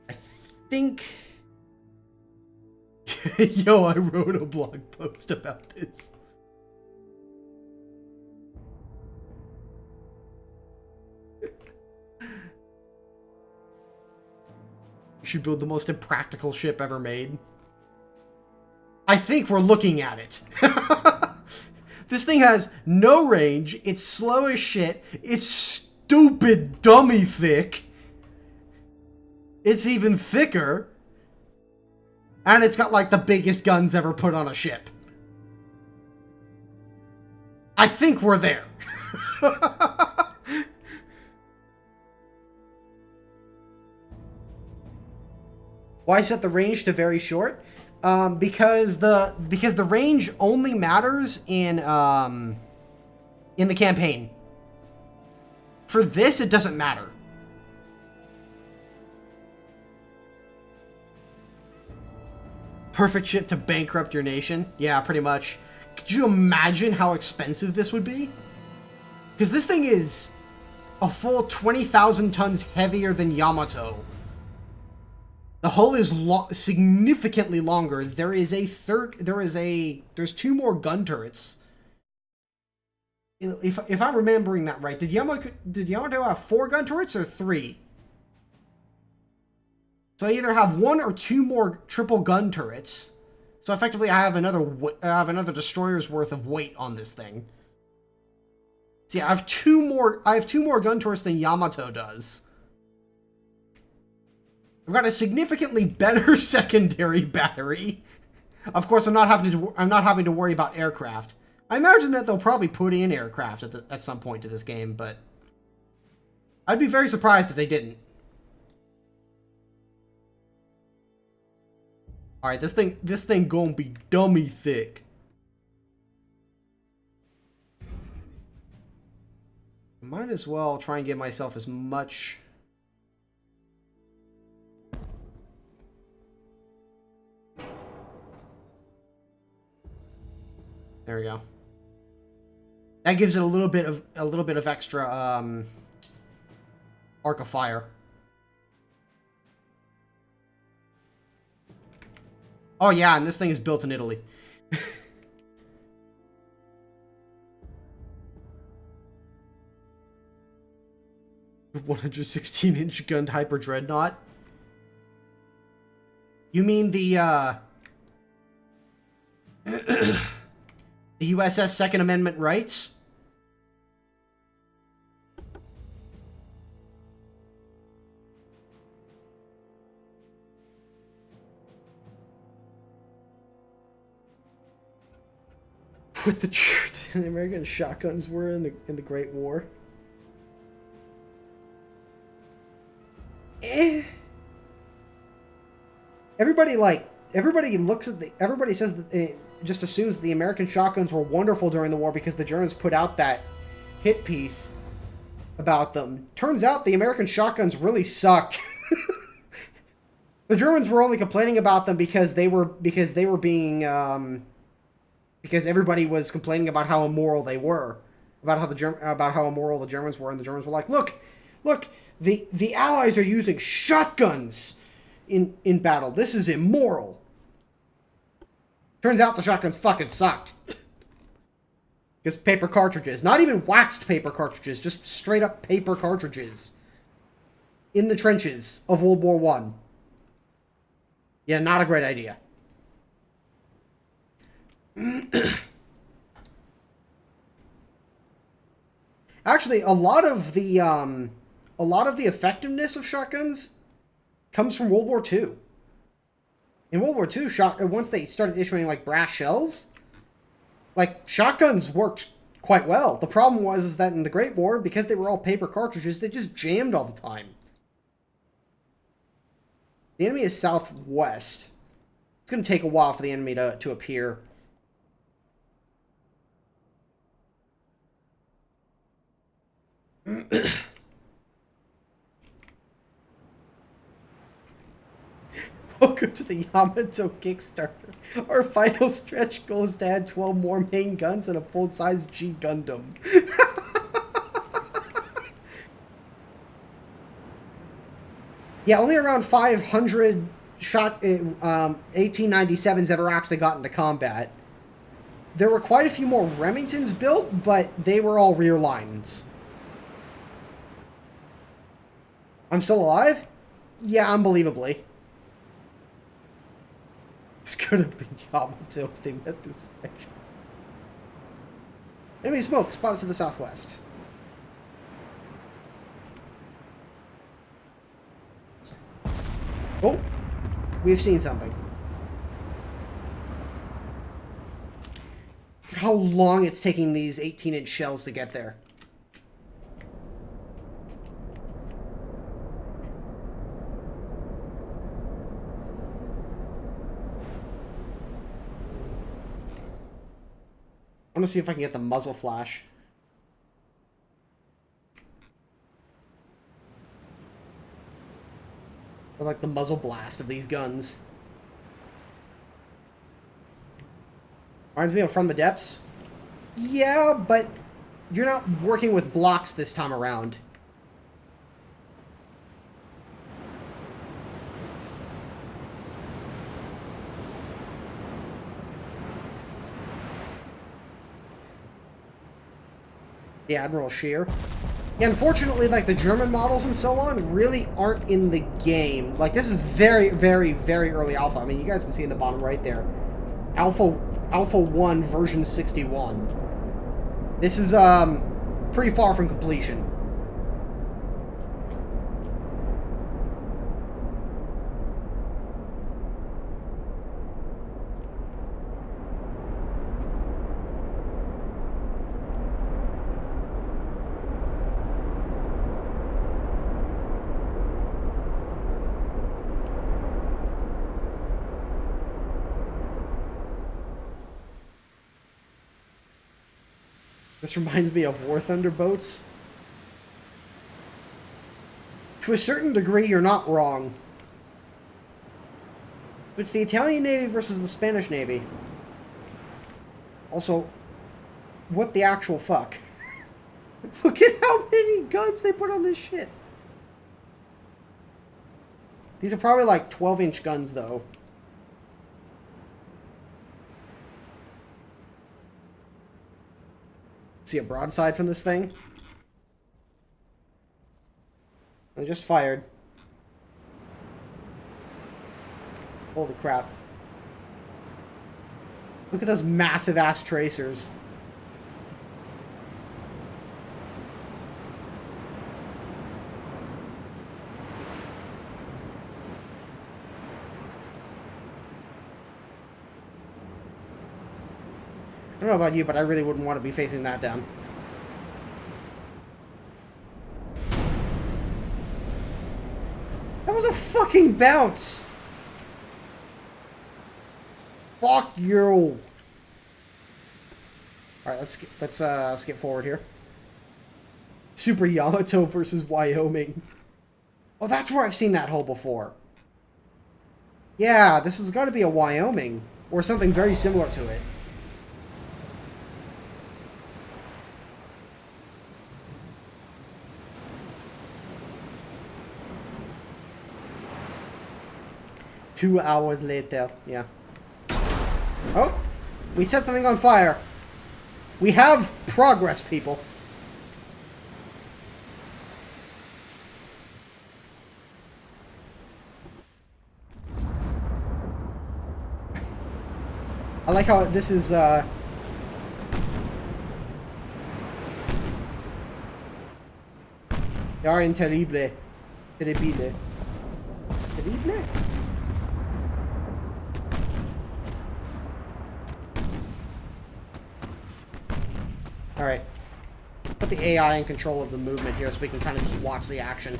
I think. Yo, I wrote a blog post about this. We should build the most impractical ship ever made. I think we're looking at it. This thing has no range, it's slow as shit, it's stupid dummy thick. It's even thicker. And it's got, like, the biggest guns ever put on a ship. I think we're there. Why set the range to very short? Because the range only matters in the campaign. For this, it doesn't matter. Perfect ship to bankrupt your nation. Yeah, pretty much. Could you imagine how expensive this would be? Because this thing is a full 20,000 tons heavier than Yamato. The hull is significantly longer. There's 2 more gun turrets. If I'm remembering that right, did Yamato have 4 gun turrets or 3? So I either have 1 or 2 more triple gun turrets. So effectively, I have another destroyer's worth of weight on this thing. See, I have 2 more gun turrets than Yamato does. I've got a significantly better secondary battery. Of course, I'm not having to worry about aircraft. I imagine that they'll probably put in aircraft at some point to this game, but I'd be very surprised if they didn't. All right, this thing gonna be dummy thick. Might as well try and give myself as much. There we go. That gives it a little bit of extra arc of fire. Oh yeah, and this thing is built in Italy. 116-inch gunned Hyper Dreadnought. You mean the the USS Second Amendment rights? what the American shotguns were in the Great War. Everybody looks at everybody says that just assumes that the American shotguns were wonderful during the war because the Germans put out that hit piece about them. Turns out the American shotguns really sucked. The Germans were only complaining about them because everybody was complaining about how immoral they were, about how immoral the Germans were, and the Germans were like, look, the Allies are using shotguns in battle. This is immoral. Turns out the shotguns fucking sucked. Just paper cartridges. Not even waxed paper cartridges. Just straight up paper cartridges. In the trenches of World War I. Yeah, not a great idea. Actually, a lot of the effectiveness of shotguns comes from World War II. In World War II, once they started issuing like brass shells, like shotguns worked quite well. The problem was that in the Great War, because they were all paper cartridges, they just jammed all the time. The enemy is southwest. It's going to take a while for the enemy to appear. Welcome to the Yamato Kickstarter. Our final stretch goal is to add 12 more main guns and a full-size G Gundam. Yeah, only around 500 1897s ever actually got into combat. There were quite a few more Remingtons built, but they were all rear lines. I'm still alive? Yeah, unbelievably. It's could have been Yamato if they met this section. Enemy smoke spotted to the southwest. Oh, we've seen something. Look at how long it's taking these 18-inch shells to get there. I want to see if I can get the muzzle flash. I like the muzzle blast of these guns. Reminds me of From the Depths. Yeah, but you're not working with blocks this time around. The Admiral shear. Yeah, unfortunately, like, the German models and so on really aren't in the game. Like, this is very, very, very early alpha. I mean, you guys can see in the bottom right there. Alpha 1 version 61. This is, pretty far from completion. This reminds me of War Thunder boats. To a certain degree, you're not wrong. It's the Italian Navy versus the Spanish Navy. Also, what the actual fuck? Look at how many guns they put on this shit. These are probably like 12-inch guns, though. See a broadside from this thing? I just fired. Holy crap. Look at those massive ass tracers. don't know about you, but I really wouldn't want to be facing that down. That was a fucking bounce! Fuck you! Alright, let's get forward here. Super Yamato versus Wyoming. Oh, that's where I've seen that hull before. Yeah, this has got to be a Wyoming. Or something very similar to it. Two hours later, yeah. Oh, we set something on fire. We have progress, people. I like how this is, terrible. Terrible. Terrible? Alright. Put the AI in control of the movement here so we can kind of just watch the action.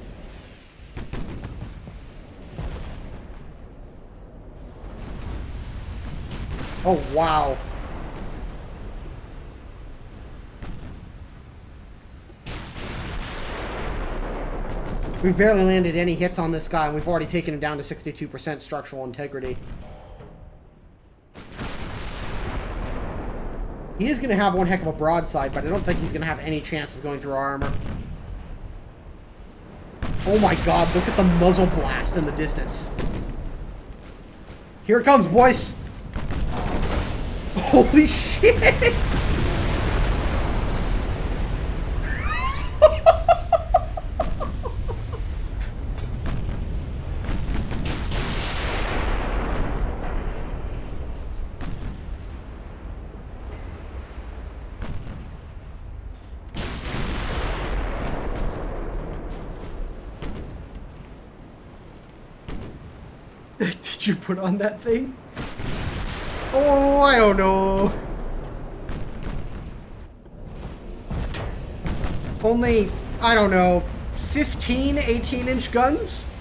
Oh, wow. We've barely landed any hits on this guy, and we've already taken him down to 62% structural integrity. He is going to have one heck of a broadside, but I don't think he's going to have any chance of going through our armor. Oh my god, look at the muzzle blast in the distance. Here it comes, boys! Holy shit! Did you put on that thing? Oh, I don't know. Only, I don't know, 15 18-inch guns?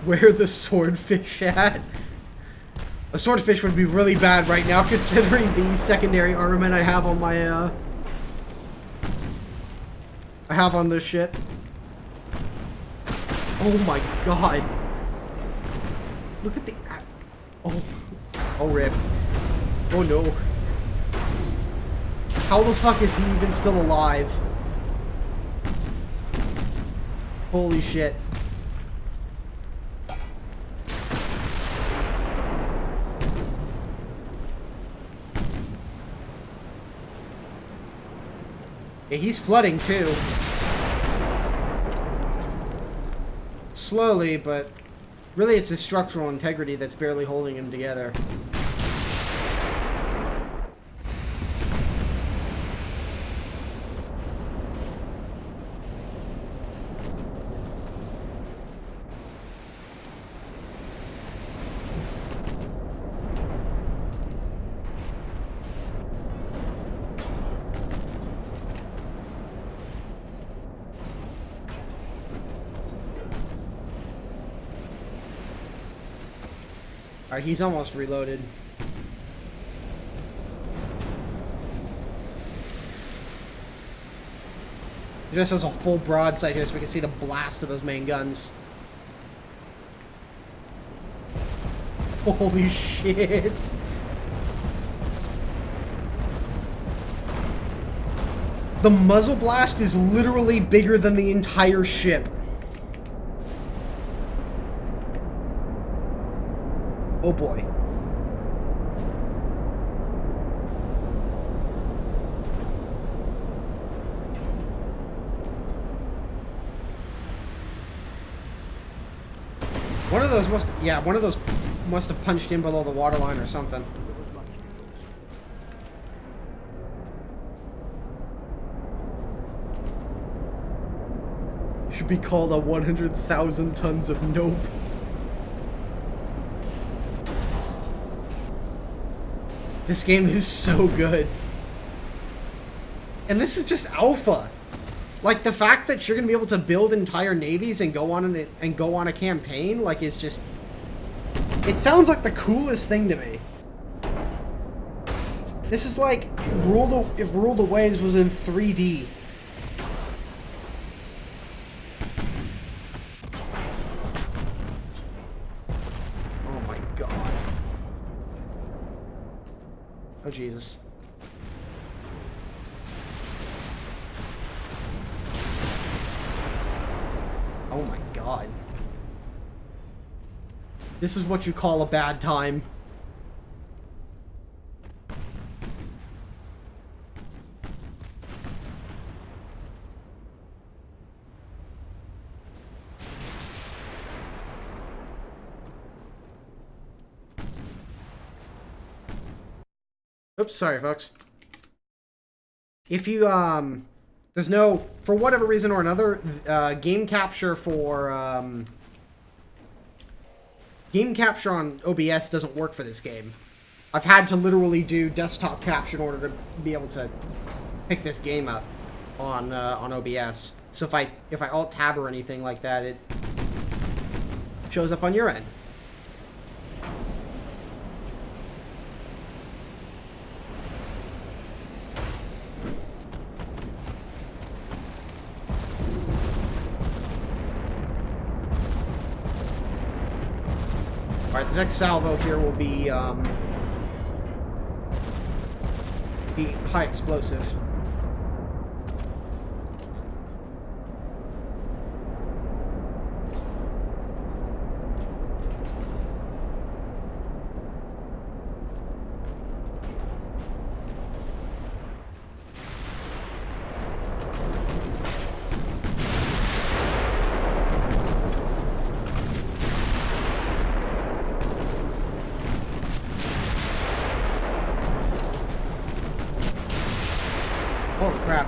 Where the swordfish at? A swordfish would be really bad right now, considering the secondary armament I have on my, I have on this ship. Oh my god. Look at the... Oh. Oh, rip. Oh no. How the fuck is he even still alive? Holy shit. Yeah, he's flooding too. Slowly, but really it's his structural integrity that's barely holding him together. Alright, he's almost reloaded. He just has a full broadside here so we can see the blast of those main guns. Holy shit! The muzzle blast is literally bigger than the entire ship. Oh boy. One of those must... Yeah, one of those must have punched in below the waterline or something. Should be called a 100,000 tons of nope. This game is so good. And this is just alpha. Like, the fact that you're gonna be able to build entire navies and go on a campaign, like, is just... It sounds like the coolest thing to me. This is like if Rule the Waves was in 3D. Oh my god. Oh Jesus. Oh my god. This is what you call a bad time. Oops, sorry folks. If you, there's no, for whatever reason or another, game capture on OBS doesn't work for this game. I've had to literally do desktop capture in order to be able to pick this game up on OBS. So if I alt tab or anything like that, it shows up on your end. Alright, the next salvo here will be high explosive. Holy crap.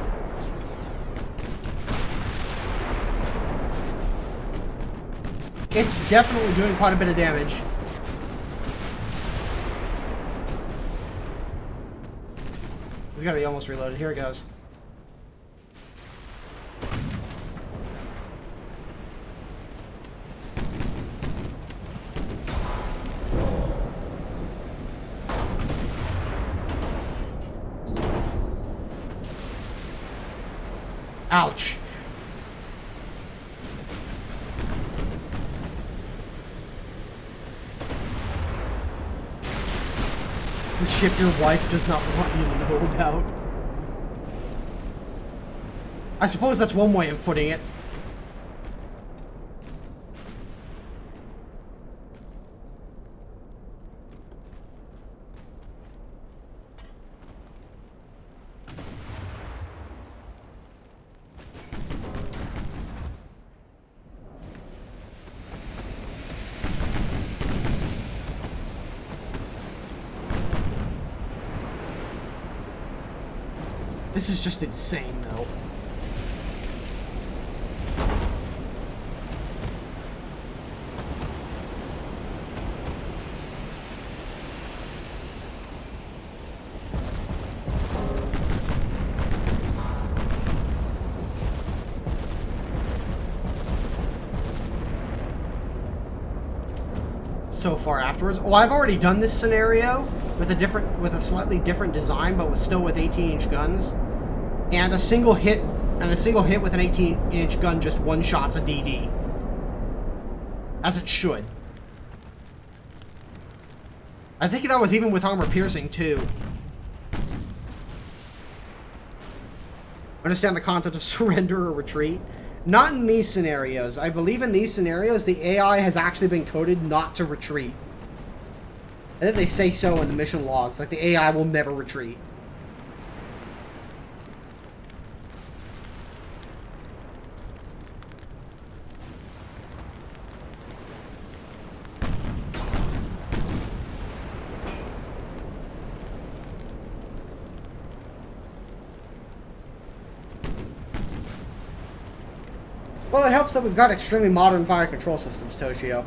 It's definitely doing quite a bit of damage. It's gotta be almost reloaded. Here it goes. Ouch. It's the ship your wife does not want you to know about. I suppose that's one way of putting it. This is just insane, though. So far afterwards. Oh, I've already done this scenario with a slightly different design, but still with 18-inch guns. And a single hit with an 18-inch gun just one-shots a DD. As it should. I think that was even with armor piercing, too. Understand the concept of surrender or retreat? Not in these scenarios. I believe in these scenarios, the AI has actually been coded not to retreat. I think they say so in the mission logs, like the AI will never retreat. Well, it helps that we've got extremely modern fire control systems, Toshio.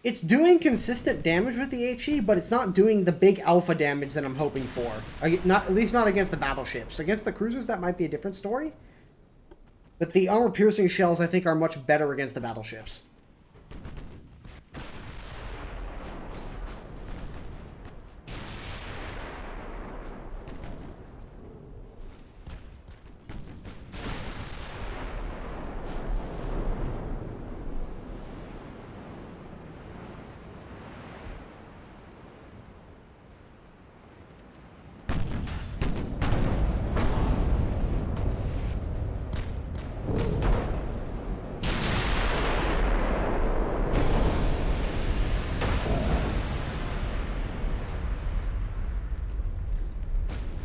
It's doing consistent damage with the HE, but it's not doing the big alpha damage that I'm hoping for. Not, at least not against the battleships. Against the cruisers, that might be a different story. But the armor-piercing shells, I think, are much better against the battleships.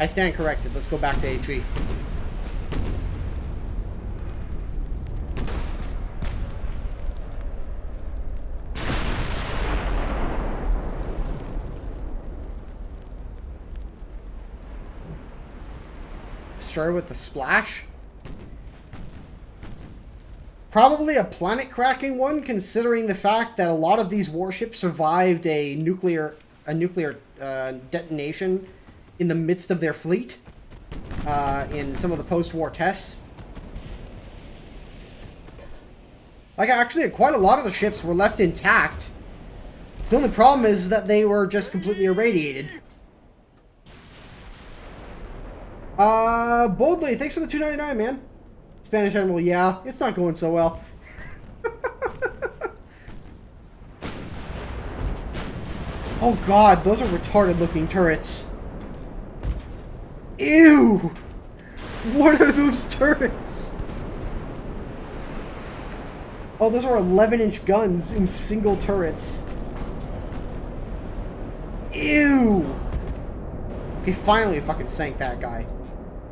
I stand corrected. Let's go back to HE. Start with the splash. Probably a planet-cracking one, considering the fact that a lot of these warships survived a nuclear detonation in the midst of their fleet, in some of the post-war tests. Like, actually, quite a lot of the ships were left intact. The only problem is that they were just completely irradiated. Boldly, thanks for the $2.99, man. Spanish Admiral, yeah, it's not going so well. Oh god, those are retarded-looking turrets. Ew! What are those turrets? Oh, those are 11-inch guns in single turrets. Ew! Okay, finally I fucking sank that guy.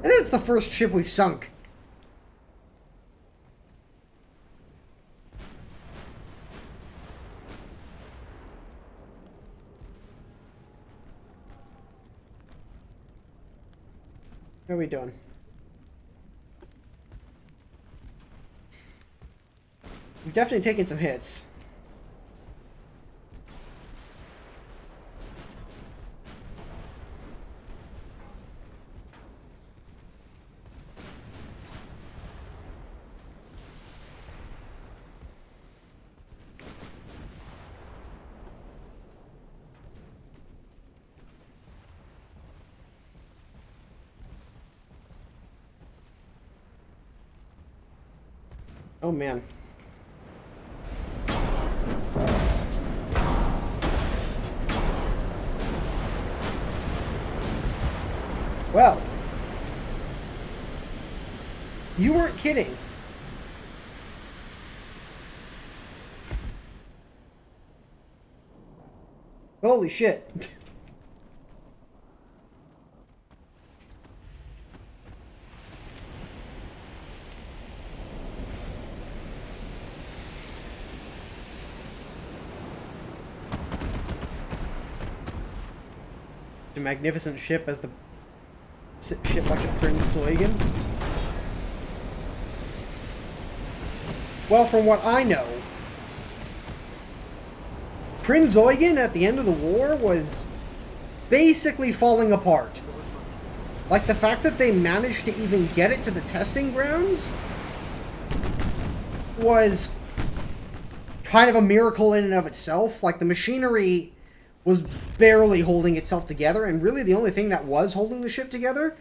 And it's the first ship we've sunk. What are we doing? We've definitely taken some hits. Oh man. Well, you weren't kidding. Holy shit. A magnificent ship as the ship like a Prince Eugen. Well, from what I know, Prince Eugen at the end of the war was basically falling apart. Like, the fact that they managed to even get it to the testing grounds was kind of a miracle in and of itself. Like, the machinery was barely holding itself together, and really the only thing that was holding the ship together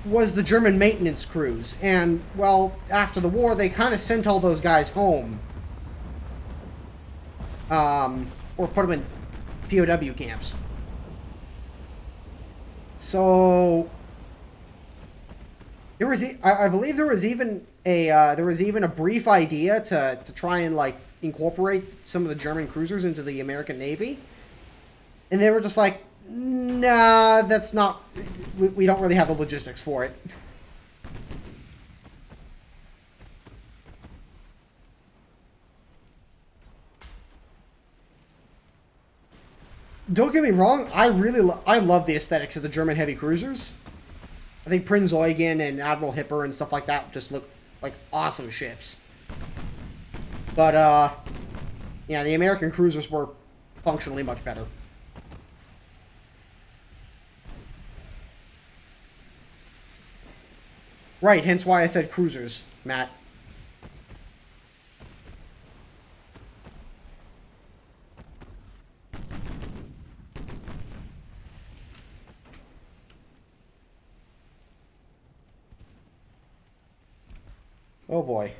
was the German maintenance crews. And, well, after the war, they kind of sent all those guys home. Or put them in POW camps. So there was, I believe there was even a brief idea to try and, like, incorporate some of the German cruisers into the American Navy. And they were just like, nah, that's not... We don't really have the logistics for it. Don't get me wrong, I love the aesthetics of the German heavy cruisers. I think Prinz Eugen and Admiral Hipper and stuff like that just look like awesome ships. But, yeah, the American cruisers were functionally much better. Right, hence why I said cruisers, Matt. Oh boy.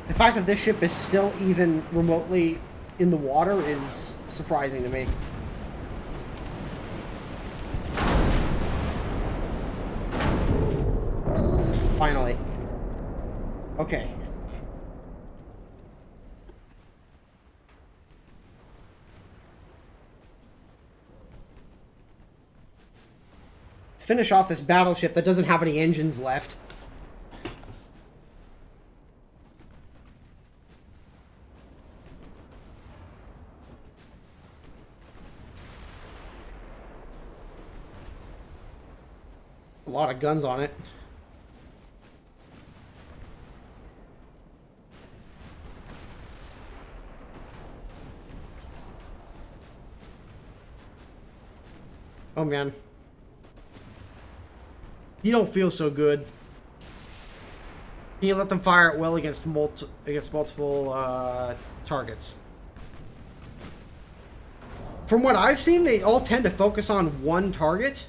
The fact that this ship is still even remotely in the water is surprising to me. Finally. Okay. Let's finish off this battleship that doesn't have any engines left. A lot of guns on it. Oh man. You don't feel so good. Can you let them fire at will against multiple targets? From what I've seen, they all tend to focus on one target.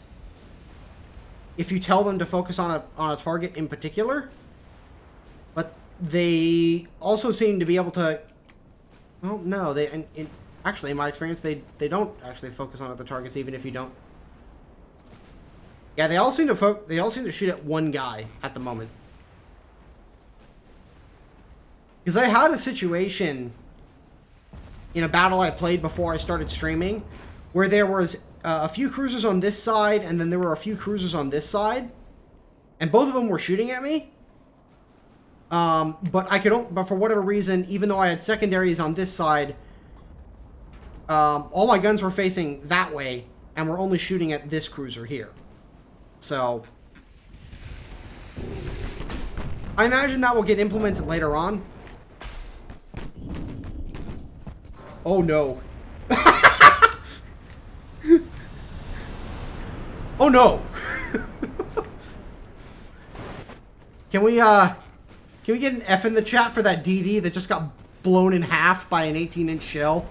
If you tell them to focus on a target in particular. But they also seem to be able to... Well, no, actually, in my experience, they don't actually focus on other targets, even if you don't. Yeah, they all seem to shoot at one guy at the moment. Because I had a situation in a battle I played before I started streaming, where there was a few cruisers on this side, and then there were a few cruisers on this side, and both of them were shooting at me. But for whatever reason, even though I had secondaries on this side, all my guns were facing that way, and were only shooting at this cruiser here. So, I imagine that will get implemented later on. Oh no. Oh no. Can we get an F in the chat for that DD that just got blown in half by an 18-inch shell?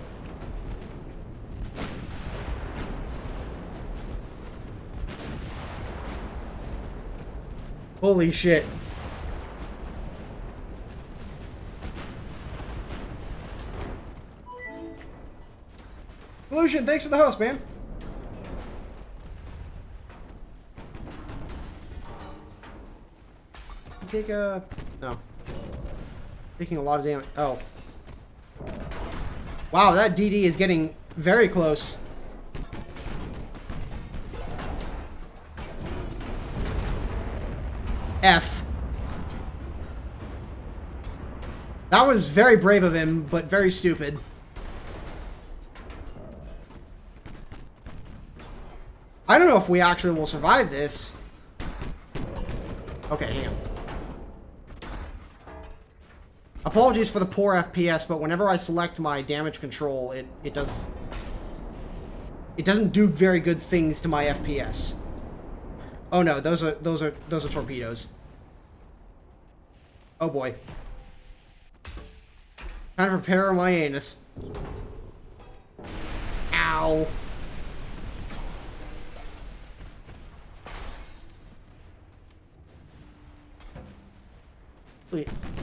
Holy shit. Lucian, thanks for the host, man. Take a... No. Taking a lot of damage. Oh. Wow, that DD is getting very close. F. That was very brave of him, but very stupid. I don't know if we actually will survive this. Okay, hang on. Apologies for the poor FPS, but whenever I select my damage control, it doesn't do very good things to my FPS. Oh no, those are torpedoes. Oh boy. Time to prepare my anus. Ow.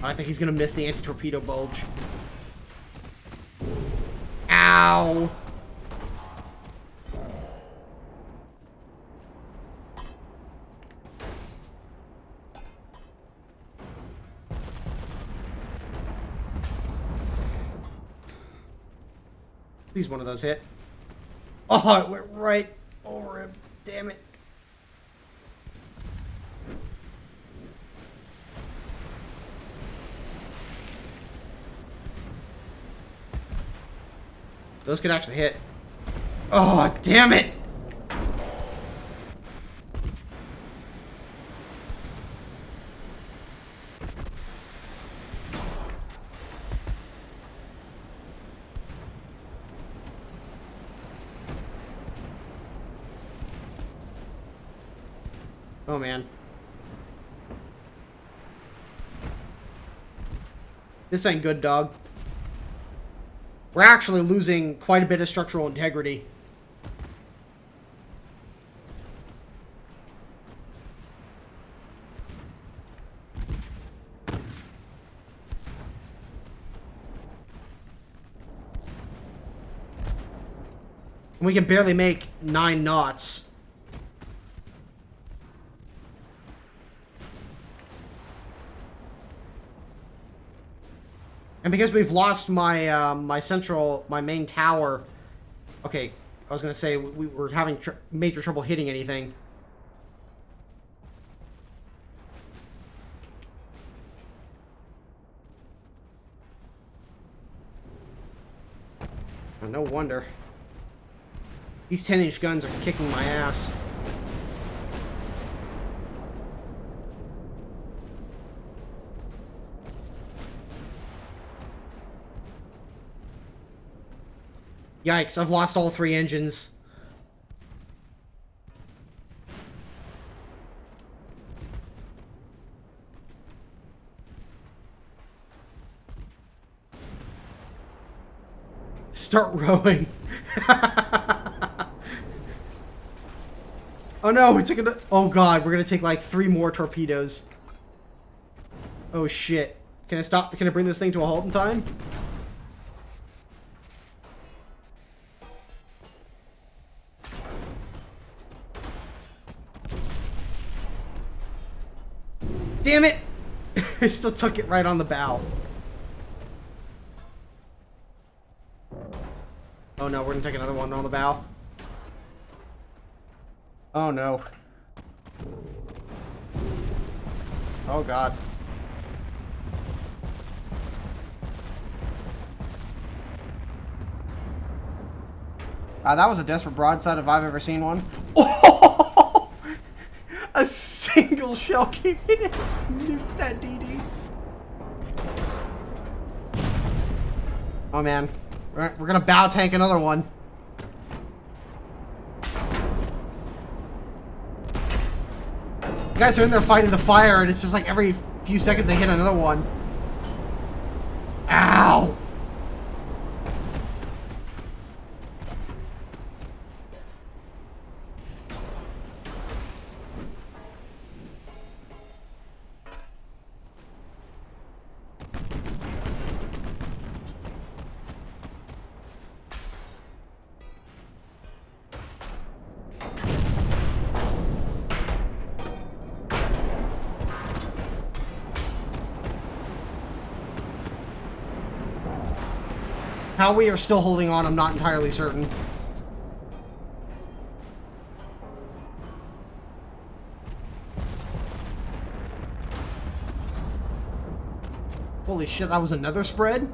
I think he's gonna miss the anti-torpedo bulge. Ow. Please one of those hit. Oh, it went right over him. Damn it. Those could actually hit. Oh, damn it! Oh, man. This ain't good, dog. We're actually losing quite a bit of structural integrity. And we can barely make 9 knots. And because we've lost my my main tower. Okay, I was gonna say we were having major trouble hitting anything. Oh, no wonder. These 10-inch guns are kicking my ass. Yikes, I've lost all 3 engines. Start rowing. Oh no, we took it. Oh god, we're gonna take like 3 more torpedoes. Oh shit. Can I stop? Can I bring this thing to a halt in time? Damn it! I still took it right on the bow. Oh no, we're gonna take another one on the bow. Oh no. Oh god. That was a desperate broadside if I've ever seen one. Oh! A single shell came in and just nuked that DD. Oh man. We're gonna bow tank another one. You guys are in there fighting the fire and it's just like every few seconds they hit another one. Ow! How we are still holding on, I'm not entirely certain. Holy shit, that was another spread?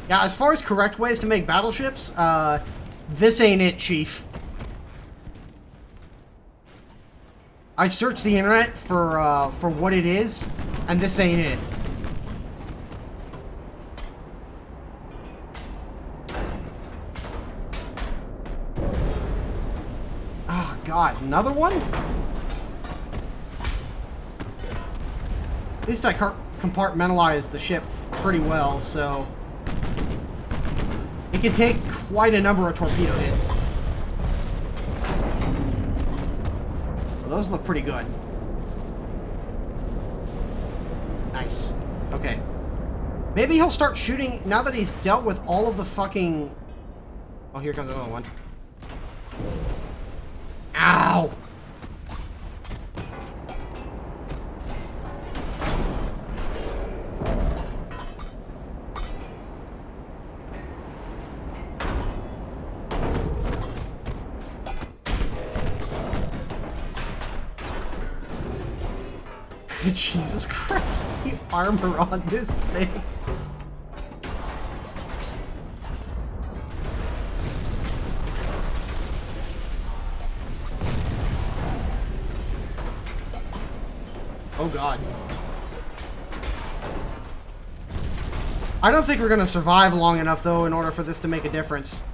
Yeah, as far as correct ways to make battleships, this ain't it, Chief. I've searched the internet for what it is, and this ain't it. Oh god, another one? At least I compartmentalized the ship pretty well, so it can take quite a number of torpedo hits. Well, those look pretty good. Nice. Okay. Maybe he'll start shooting now that he's dealt with all of the fucking... Oh, here comes another one. Ow! Jesus Christ, the armor on this thing. Oh god. I don't think we're gonna survive long enough though in order for this to make a difference.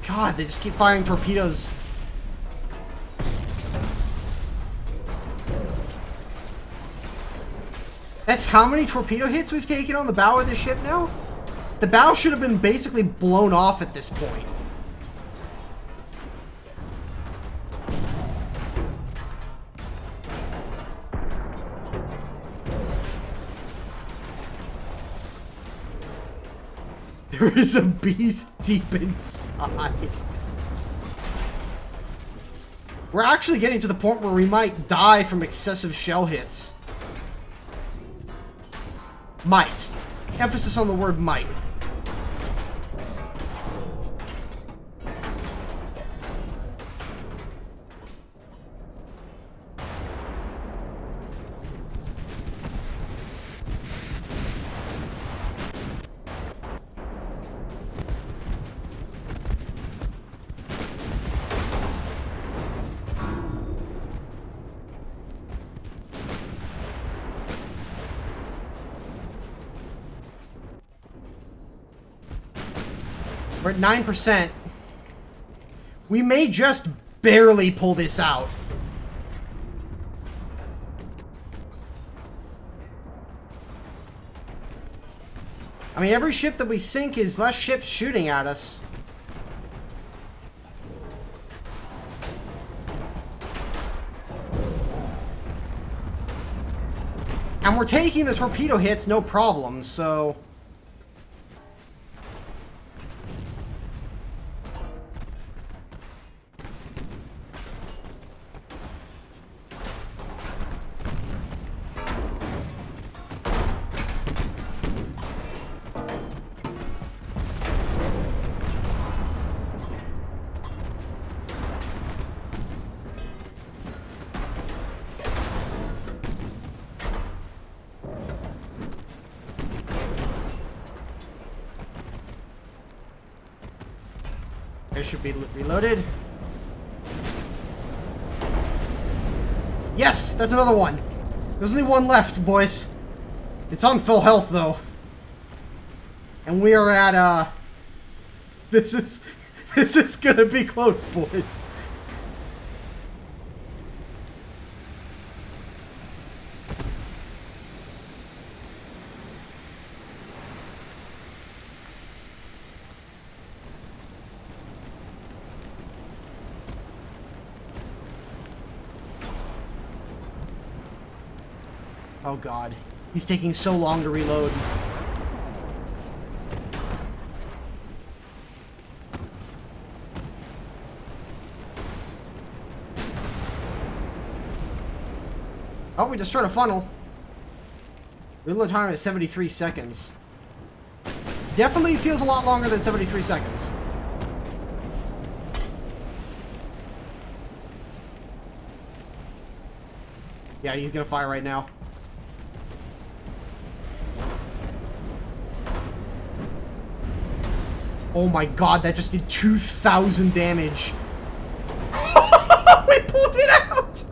God, they just keep firing torpedoes. That's how many torpedo hits we've taken on the bow of this ship now? The bow should have been basically blown off at this point. There is a beast deep inside. We're actually getting to the point where we might die from excessive shell hits. Might. Emphasis on the word might. We're at 9%. We may just barely pull this out. I mean, every ship that we sink is less ships shooting at us. And we're taking the torpedo hits, no problem, so... It should be reloaded. Yes, that's another one. There's only one left, boys. It's on full health, though. And we are at, This is gonna be close, boys. Oh god. He's taking so long to reload. Oh, we destroyed a funnel. Reload time is 73 seconds. Definitely feels a lot longer than 73 seconds. Yeah, he's gonna fire right now. Oh my god, that just did 2,000 damage. We pulled it out!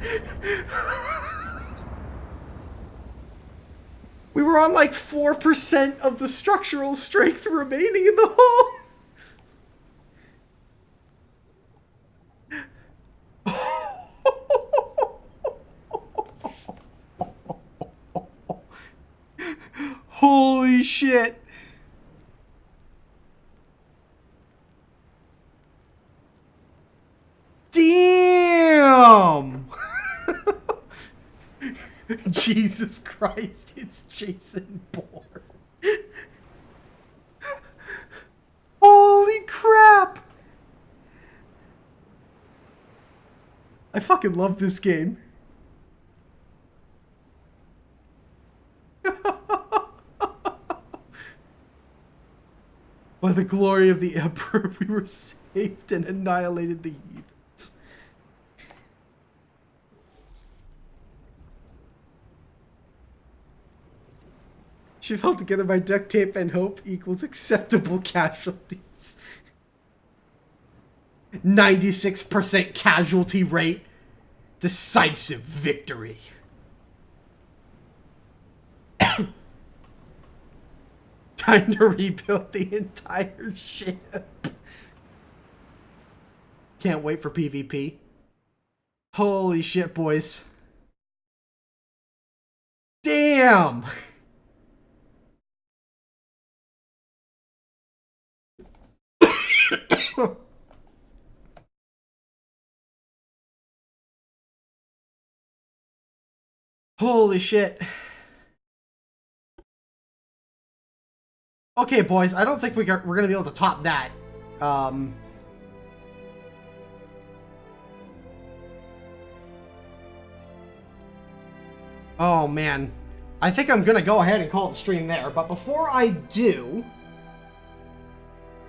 We were on like 4% of the structural strength remaining in the hull. shit. Damn! Jesus Christ, it's Jason Bourne. Holy crap! I fucking love this game. By the glory of the Emperor, we were saved and annihilated the heathens. She held together by duct tape and hope equals acceptable casualties. 96% casualty rate. Decisive victory. Time to rebuild the entire ship. Can't wait for PvP. Holy shit, boys. Damn! Holy shit. Okay, boys, I don't think we're gonna be able to top that. Oh, man. I think I'm gonna go ahead and call the stream there, but before I do,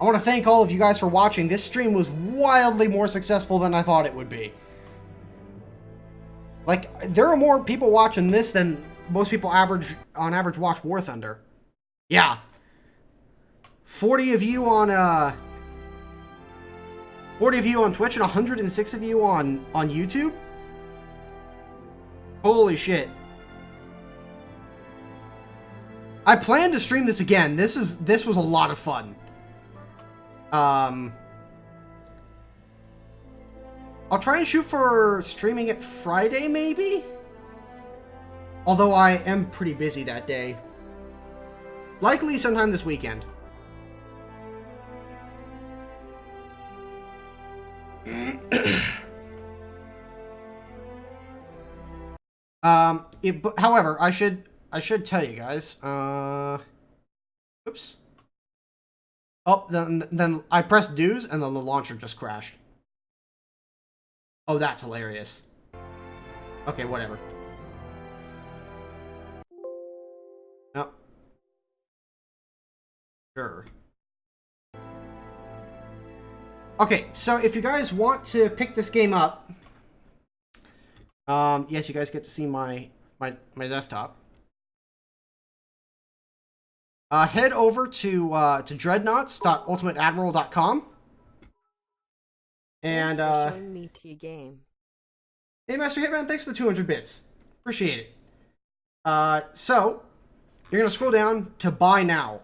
I want to thank all of you guys for watching. This stream was wildly more successful than I thought it would be. Like, there are more people watching this than most people on average watch War Thunder. Yeah. 40 of you on 40 of you on Twitch and 106 of you on YouTube. Holy shit. I plan to stream this again. This was a lot of fun. I'll try and shoot for streaming it Friday, maybe? Although I am pretty busy that day. Likely sometime this weekend. However, I should tell you guys, oops. Oh, then I pressed news and then the launcher just crashed. Oh, that's hilarious. Okay, whatever. No. Sure. Okay, so if you guys want to pick this game up, yes, you guys get to see my desktop. Head over to dreadnoughts.ultimateadmiral.com. And showing me to your game. Hey, Master Hitman, thanks for the 200 bits. Appreciate it. So you're gonna scroll down to buy now.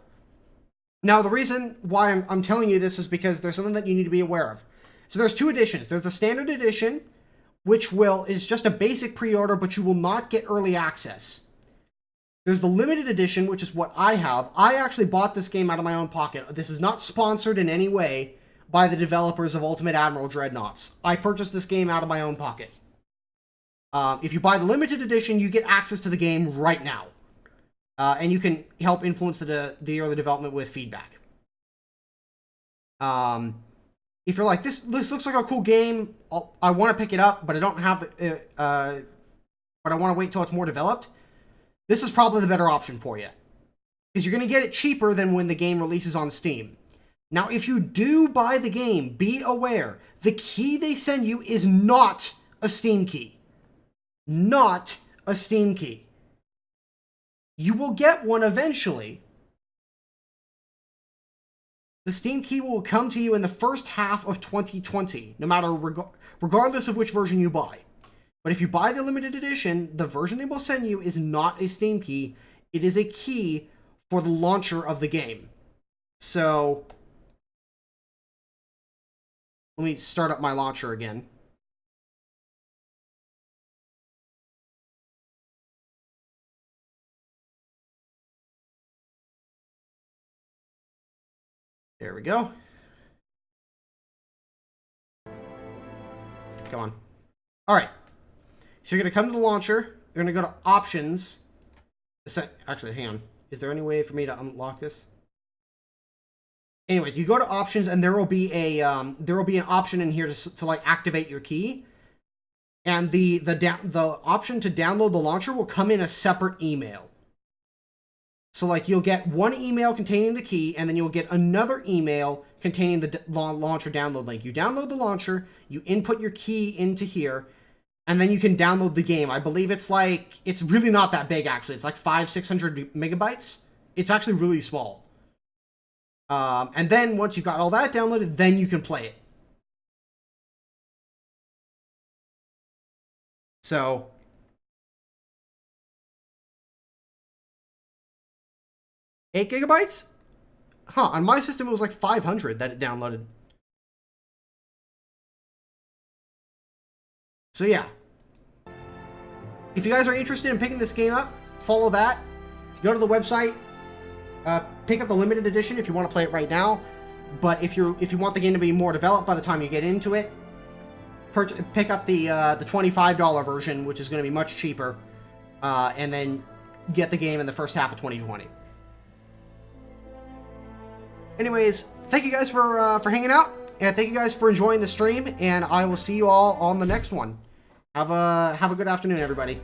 Now, the reason why I'm telling you this is because there's something that you need to be aware of. So there's two editions. There's the standard edition, which is just a basic pre-order, but you will not get early access. There's the limited edition, which is what I have. I actually bought this game out of my own pocket. This is not sponsored in any way by the developers of Ultimate Admiral Dreadnoughts. I purchased this game out of my own pocket. If you buy the limited edition, you get access to the game right now. And you can help influence the early development with feedback. If you're like, this looks like a cool game, I want to pick it up, but I don't have but I want to wait till it's more developed, this is probably the better option for you. Because you're going to get it cheaper than when the game releases on Steam. Now, if you do buy the game, be aware, the key they send you is not a Steam key. Not a Steam key. You will get one eventually. The Steam key will come to you in the first half of 2020, no matter regardless of which version you buy. But if you buy the limited edition, the version they will send you is not a Steam key. It is a key for the launcher of the game. So let me start up my launcher again. There we go. Come on. All right. So you're going to come to the launcher. You're going to go to options. Actually, hang on. Is there any way for me to unlock this? Anyways, you go to options and there will be an option in here to like activate your key. And the option to download the launcher will come in a separate email. So like you'll get one email containing the key, and then you'll get another email containing the launcher download link. You download the launcher, you input your key into here, and then you can download the game. I believe it's really not that big actually. It's like 500-600 megabytes. It's actually really small. And then once you've got all that downloaded, then you can play it. So, $8 gigabytes? Huh, on my system it was like 500 that it downloaded. So yeah. If you guys are interested in picking this game up, follow that. Go to the website. Pick up the limited edition if you want to play it right now. But if you want the game to be more developed by the time you get into it, pick up the $25 version, which is going to be much cheaper, and then get the game in the first half of 2020. Anyways, thank you guys for hanging out, and thank you guys for enjoying the stream, and I will see you all on the next one. Have a good afternoon, everybody.